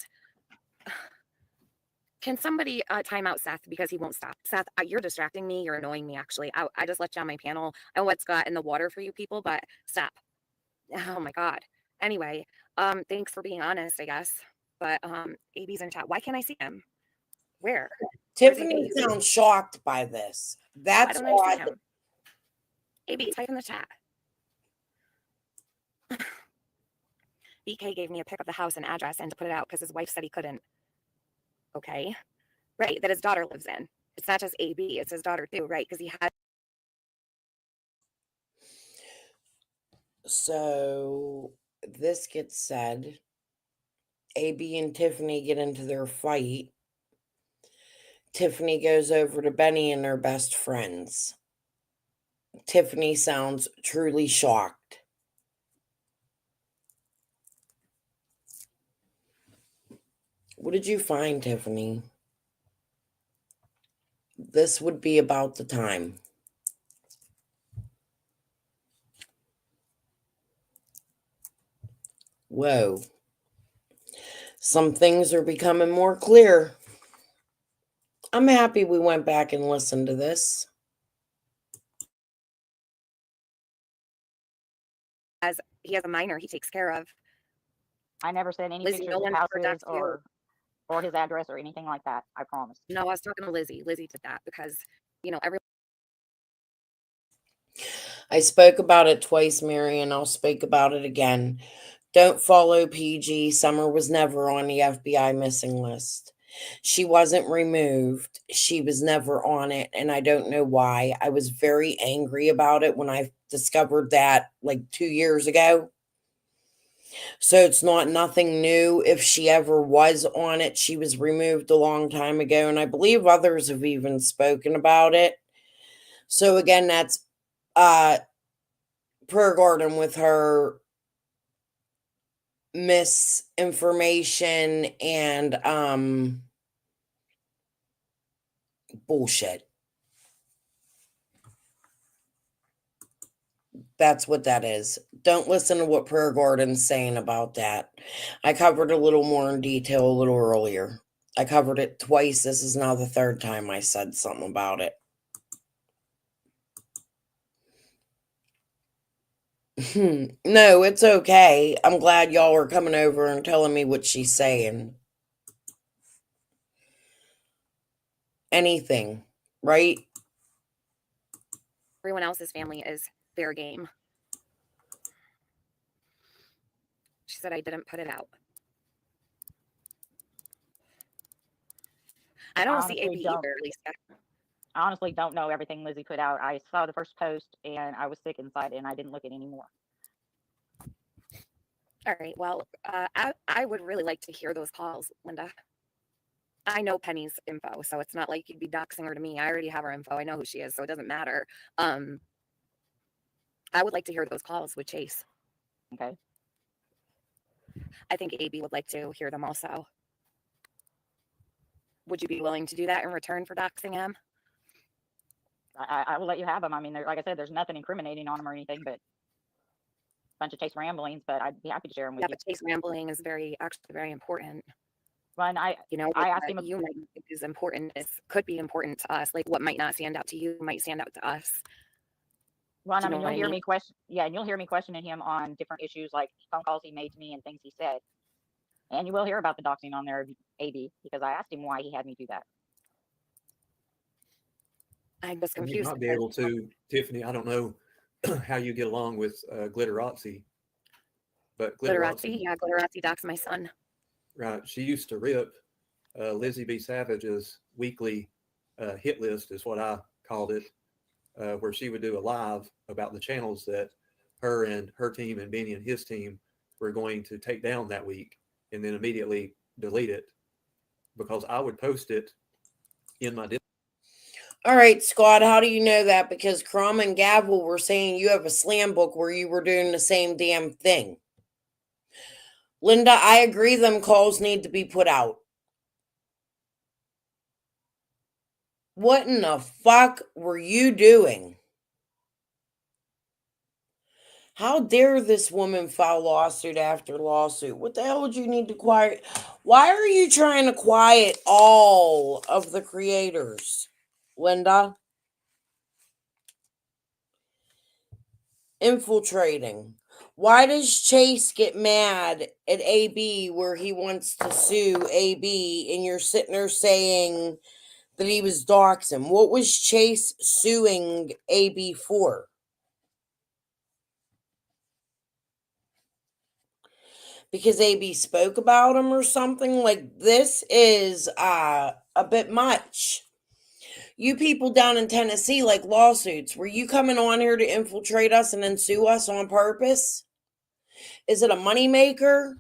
can somebody time out Seth, because he won't stop. Seth, you're distracting me. You're annoying me, actually. I just let you on my panel. I know what's got in the water for you people, but stop. Oh, my God. Anyway, thanks for being honest, I guess. But AB's in chat. Why can't I see him? Where? Tiffany sounds shocked by this. That's why. AB, type in the chat. BK gave me a pic of the house and address and to put it out because his wife said he couldn't. Okay. Right, that his daughter lives in. It's not just AB, it's his daughter too, right? Because he had. So this gets said. AB and Tiffany get into their fight. Tiffany goes over to Benny and they're best friends. Tiffany sounds truly shocked. What did you find, Tiffany? This would be about the time. Whoa. Some things are becoming more clear. I'm happy we went back and listened to this. As he has a minor he takes care of. I never sent any Lizzie, pictures no of one houses protects you. or his address or anything like that. I promise. No, I was talking to Lizzie. Lizzie did that because, you know, every. I spoke about it twice, Mary, and I'll speak about it again. Don't follow PG. Summer was never on the FBI missing list. She wasn't removed. She was never on it, and I don't know why. I was very angry about it when I discovered that like 2 years ago. So it's not nothing new. If she ever was on it, she was removed a long time ago, and I believe others have even spoken about it. So again, that's Prayer Garden with her misinformation and bullshit. That's what that is. Don't listen to what Prayer Garden's saying about that. I covered a little more in detail a little earlier. I covered it twice. This is now the third time I said something about it. No, it's okay. I'm glad y'all are coming over and telling me what she's saying. Anything, right? Everyone else's family is fair game. She said I didn't put it out. I don't see AB either, Lisa. I honestly don't know everything Lizzie put out. I saw the first post and I was sick inside and I didn't look at any more. All right. Well, I would really like to hear those calls, Linda. I know Penny's info, so it's not like you'd be doxing her to me. I already have her info. I know who she is, so it doesn't matter. I would like to hear those calls with Chase. Okay. I think AB would like to hear them also. Would you be willing to do that in return for doxing him? I will let you have them. I mean, like I said, there's nothing incriminating on them or anything, but a bunch of Chase ramblings, but I'd be happy to share them with you. Yeah, but Chase rambling is actually very important. Well, and I asked him. You might think is important. This could be important to us. Like what might not stand out to you might stand out to us. Well, I mean, you'll hear me question. Yeah, and you'll hear me questioning him on different issues, like phone calls he made to me and things he said. And you will hear about the doxing on there, AB, because I asked him why he had me do that. I'm just confused. You might be able to, Tiffany. I don't know how you get along with Glitterazzi, but Glitterazzi, yeah, Glitterazzi doxed my son. Right. She used to rip Lizzie B. Savage's weekly hit list, is what I called it, where she would do a live about the channels that her and her team and Benny and his team were going to take down that week and then immediately delete it, because I would post it in my Discord. All right, Scott, how do you know that? Because Crum and Gavel were saying you have a slam book where you were doing the same damn thing. Linda, I agree them calls need to be put out. What in the fuck were you doing? How dare this woman file lawsuit after lawsuit? What the hell would you need to quiet? Why are you trying to quiet all of the creators, Linda? Infiltrating. Why does Chase get mad at AB where he wants to sue AB and you're sitting there saying that he was doxing? What was Chase suing AB for? because AB spoke about him or something. Like, this is a bit much. You people down in Tennessee like lawsuits. Were you coming on here to infiltrate us and then sue us on purpose? Is it a moneymaker?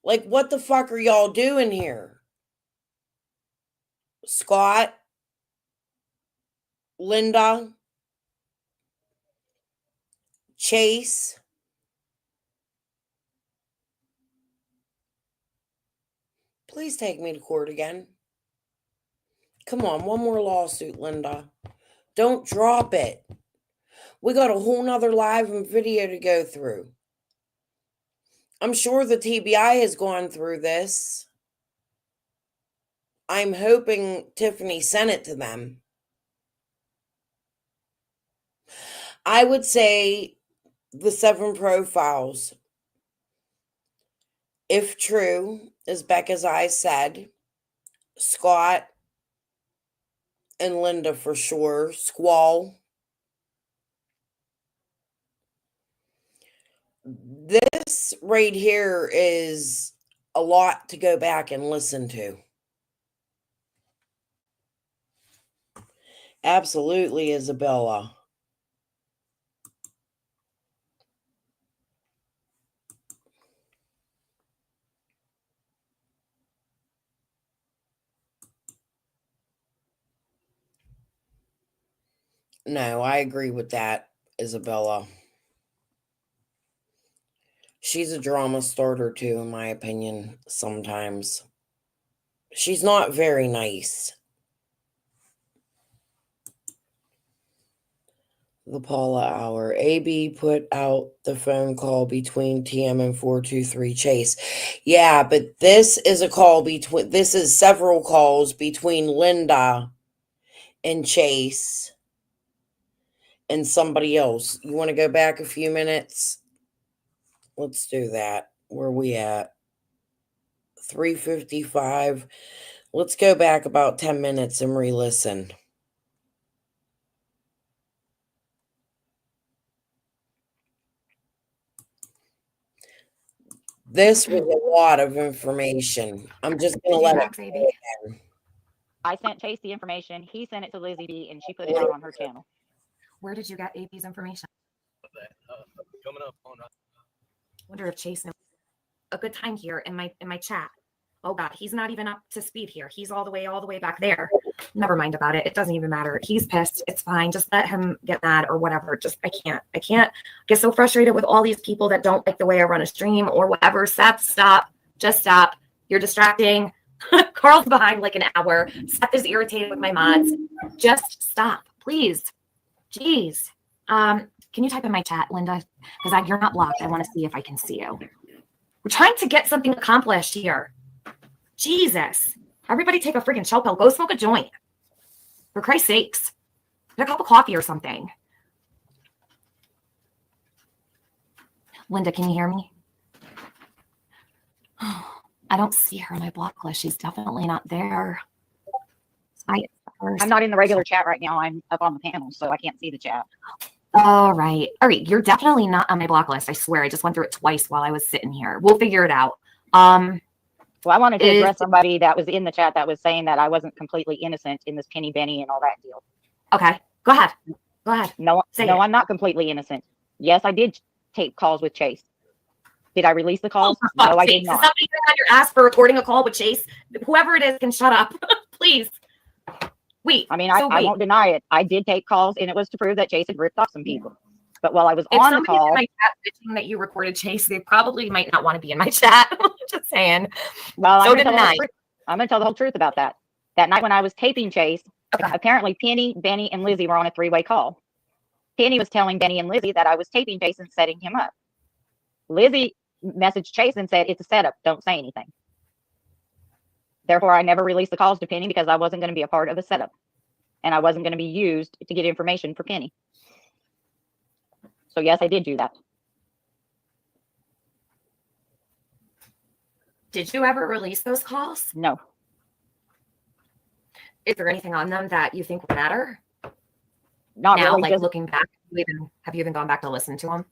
Like, what the fuck are y'all doing here? Scott? Linda? Chase? Please take me to court again. Come on, one more lawsuit, Linda. Don't drop it. We got a whole nother live and video to go through. I'm sure the TBI has gone through this. I'm hoping Tiffany sent it to them. I would say the 7 profiles, if true, as Becca's eyes said, Scott and Linda for sure, Squall. This right here is a lot to go back and listen to. Absolutely, Isabella. No, I agree with that, Isabella. She's a drama starter too, in my opinion, sometimes. She's not very nice. The Paula Hour. AB put out the phone call between TM and 423 Chase. Yeah, but this is a call between, this is several calls between Linda and Chase and somebody else. You want to go back a few minutes? Let's do that. Where are we at? 3:55. Let's go back about 10 minutes and re-listen. This was a lot of information. I'm just going to let it go again. I sent Chase the information. He sent it to Lizzie B, and she put it out on her channel. Where did you get AB's information? Coming up on. Wonder if Chase knows a good time here in my chat. Oh God, he's not even up to speed here. He's all the way back there. Never mind about it. It doesn't even matter. He's pissed. It's fine. Just let him get mad or whatever. Just I can't get so frustrated with all these people that don't like the way I run a stream or whatever. Seth, stop. Just stop. You're distracting. Carl's behind like an hour. Seth is irritated with my mods. Just stop, please. Jeez. Can you type in my chat, Linda? Because you're not blocked. I want to see if I can see you. We're trying to get something accomplished here. Jesus. Everybody take a freaking chill pill. Go smoke a joint. For Christ's sakes. Get a cup of coffee or something. Linda, can you hear me? I don't see her on my block list. She's definitely not there. I'm not in the regular chat right now. I'm up on the panel, so I can't see the chat. All right. You're definitely not on my block list. I swear. I just went through it twice while I was sitting here. We'll figure it out. Well, I wanted to address somebody that was in the chat that was saying that I wasn't completely innocent in this Penny Benny and all that deal. Okay. Go ahead. No, I'm not completely innocent. Yes, I did take calls with Chase. Did I release the calls? No, I did not. Somebody on your ass for recording a call with Chase. Whoever it is can shut up. Please. I mean, I won't deny it. I did take calls, and it was to prove that Chase had ripped off some people. But while I was on the call, in my chat bitching that you recorded Chase, they probably might not want to be in my chat. Just saying. Well, so I'm going to tell the whole truth about that. That night when I was taping Chase, apparently Penny, Benny, and Lizzie were on a 3-way call. Penny was telling Benny and Lizzie that I was taping Chase and setting him up. Lizzie messaged Chase and said, "It's a setup. Don't say anything." Therefore, I never released the calls to Penny because I wasn't going to be a part of a setup. And I wasn't going to be used to get information for Penny. So yes, I did do that. Did you ever release those calls? No. Is there anything on them that you think would matter? Not now, really. Like looking back, have you even gone back to listen to them?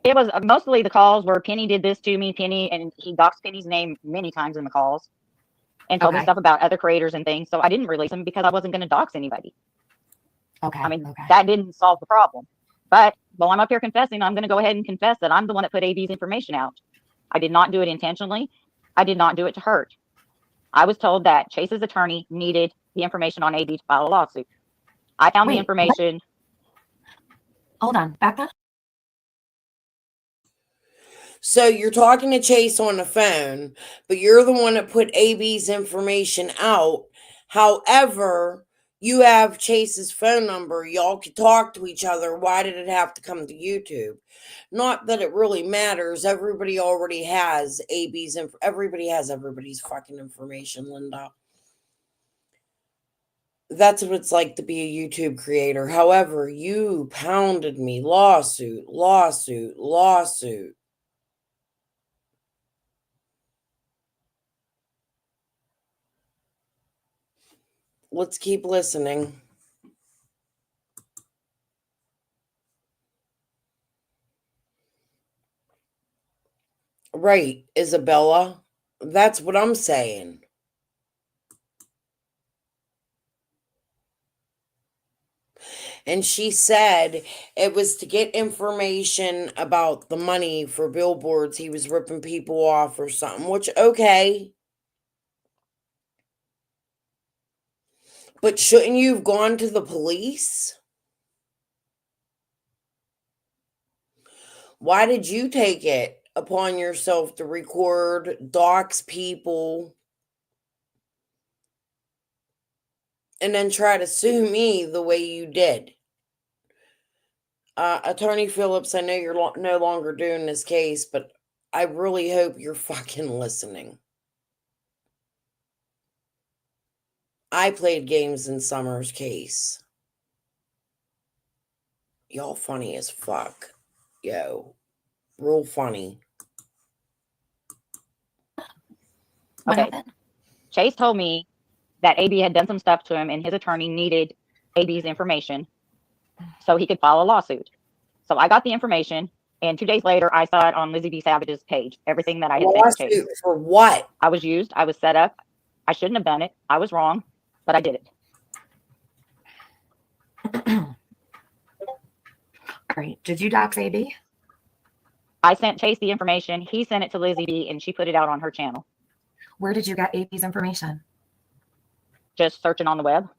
It was mostly the calls where Penny did this to me, Penny, and he doxed Penny's name many times in the calls and told me Okay. stuff about other creators and things. So I didn't release him because I wasn't going to dox anybody. Okay. I mean, Okay. that didn't solve the problem. But while I'm up here confessing, I'm going to go ahead and confess that I'm the one that put AB's information out. I did not do it intentionally. I did not do it to hurt. I was told that Chase's attorney needed the information on AB to file a lawsuit. I found the Wait, information. Hold on. Back up. So you're talking to Chase on the phone, but you're the one that put AB's information out. However, you have Chase's phone number. Y'all could talk to each other. Why did it have to come to YouTube? Not that it really matters. Everybody already has AB's. Everybody has everybody's fucking information, Linda. That's what it's like to be a YouTube creator. However, you pounded me. Lawsuit, lawsuit, lawsuit. Let's keep listening. Right, Isabella. That's what I'm saying. And she said it was to get information about the money for billboards. He was ripping people off or something, which, okay. But shouldn't you have gone to the police? Why did you take it upon yourself to record, dox people, and then try to sue me the way you did? Attorney Phillips, I know you're no longer doing this case, but I really hope you're fucking listening. I played games in Summer's case. Y'all funny as fuck. Yo, real funny. Okay. Chase told me that AB had done some stuff to him and his attorney needed AB's information so he could file a lawsuit. So I got the information, and 2 days later, I saw it on Lizzie B. Savage's page, everything that I had sent to Chase. Lawsuit for what? I was used. I was set up. I shouldn't have done it. I was wrong, but I did it. All right. Did you dox AB? I sent Chase the information. He sent it to Lizzie B, and she put it out on her channel. Where did you get AB's information? Just searching on the web.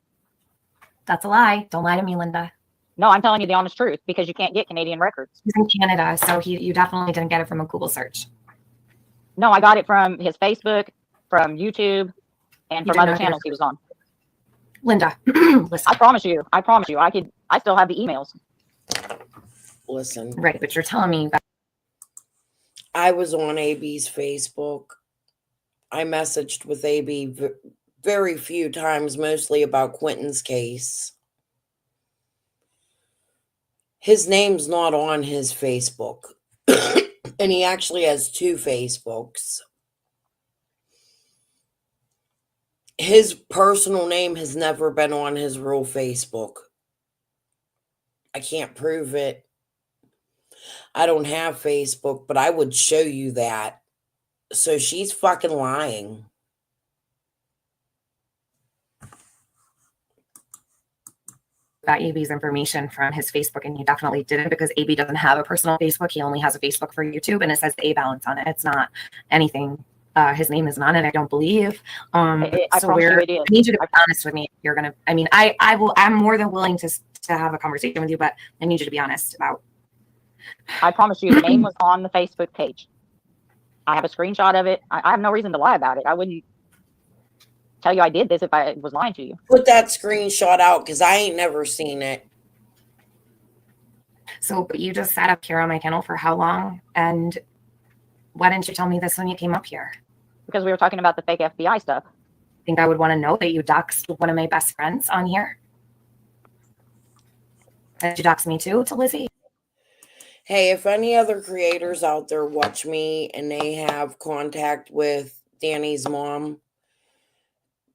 That's a lie. Don't lie to me, Linda. No, I'm telling you the honest truth because you can't get Canadian records. He's in Canada, so you definitely didn't get it from a Google search. No, I got it from his Facebook, from YouTube, and from other channels he was on. Linda, listen. I promise you, I still have the emails. Listen. Right, but you're telling me that I was on AB's Facebook. I messaged with AB very few times, mostly about Quentin's case. His name's not on his Facebook. And he actually has 2 Facebooks. His personal name has never been on his real Facebook. I can't prove it. I don't have Facebook, but I would show you that. So she's fucking lying. got AB's information from his Facebook, and you definitely didn't because AB doesn't have a personal Facebook. He only has a Facebook for YouTube, and it says the A balance on it. It's not anything. His name is not on it, I don't believe. I need you to be honest with me. If you're gonna. I mean, I will. I'm more than willing to have a conversation with you, but I need you to be honest about. I promise you, the name was on the Facebook page. I have a screenshot of it. I have no reason to lie about it. I wouldn't tell you I did this if I was lying to you. Put that screenshot out because I ain't never seen it. So, but you just sat up here on my channel for how long? And why didn't you tell me this when you came up here? Because we were talking about the fake FBI stuff. I think I would want to know that you doxed one of my best friends on here. Did you dox me too, to Lizzie? Hey, if any other creators out there watch me and they have contact with Danny's mom,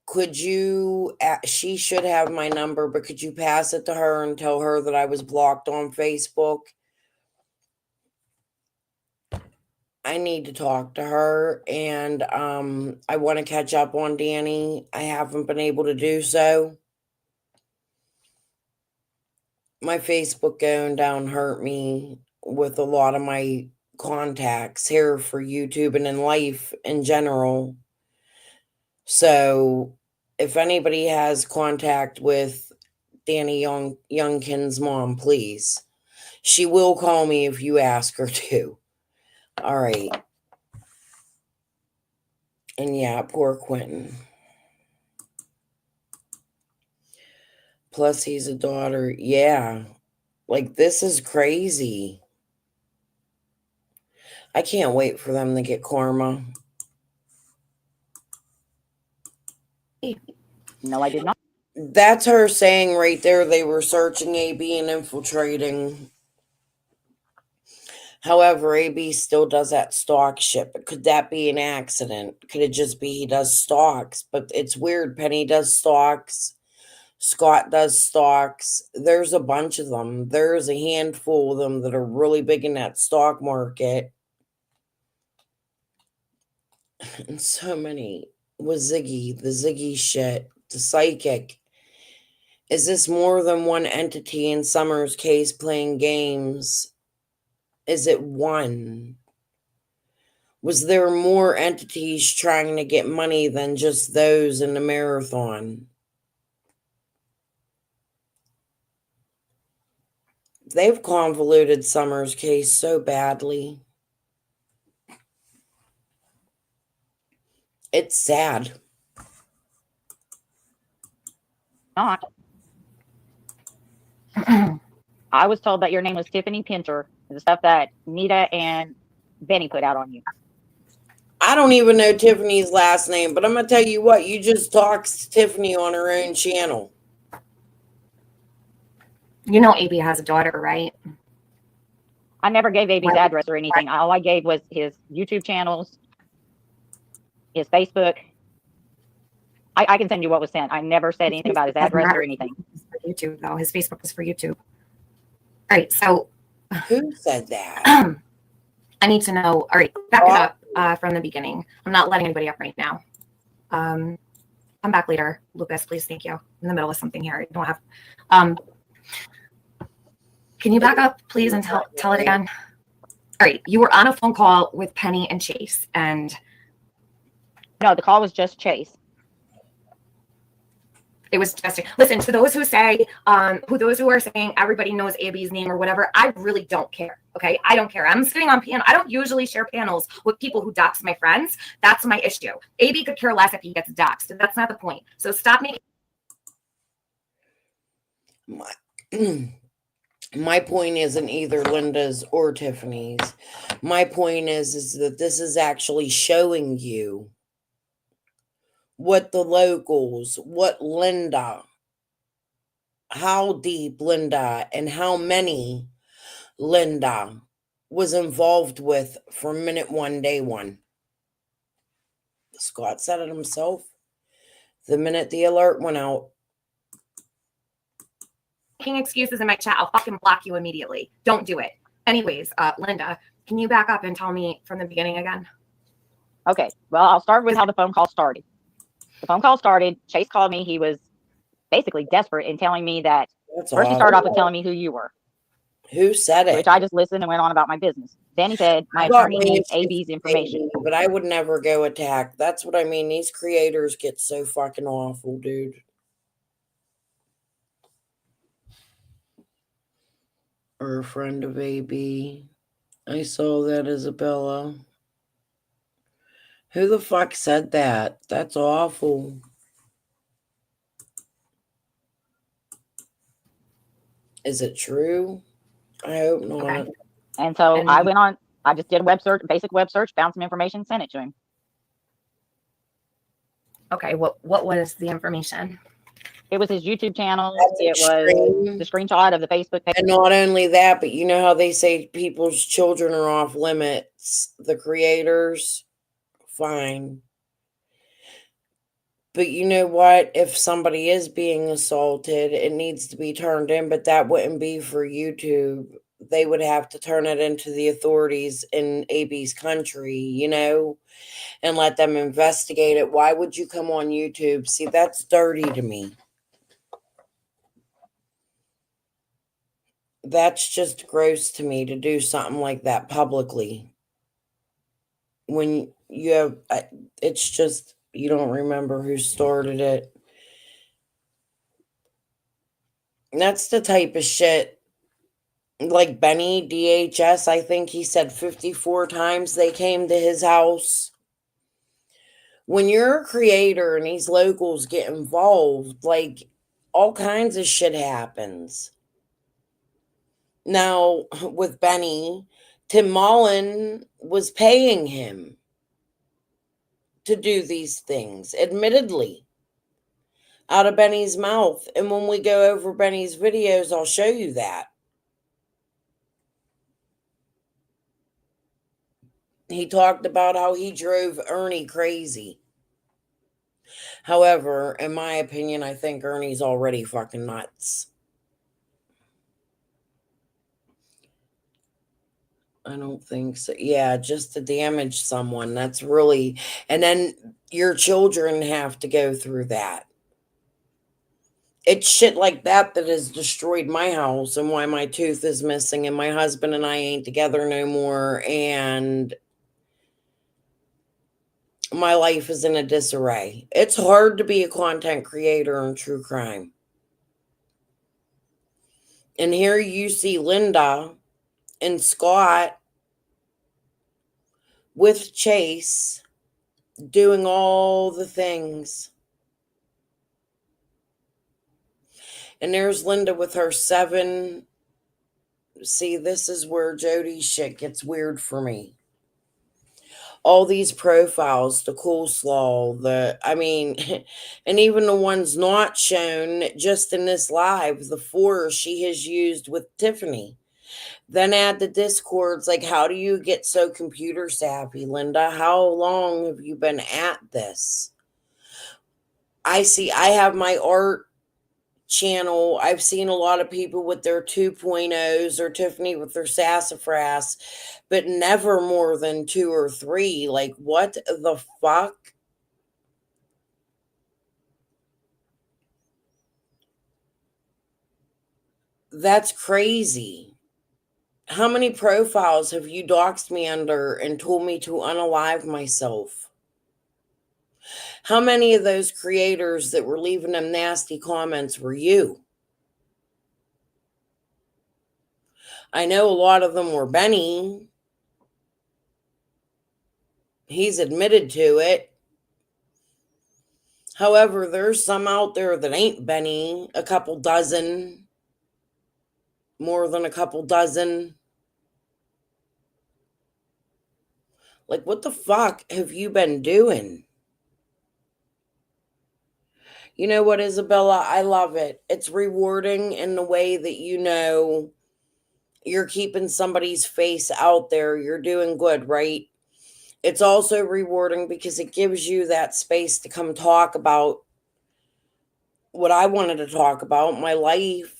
could you, she should have my number, but could you pass it to her and tell her that I was blocked on Facebook? I need to talk to her, and I want to catch up on Danny. I haven't been able to do so. My Facebook going down hurt me with a lot of my contacts here for YouTube and in life in general. So if anybody has contact with Danny Youngkin's mom, please. She will call me if you ask her to. All right. And yeah, poor Quentin. Plus, he's a daughter. Yeah. Like, this is crazy. I can't wait for them to get karma. No, I did not. That's her saying right there they were searching AB and infiltrating. However, AB still does that stalk shit. But could that be an accident? Could it just be he does stalks? But it's weird. Penny does stalks. Scott does stalks. There's a bunch of them. There's a handful of them that are really big in that stock market. And so many with Ziggy, the Ziggy shit, the psychic. Is this more than one entity in Summer's case playing games? Is it one? Was there more entities trying to get money than just those in the marathon? They've convoluted Summer's case so badly. It's sad. Not. I was told that your name was Tiffany Pinter, the stuff that Nita and Benny put out on you. I don't even know Tiffany's last name, but I'm going to tell you what, you just talked to Tiffany on her own channel. You know AB has a daughter, right? I never gave AB's address or anything. All I gave was his YouTube channels, his Facebook. I can send you what was sent. I never said anything about his address or anything. For YouTube, though. His Facebook is for YouTube. All right, so who said that? I need to know. All right, back it up from the beginning. I'm not letting anybody up right now. Come back later, Lucas, please. Thank you. I'm in the middle of something here. I don't have. Can you back up, please, and tell it again? All right, you were on a phone call with Penny and Chase, and no, the call was just Chase. It was just, listen, to those who say, those who are saying everybody knows AB's name or whatever, I really don't care. Okay. I don't care. I'm sitting on panel. I don't usually share panels with people who dox my friends. That's my issue. AB could care less if he gets doxed. That's not the point. So stop making. My point isn't either Linda's or Tiffany's. My point is that this is actually showing you what the locals, what Linda, how deep Linda and how many Linda was involved with from minute one, day one. Scott said it himself. The minute the alert went out. Making excuses in my chat, I'll fucking block you immediately. Don't do it. Anyways, Linda, can you back up and tell me from the beginning again? Okay, well, I'll start with how the phone call started. The phone call started. Chase called me. He was basically desperate in telling me that. First, he started off with telling me who you were. Who said it? Which I just listened and went on about my business. Then he said, my attorney needs AB's information. But I would never go attack. That's what I mean. These creators get so fucking awful, dude. Or a friend of AB. I saw that, Isabella. Who the fuck said that? That's awful. Is it true? I hope not. Okay. And so I went on, I just did a web search, basic web search, found some information, sent it to him. Okay, what was the information? It was his YouTube channel. It was the screenshot of the Facebook page. And not only that, but you know how they say people's children are off limits, the creators? Fine. But you know what? If somebody is being assaulted, it needs to be turned in, but that wouldn't be for YouTube. they would have to turn it into the authorities in AB's country, and let them investigate it. Why would you come on YouTube? See, that's dirty to me. That's just gross to me to do something like that publicly. When you have, it's just, you don't remember who started it. And that's the type of shit, like Benny, DHS, I think he said 54 times they came to his house. When you're a creator and these locals get involved, like, all kinds of shit happens. Now, with Benny, Tim Mullen was paying him to do these things, admittedly, out of Benny's mouth. And when we go over Benny's videos, I'll show you that. He talked about how he drove Ernie crazy. However, in my opinion, I think Ernie's already fucking nuts. I don't think so. Yeah, just to damage someone. That's really, and then your children have to go through that. It's shit like that that has destroyed my house and why my tooth is missing and my husband and I ain't together no more and my life is in a disarray. It's hard to be a content creator in true crime. And here you see Linda and Scott with Chase doing all the things. And there's Linda with her 7. See, this is where Jody's shit gets weird for me. All these profiles, the coleslaw, and even the ones not shown just in this live, the 4 she has used with Tiffany. Then add the discords. Like, how do you get so computer savvy, Linda? How long have you been at this? I have my art channel. I've seen a lot of people with their 2.0s or Tiffany with their sassafras, but never more than 2 or 3. Like, what the fuck? That's crazy. How many profiles have you doxed me under and told me to unalive myself? How many of those creators that were leaving them nasty comments were you? I know a lot of them were Benny. He's admitted to it. However, there's some out there that ain't Benny. A couple dozen. More than a couple dozen. Like, what the fuck have you been doing? You know what, Isabella? I love it. It's rewarding in the way that you're keeping somebody's face out there. You're doing good, right? It's also rewarding because it gives you that space to come talk about what I wanted to talk about, my life,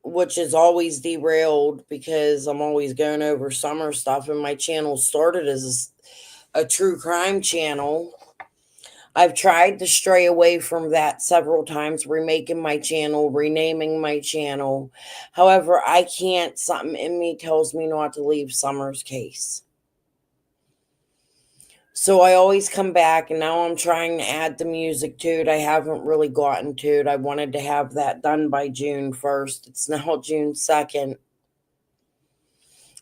which is always derailed because I'm always going over summer stuff. And my channel started as a true crime channel. I've tried to stray away from that several times, remaking my channel, renaming my channel. However, I can't. Something in me tells me not to leave Summer's case. So I always come back, and now I'm trying to add the music to it. I haven't really gotten to it. I wanted to have that done by June 1st. It's now June 2nd.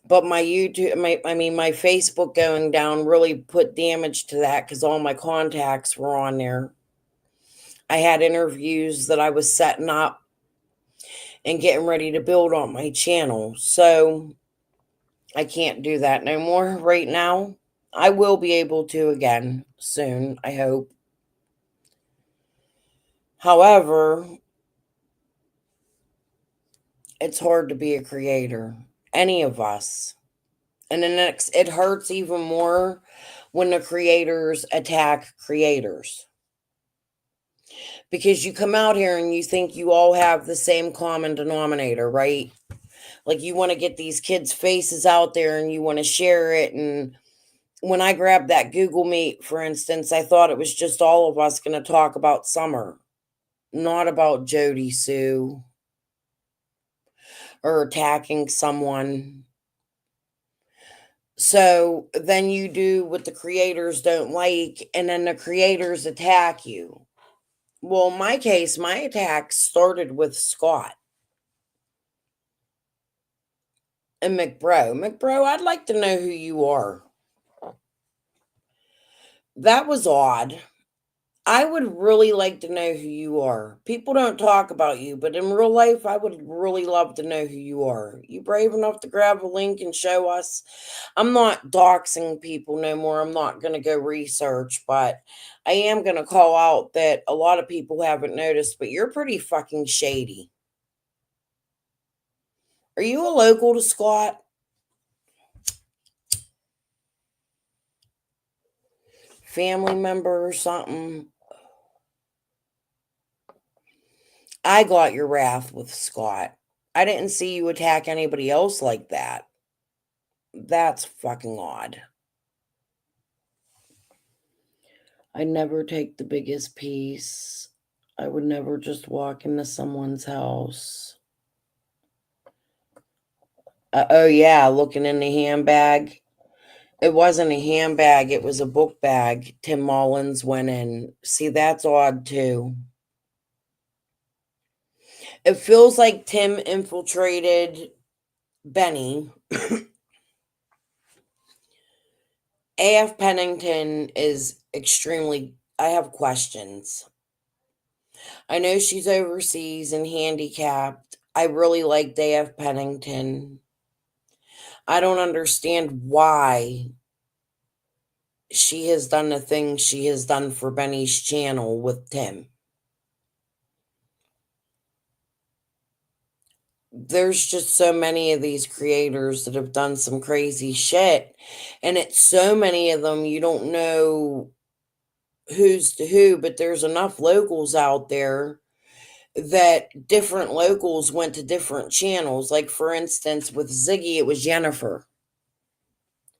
But my Facebook going down really put damage to that because all my contacts were on there. I had interviews that I was setting up and getting ready to build on my channel. So I can't do that no more right now. I will be able to again soon, I hope. However, it's hard to be a creator. Any of us. And then it hurts even more when the creators attack creators. Because you come out here and you think you all have the same common denominator, right? Like you want to get these kids' faces out there and you want to share it. And when I grabbed that Google Meet, for instance, I thought it was just all of us going to talk about Summer, not about Jody Sue or attacking someone. So then you do what the creators don't like, and then the creators attack you. Well, in my case, my attack started with Scott and McBro. McBro, I'd like to know who you are. That was odd. I would really like to know who you are. People don't talk about you, but in real life, I would really love to know who you are. You brave enough to grab a link and show us? I'm not doxing people no more. I'm not going to go research, but I am going to call out that a lot of people haven't noticed, but you're pretty fucking shady. Are you a local to Scott? Family member or something? I got your wrath with Scott. I didn't see you attack anybody else like that. That's fucking odd. I never take the biggest piece. I would never just walk into someone's house. Oh, yeah, looking in the handbag. It wasn't a handbag, it was a book bag. Tim Mullins went in. See, that's odd too. It feels like Tim infiltrated Benny. AF Pennington is extremely. I have questions. I know she's overseas and handicapped. I really like AF Pennington. I don't understand why she has done the things she has done for Benny's channel with Tim. There's just so many of these creators that have done some crazy shit, and it's so many of them you don't know who's to who, but there's enough locals out there that different locals went to different channels. Like, for instance, with Ziggy, it was Jennifer,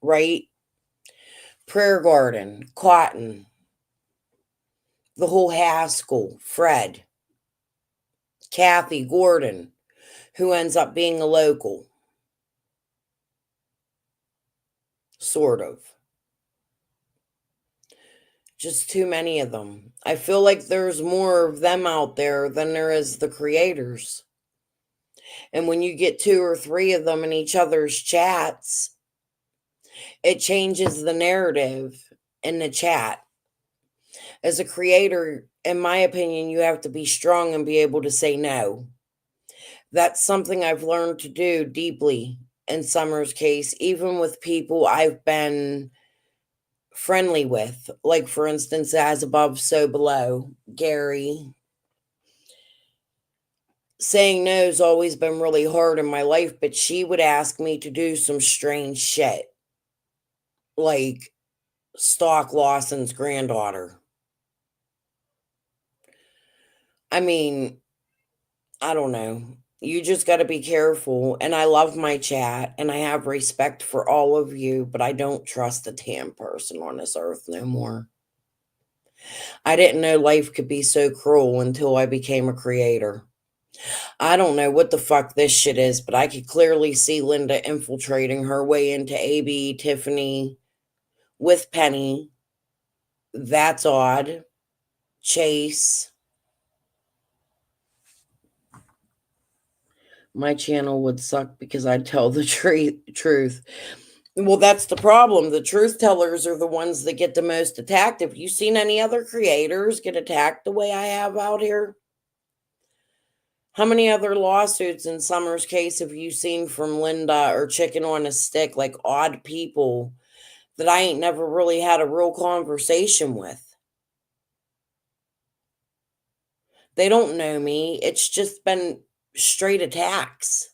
right? Prayer Garden, Cotton, the whole Haskell, Fred, Kathy Gordon, who ends up being a local. Sort of. Just too many of them. I feel like there's more of them out there than there is the creators. And when you get 2 or 3 of them in each other's chats, it changes the narrative in the chat. As a creator, in my opinion, you have to be strong and be able to say no. That's something I've learned to do deeply in Summer's case, even with people I've been friendly with, like for instance, as above, so below, Gary. Saying no's always been really hard in my life, but she would ask me to do some strange shit, like stalk Lawson's granddaughter. I mean, I don't know. You just got to be careful. And I love my chat and I have respect for all of you, but I don't trust a damn person on this earth no more. I didn't know life could be so cruel until I became a creator. I don't know what the fuck this shit is, but I could clearly see Linda infiltrating her way into AB, Tiffany, with Penny. That's odd. Chase. My channel would suck because I'd tell the truth. Well, that's the problem. The truth tellers are the ones that get the most attacked. Have you seen any other creators get attacked the way I have out here? How many other lawsuits in Summer's case have you seen from Linda or Chicken on a Stick, like odd people that I ain't never really had a real conversation with? They don't know me. It's just been straight attacks.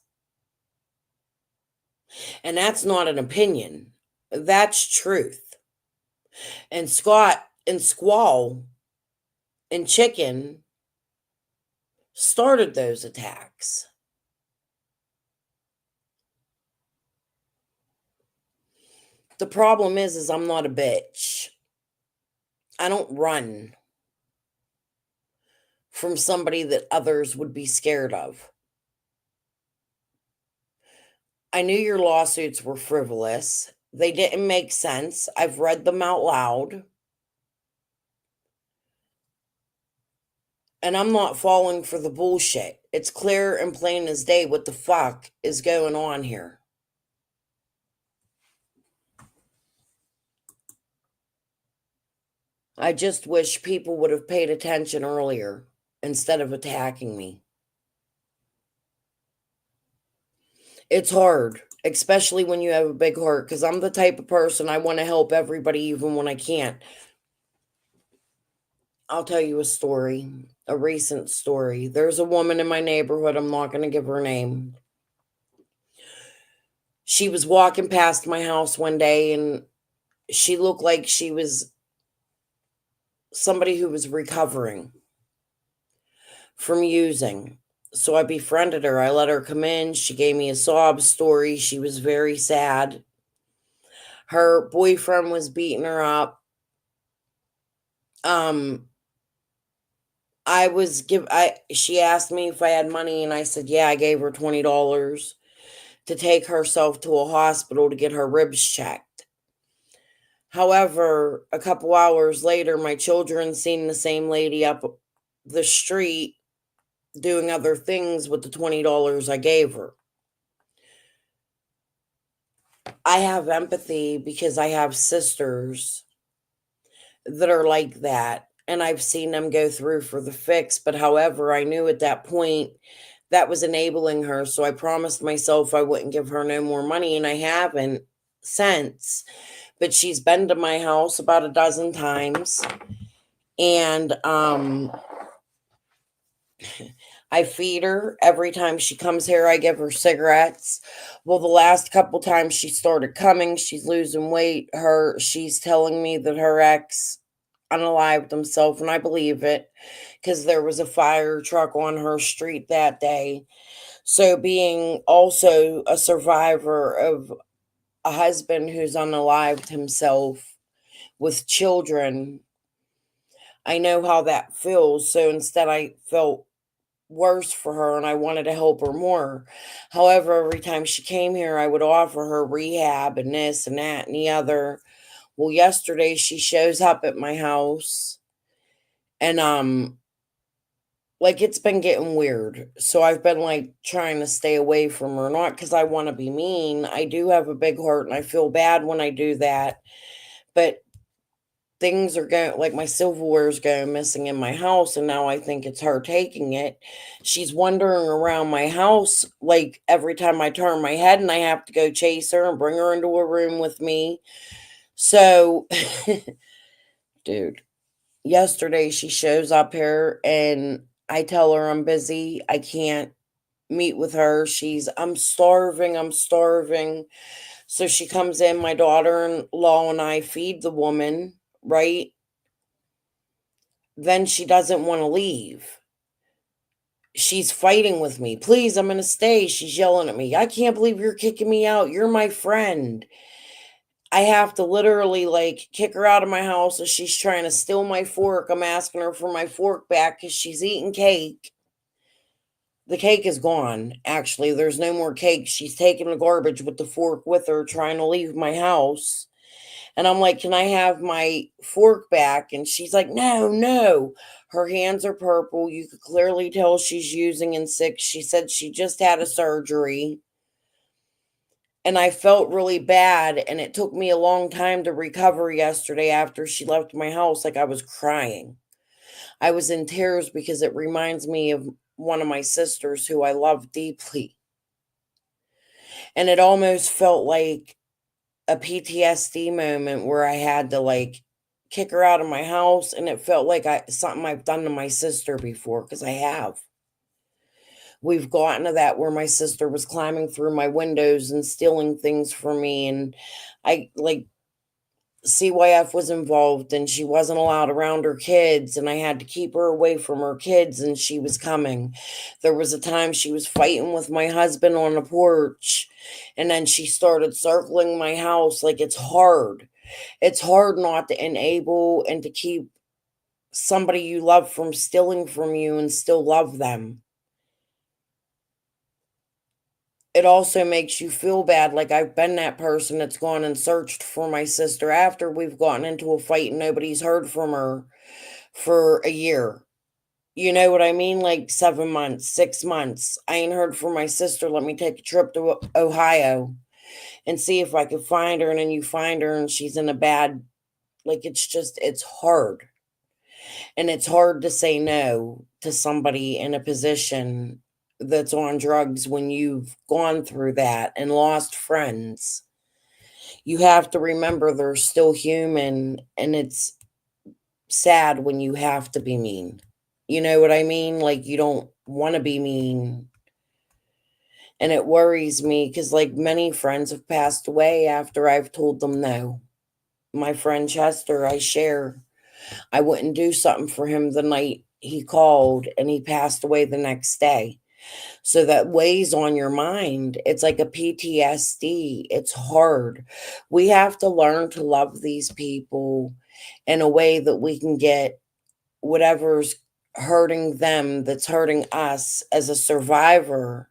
And that's not an opinion. That's truth. And Scott and Squall and Chicken started those attacks. The problem is I'm not a bitch. I don't run from somebody that others would be scared of. I knew your lawsuits were frivolous. They didn't make sense. I've read them out loud. And I'm not falling for the bullshit. It's clear and plain as day what the fuck is going on here. I just wish people would have paid attention earlier instead of attacking me. It's hard, especially when you have a big heart, because I'm the type of person I want to help everybody even when I can't. I'll tell you a story, a recent story. There's a woman in my neighborhood, I'm not going to give her name. She was walking past my house one day and she looked like she was somebody who was recovering from using. So I befriended her. I let her come in. She gave me a sob story. She was very sad. Her boyfriend was beating her up. She asked me if I had money and I said, yeah, I gave her $20 to take herself to a hospital to get her ribs checked. However, a couple hours later, my children seen the same lady up the street doing other things with the $20 I gave her. I have empathy because I have sisters that are like that, and I've seen them go through for the fix. But however, I knew at that point that was enabling her, so I promised myself I wouldn't give her no more money, and I haven't since. But she's been to my house about a dozen times, and I feed her. Every time she comes here, I give her cigarettes. Well, the last couple times she started coming, she's losing weight. She's telling me that her ex unalived himself, and I believe it because there was a fire truck on her street that day. So, being also a survivor of a husband who's unalived himself with children, I know how that feels. So, instead, I felt worse for her and I wanted to help her more. However, every time she came here, I would offer her rehab and this and that and the other. Well, yesterday she shows up at my house and like it's been getting weird. So I've been like trying to stay away from her, not because I want to be mean. I do have a big heart and I feel bad when I do that. But things are going, like my silverware is going missing in my house, and now I think it's her taking it. She's wandering around my house like every time I turn my head, and I have to go chase her and bring her into a room with me. So, dude, yesterday she shows up here and I tell her I'm busy. I can't meet with her. I'm starving. I'm starving. So she comes in, my daughter-in-law and I feed the woman, right? Then she doesn't want to leave. She's fighting with me. Please, I'm going to stay. She's yelling at me. I can't believe you're kicking me out. You're my friend. I have to literally like kick her out of my house as she's trying to steal my fork. I'm asking her for my fork back because she's eating cake. The cake is gone. Actually, there's no more cake. She's taking the garbage with the fork with her, trying to leave my house. And I'm like, can I have my fork back? And she's like, no, no. Her hands are purple. You could clearly tell she's using and sick. She said she just had a surgery. And I felt really bad. And it took me a long time to recover yesterday after she left my house. Like I was crying. I was in tears because it reminds me of one of my sisters who I love deeply. And it almost felt like a PTSD moment where I had to like kick her out of my house, and it felt like something I've done to my sister before, because I have. We've gotten to that where my sister was climbing through my windows and stealing things from me, and I like CYF was involved and she wasn't allowed around her kids, and I had to keep her away from her kids, and she was coming. There was a time she was fighting with my husband on the porch And then she started circling my house. Like, it's hard. It's hard not to enable and to keep somebody you love from stealing from you and still love them. It also makes you feel bad. Like, I've been that person that's gone and searched for my sister after we've gotten into a fight and nobody's heard from her for a year. You know what I mean? Like 7 months, 6 months. I ain't heard from my sister. Let me take a trip to Ohio and see if I can find her. And then you find her and she's in a bad, like, it's hard. And it's hard to say no to somebody in a position that's on drugs when you've gone through that and lost friends. You have to remember they're still human, and it's sad when you have to be mean. You know what I mean? Like, you don't want to be mean. And it worries me because, like, many friends have passed away after I've told them no. My friend Chester, I wouldn't do something for him the night he called, and he passed away the next day. So that weighs on your mind. It's like a PTSD. It's hard. We have to learn to love these people in a way that we can get whatever's hurting them that's hurting us as a survivor.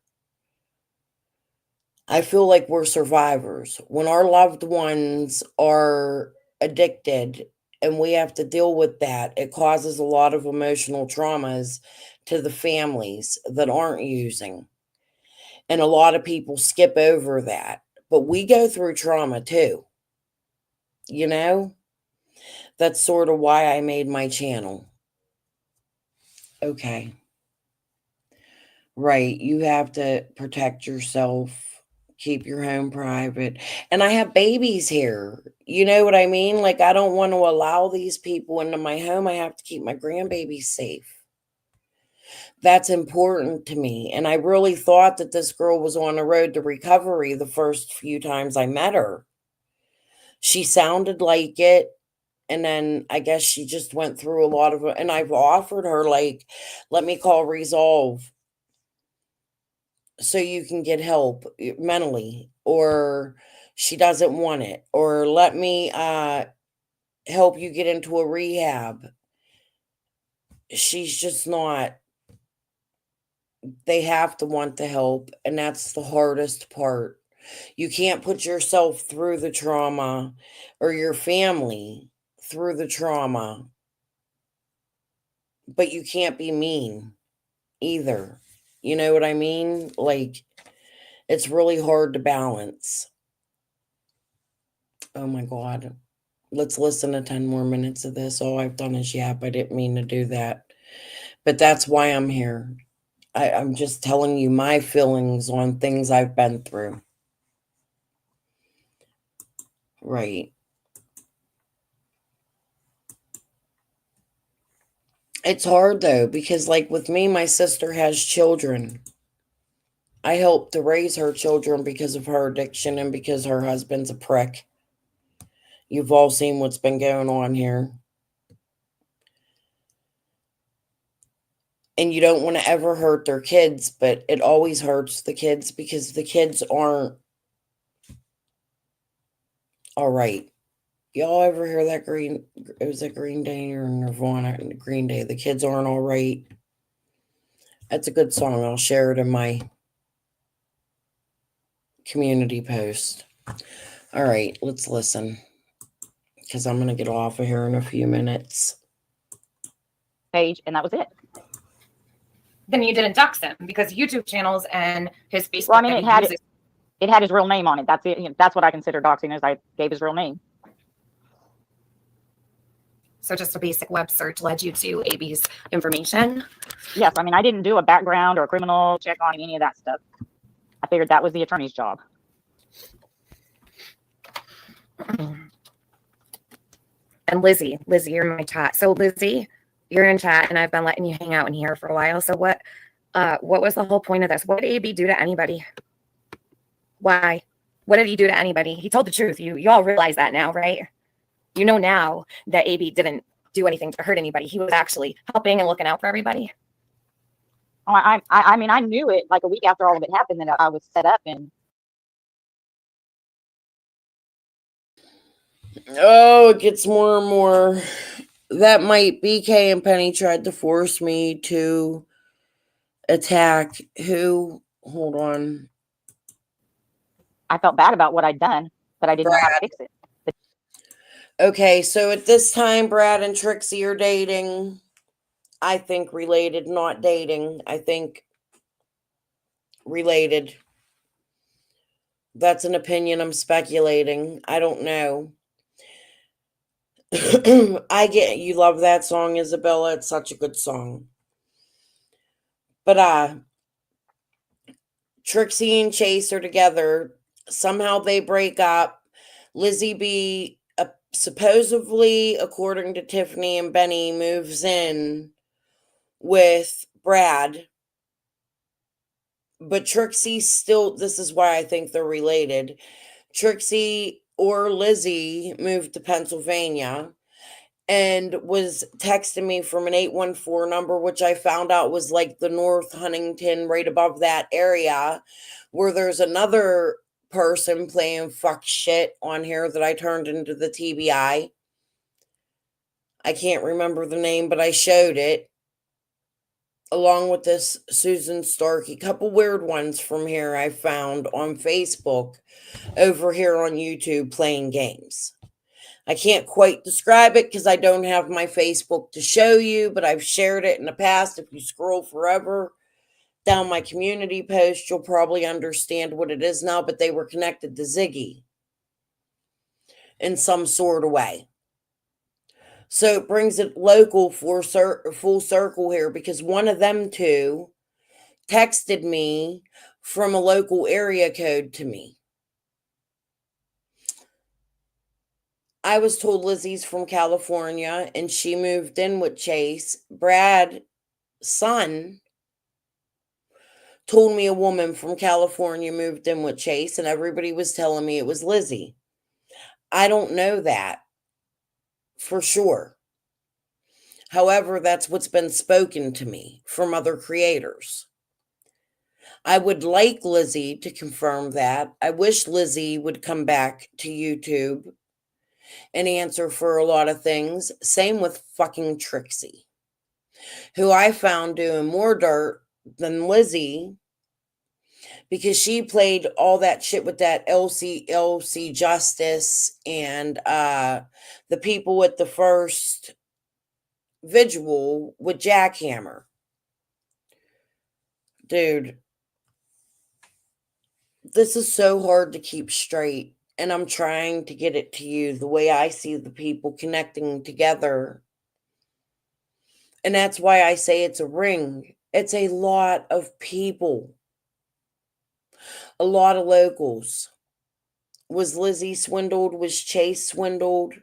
I feel like we're survivors. When our loved ones are addicted and we have to deal with that, it causes a lot of emotional traumas to the families that aren't using. And a lot of people skip over that. But we go through trauma too. You know? That's sort of why I made my channel. Okay. Right. You have to protect yourself, keep your home private. And I have babies here. You know what I mean? Like, I don't want to allow these people into my home. I have to keep my grandbabies safe. That's important to me. And I really thought that this girl was on the road to recovery the first few times I met her. She sounded like it. And then I guess she just went through a lot of it. And I've offered her, like, let me call Resolve so you can get help mentally, or she doesn't want it, or let me help you get into a rehab. She's just not. They have to want the help, and that's the hardest part. You can't put yourself through the trauma or your family through the trauma, but you can't be mean either. You know what I mean? Like, it's really hard to balance. Oh my God. Let's listen to 10 more minutes of this. All I've done is yap. I didn't mean to do that. But that's why I'm here. I'm just telling you my feelings on things I've been through. Right. It's hard though, because like with me, my sister has children. I helped to raise her children because of her addiction and because her husband's a prick. You've all seen what's been going on here. And you don't want to ever hurt their kids, but it always hurts the kids because the kids aren't all right. Y'all ever hear that it was a Green Day or Nirvana, Green Day, the kids aren't all right. That's a good song. I'll share it in my community post. All right, let's listen, because I'm going to get off of here in a few minutes. Page, and that was it. Then you didn't dox him because YouTube channels and his Facebook. Well, I mean, it had his real name on it. That's it. You know, that's what I consider doxing, is I gave his real name. So just a basic web search led you to AB's information? Yes, I mean, I didn't do a background or a criminal check on any of that stuff. I figured that was the attorney's job. And Lizzie, you're in my chat. So Lizzie, you're in chat, and I've been letting you hang out in here for a while. So what was the whole point of this? What did AB do to anybody? Why? What did he do to anybody? He told the truth. You all realize that now, right? You know now that AB didn't do anything to hurt anybody. He was actually helping and looking out for everybody. Oh, I mean, I knew it like a week after all of it happened that I was set up, and Oh, it gets more and more. That might BK and Penny tried to force me to attack who? Hold on. I felt bad about what I'd done, but I didn't know how to fix it. Okay, so at this time, Brad and Trixie are dating. I think related, not dating. I think related. That's an opinion. I'm speculating. I don't know. I get you love that song, Isabella. It's such a good song. But Trixie and Chase are together. Somehow they break up. Lizzie B supposedly, according to Tiffany and Benny, moves in with Brad. But Trixie still, this is why I think they're related. Trixie or Lizzie moved to Pennsylvania and was texting me from an 814 number, which I found out was like the North Huntington, right above that area, where there's another person playing fuck shit on here that I turned into the TBI. I can't remember the name, but I showed it along with this Susan Starkey. Couple weird ones from here I found on Facebook over here on YouTube playing games. I can't quite describe it because I don't have my Facebook to show you, but I've shared it in the past. If you scroll forever down my community post, you'll probably understand what it is now, but they were connected to Ziggy in some sort of way. So it brings it local for full circle here because one of them two texted me from a local area code to me. I was told Lizzie's from California and she moved in with Chase. Brad's son told me a woman from California moved in with Chase and everybody was telling me it was Lizzie. I don't know that for sure. However, that's what's been spoken to me from other creators. I would like Lizzie to confirm that. I wish Lizzie would come back to YouTube and answer for a lot of things. Same with fucking Trixie, who I found doing more dirt than Lizzie because she played all that shit with that LC Justice and the people with the first vigil with Jackhammer. Dude, this is so hard to keep straight, and I'm trying to get it to you the way I see the people connecting together. And that's why I say it's a ring. It's a lot of people, a lot of locals. Was Lizzie swindled? Was Chase swindled?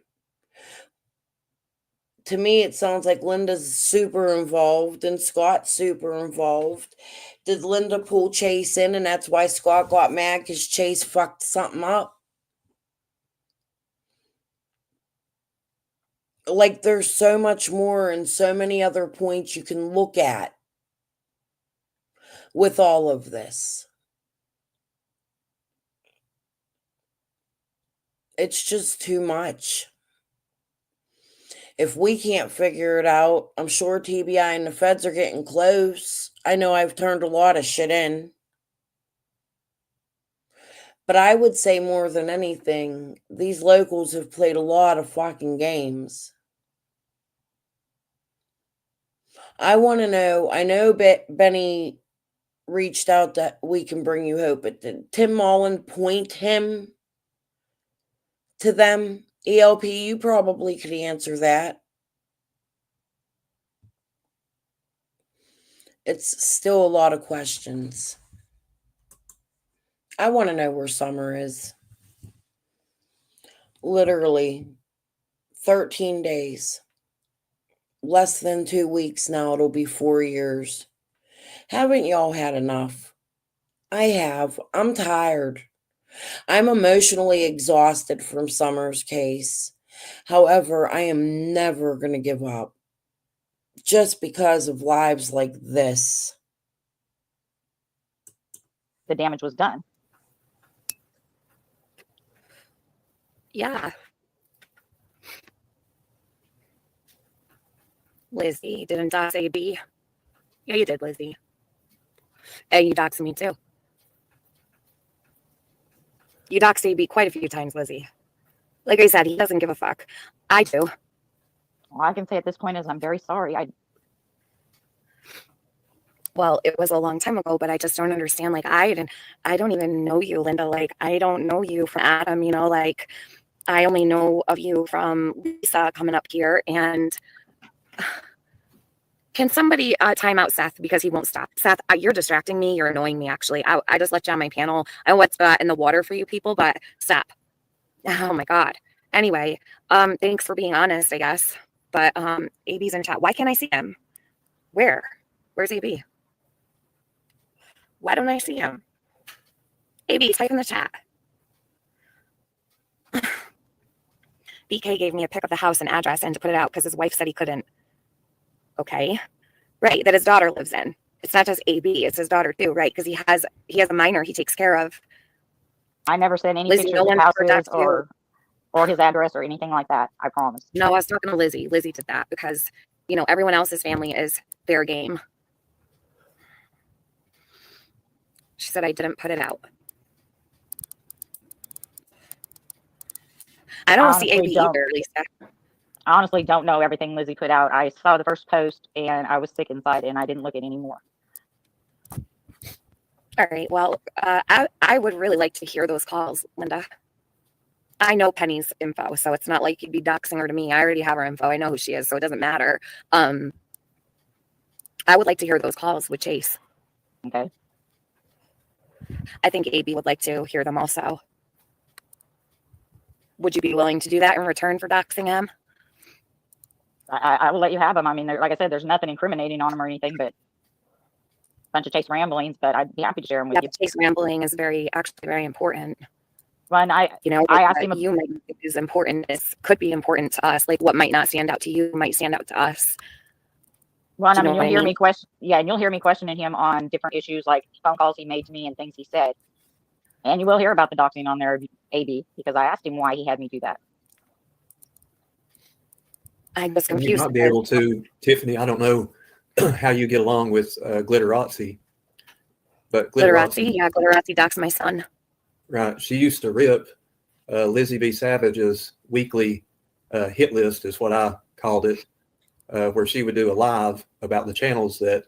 To me, it sounds like Linda's super involved and Scott's super involved. Did Linda pull Chase in and that's why Scott got mad because Chase fucked something up? Like, there's so much more and so many other points you can look at with all of this. It's just too much. If we can't figure it out, I'm sure TBI and the feds are getting close. I know I've turned a lot of shit in. But I would say more than anything, these locals have played a lot of fucking games. I want to know, I know Benny reached out that we can bring you hope, but did Tim Mullen point him to them? ELP, you probably could answer that. It's still a lot of questions. I want to know where Summer is. Literally 13 days. Less than 2 weeks now. It'll be 4 years. Haven't y'all had enough? I have. I'm tired. I'm emotionally exhausted from Summer's case. However, I am never going to give up. Just because of lives like this. The damage was done. Yeah. Lizzie didn't dox AB. Yeah, you did, Lizzie. And you doxed me too. You doxed AB quite a few times, Lizzie. Like I said, he doesn't give a fuck. I do. All I can say at this point is I'm very sorry. Well, it was a long time ago, but I just don't understand. Like, I don't even know you, Linda. Like, I don't know you from Adam, you know, like, I only know of you from Lisa coming up here. And can somebody time out Seth, because he won't stop. Seth, you're distracting me. You're annoying me, actually. I just let you on my panel. I know what's in the water for you people, but stop. Oh my God. Anyway, thanks for being honest, I guess. But AB's in chat. Why can't I see him? Where? Where's AB? Why don't I see him? AB, type in the chat. BK gave me a pic of the house and address and to put it out because his wife said he couldn't. Okay. Right, that his daughter lives in. It's not just AB, it's his daughter too, right? Because he has a minor he takes care of. I never said any Lizzie, pictures no of one houses you. or his address or anything like that. I promise. No, I was talking to Lizzie. Lizzie did that because, you know, everyone else's family is fair game. She said I didn't put it out. I don't see AB either, Lisa. I honestly don't know everything Lizzie put out. I saw the first post and I was sick inside and I didn't look at any more. All right. Well, I would really like to hear those calls, Linda. I know Penny's info, so it's not like you'd be doxing her to me. I already have her info. I know who she is, so it doesn't matter. I would like to hear those calls with Chase. Okay. I think AB would like to hear them also. Would you be willing to do that in return for doxing him? I will let you have them. I mean, like I said, there's nothing incriminating on them or anything, but a bunch of Chase ramblings, but I'd be happy to share them with you. Chase rambling is actually very important. When I asked him, you might think is important. This could be important to us. Like what might not stand out to you might stand out to us. Well, I mean, you'll hear me question. Yeah, and you'll hear me questioning him on different issues, like phone calls he made to me and things he said. And you will hear about the doxing on there, AB, because I asked him why he had me do that. I'm just confused. You might be able to, Tiffany. I don't know how you get along with Glitterazzi, but Glitterazzi, yeah, Glitterazzi doxed my son. Right. She used to rip Lizzie B. Savage's weekly hit list, is what I called it, where she would do a live about the channels that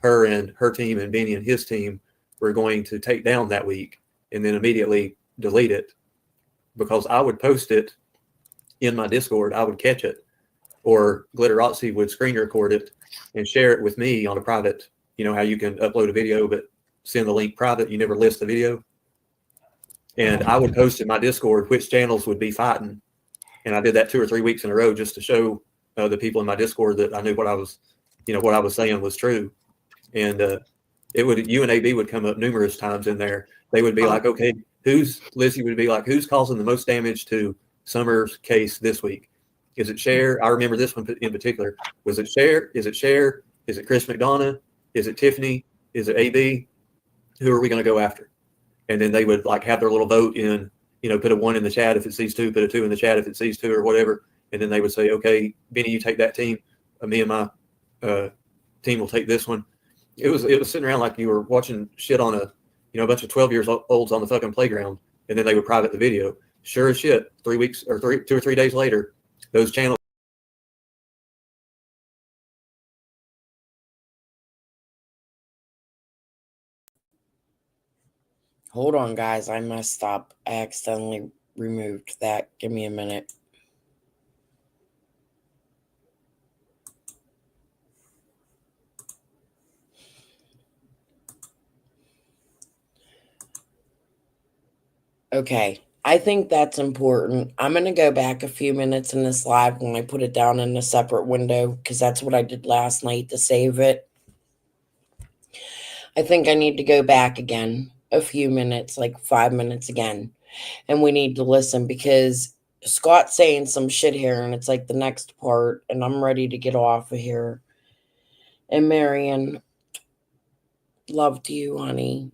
her and her team and Benny and his team were going to take down that week, and then immediately delete it, because I would post it in my Discord. I would catch it, or Glitterazzi would screen record it and share it with me on a private, you know how you can upload a video but send the link private, you never list the video. And I would post in my Discord which channels would be fighting. And I did that 2 or 3 weeks in a row just to show the people in my Discord that I knew what I was, what I was saying was true. And you and AB would come up numerous times in there. They would be like, okay, Lizzie would be like, who's causing the most damage to Summer's case this week? Is it Cher? I remember this one in particular. Was it Cher? Is it Cher? Is it Chris McDonough? Is it Tiffany? Is it AB? Who are we going to go after? And then they would like have their little vote in, put a 1 in the chat if it's these two, put a 2 in the chat if it's these two or whatever. And then they would say, okay, Benny, you take that team. Me and my team will take this one. It was sitting around like you were watching shit on a bunch of 12-year-olds on the fucking playground. And then they would private the video. Sure as shit, 2 or 3 days later, those channels. Hold on, guys. I messed up. I accidentally removed that. Give me a minute. Okay. I think that's important. I'm going to go back a few minutes in this live when I put it down in a separate window, because that's what I did last night to save it. I think I need to go back again a few minutes, like 5 minutes again. And we need to listen, because Scott's saying some shit here and it's like the next part, and I'm ready to get off of here. And Marion, love to you, honey.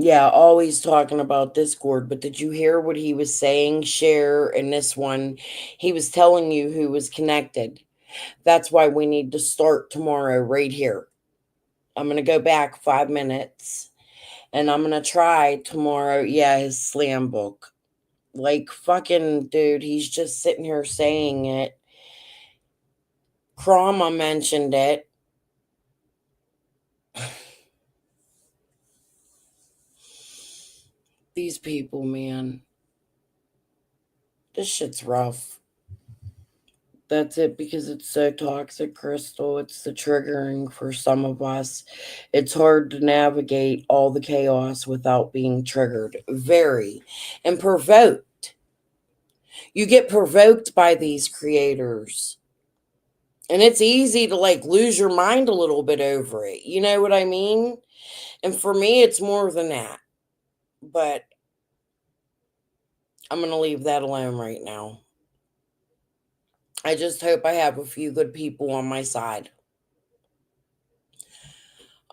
Yeah, always talking about Discord, but did you hear what he was saying? Share in this one, he was telling you who was connected. That's why we need to start tomorrow right here. I'm going to go back 5 minutes and I'm going to try tomorrow. Yeah, his slam book. Like, fucking dude, he's just sitting here saying it. Krama mentioned it. These people, man. This shit's rough. That's it, because it's so toxic, Crystal. It's the triggering for some of us. It's hard to navigate all the chaos without being triggered. Very. And provoked. You get provoked by these creators. And it's easy to like lose your mind a little bit over it. You know what I mean? And for me, it's more than that. But I'm going to leave that alone right now. I just hope I have a few good people on my side.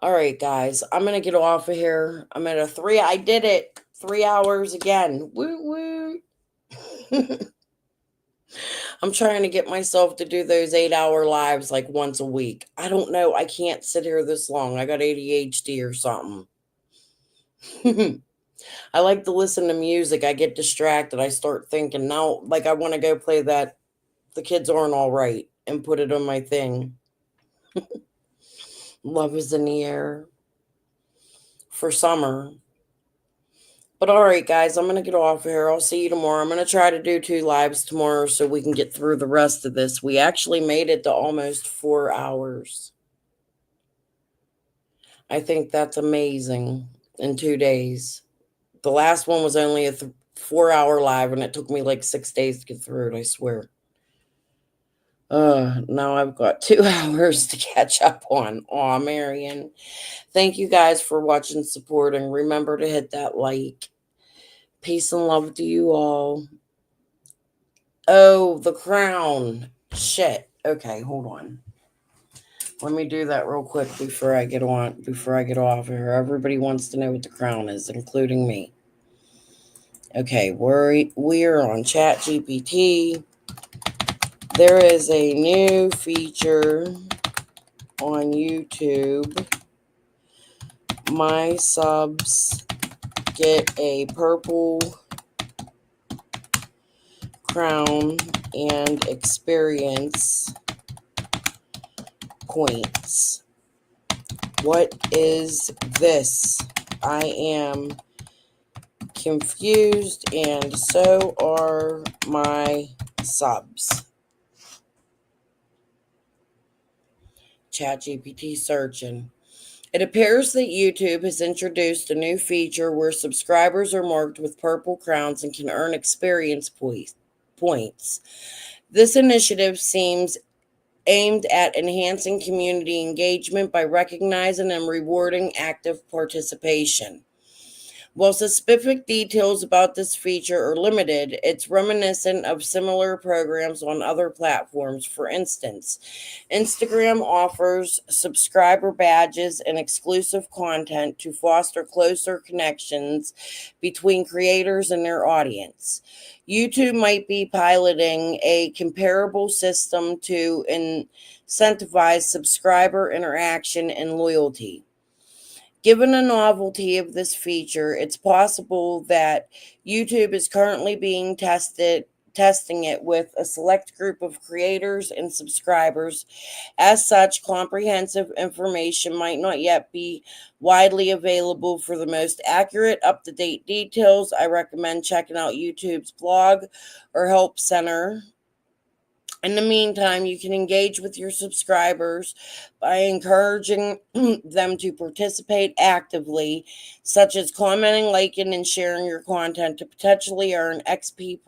All right, guys, I'm going to get off of here. I'm at I did it. 3 hours again. Woo woo. I'm trying to get myself to do those 8-hour lives like once a week. I don't know. I can't sit here this long. I got ADHD or something. I like to listen to music. I get distracted. I start thinking now, like I want to go play that The Kids Aren't All Right and put it on my thing. Love is in the air for summer. But all right, guys, I'm going to get off here. I'll see you tomorrow. I'm going to try to do 2 lives tomorrow so we can get through the rest of this. We actually made it to almost 4 hours. I think that's amazing in 2 days. The last one was only a 4-hour live, and it took me like 6 days to get through it, I swear. Now I've got 2 hours to catch up on. Aw, Marion. Thank you guys for watching, supporting. Remember to hit that like. Peace and love to you all. Oh, the crown. Shit. Okay, hold on. Let me do that real quick before I get off here. Everybody wants to know what the crown is, including me. Okay, we're on ChatGPT. There is a new feature on YouTube. My subs get a purple crown and experience points. What is this? I am confused, and so are my subs. ChatGPT searching. It appears that YouTube has introduced a new feature where subscribers are marked with purple crowns and can earn experience points. This initiative seems aimed at enhancing community engagement by recognizing and rewarding active participation. While specific details about this feature are limited, it's reminiscent of similar programs on other platforms. For instance, Instagram offers subscriber badges and exclusive content to foster closer connections between creators and their audience. YouTube might be piloting a comparable system to incentivize subscriber interaction and loyalty. Given the novelty of this feature, it's possible that YouTube is currently testing it with a select group of creators and subscribers. As such, comprehensive information might not yet be widely available. For the most accurate, up-to-date details, I recommend checking out YouTube's blog or help center. In the meantime, you can engage with your subscribers by encouraging them to participate actively, such as commenting, liking, and sharing your content to potentially earn XP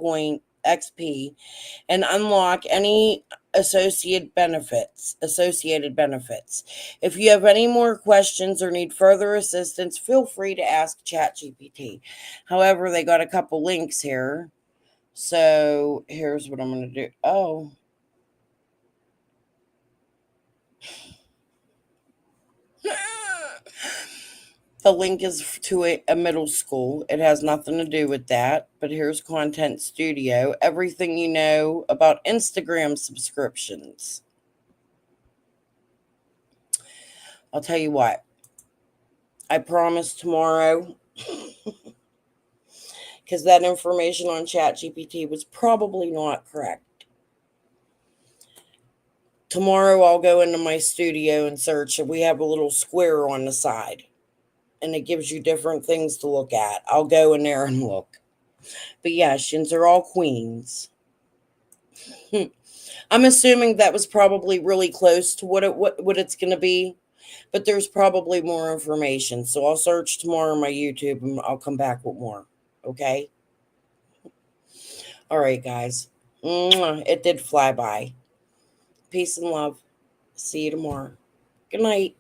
and unlock any associated benefits. If you have any more questions or need further assistance, feel free to ask ChatGPT. However, they got a couple links here. So here's what I'm going to do. Oh. the link is to a middle school. It has nothing to do with that. But here's Content Studio. Everything you know about Instagram subscriptions. I'll tell you what. I promise tomorrow, because that information on ChatGPT was probably not correct. Tomorrow I'll go into my studio and search, and we have a little square on the side, and it gives you different things to look at. I'll go in there and look. But yeah, shins are all queens. I'm assuming that was probably really close to what it's going to be, but there's probably more information. So I'll search tomorrow on my YouTube, and I'll come back with more. Okay? All right, guys. It did fly by. Peace and love. See you tomorrow. Good night.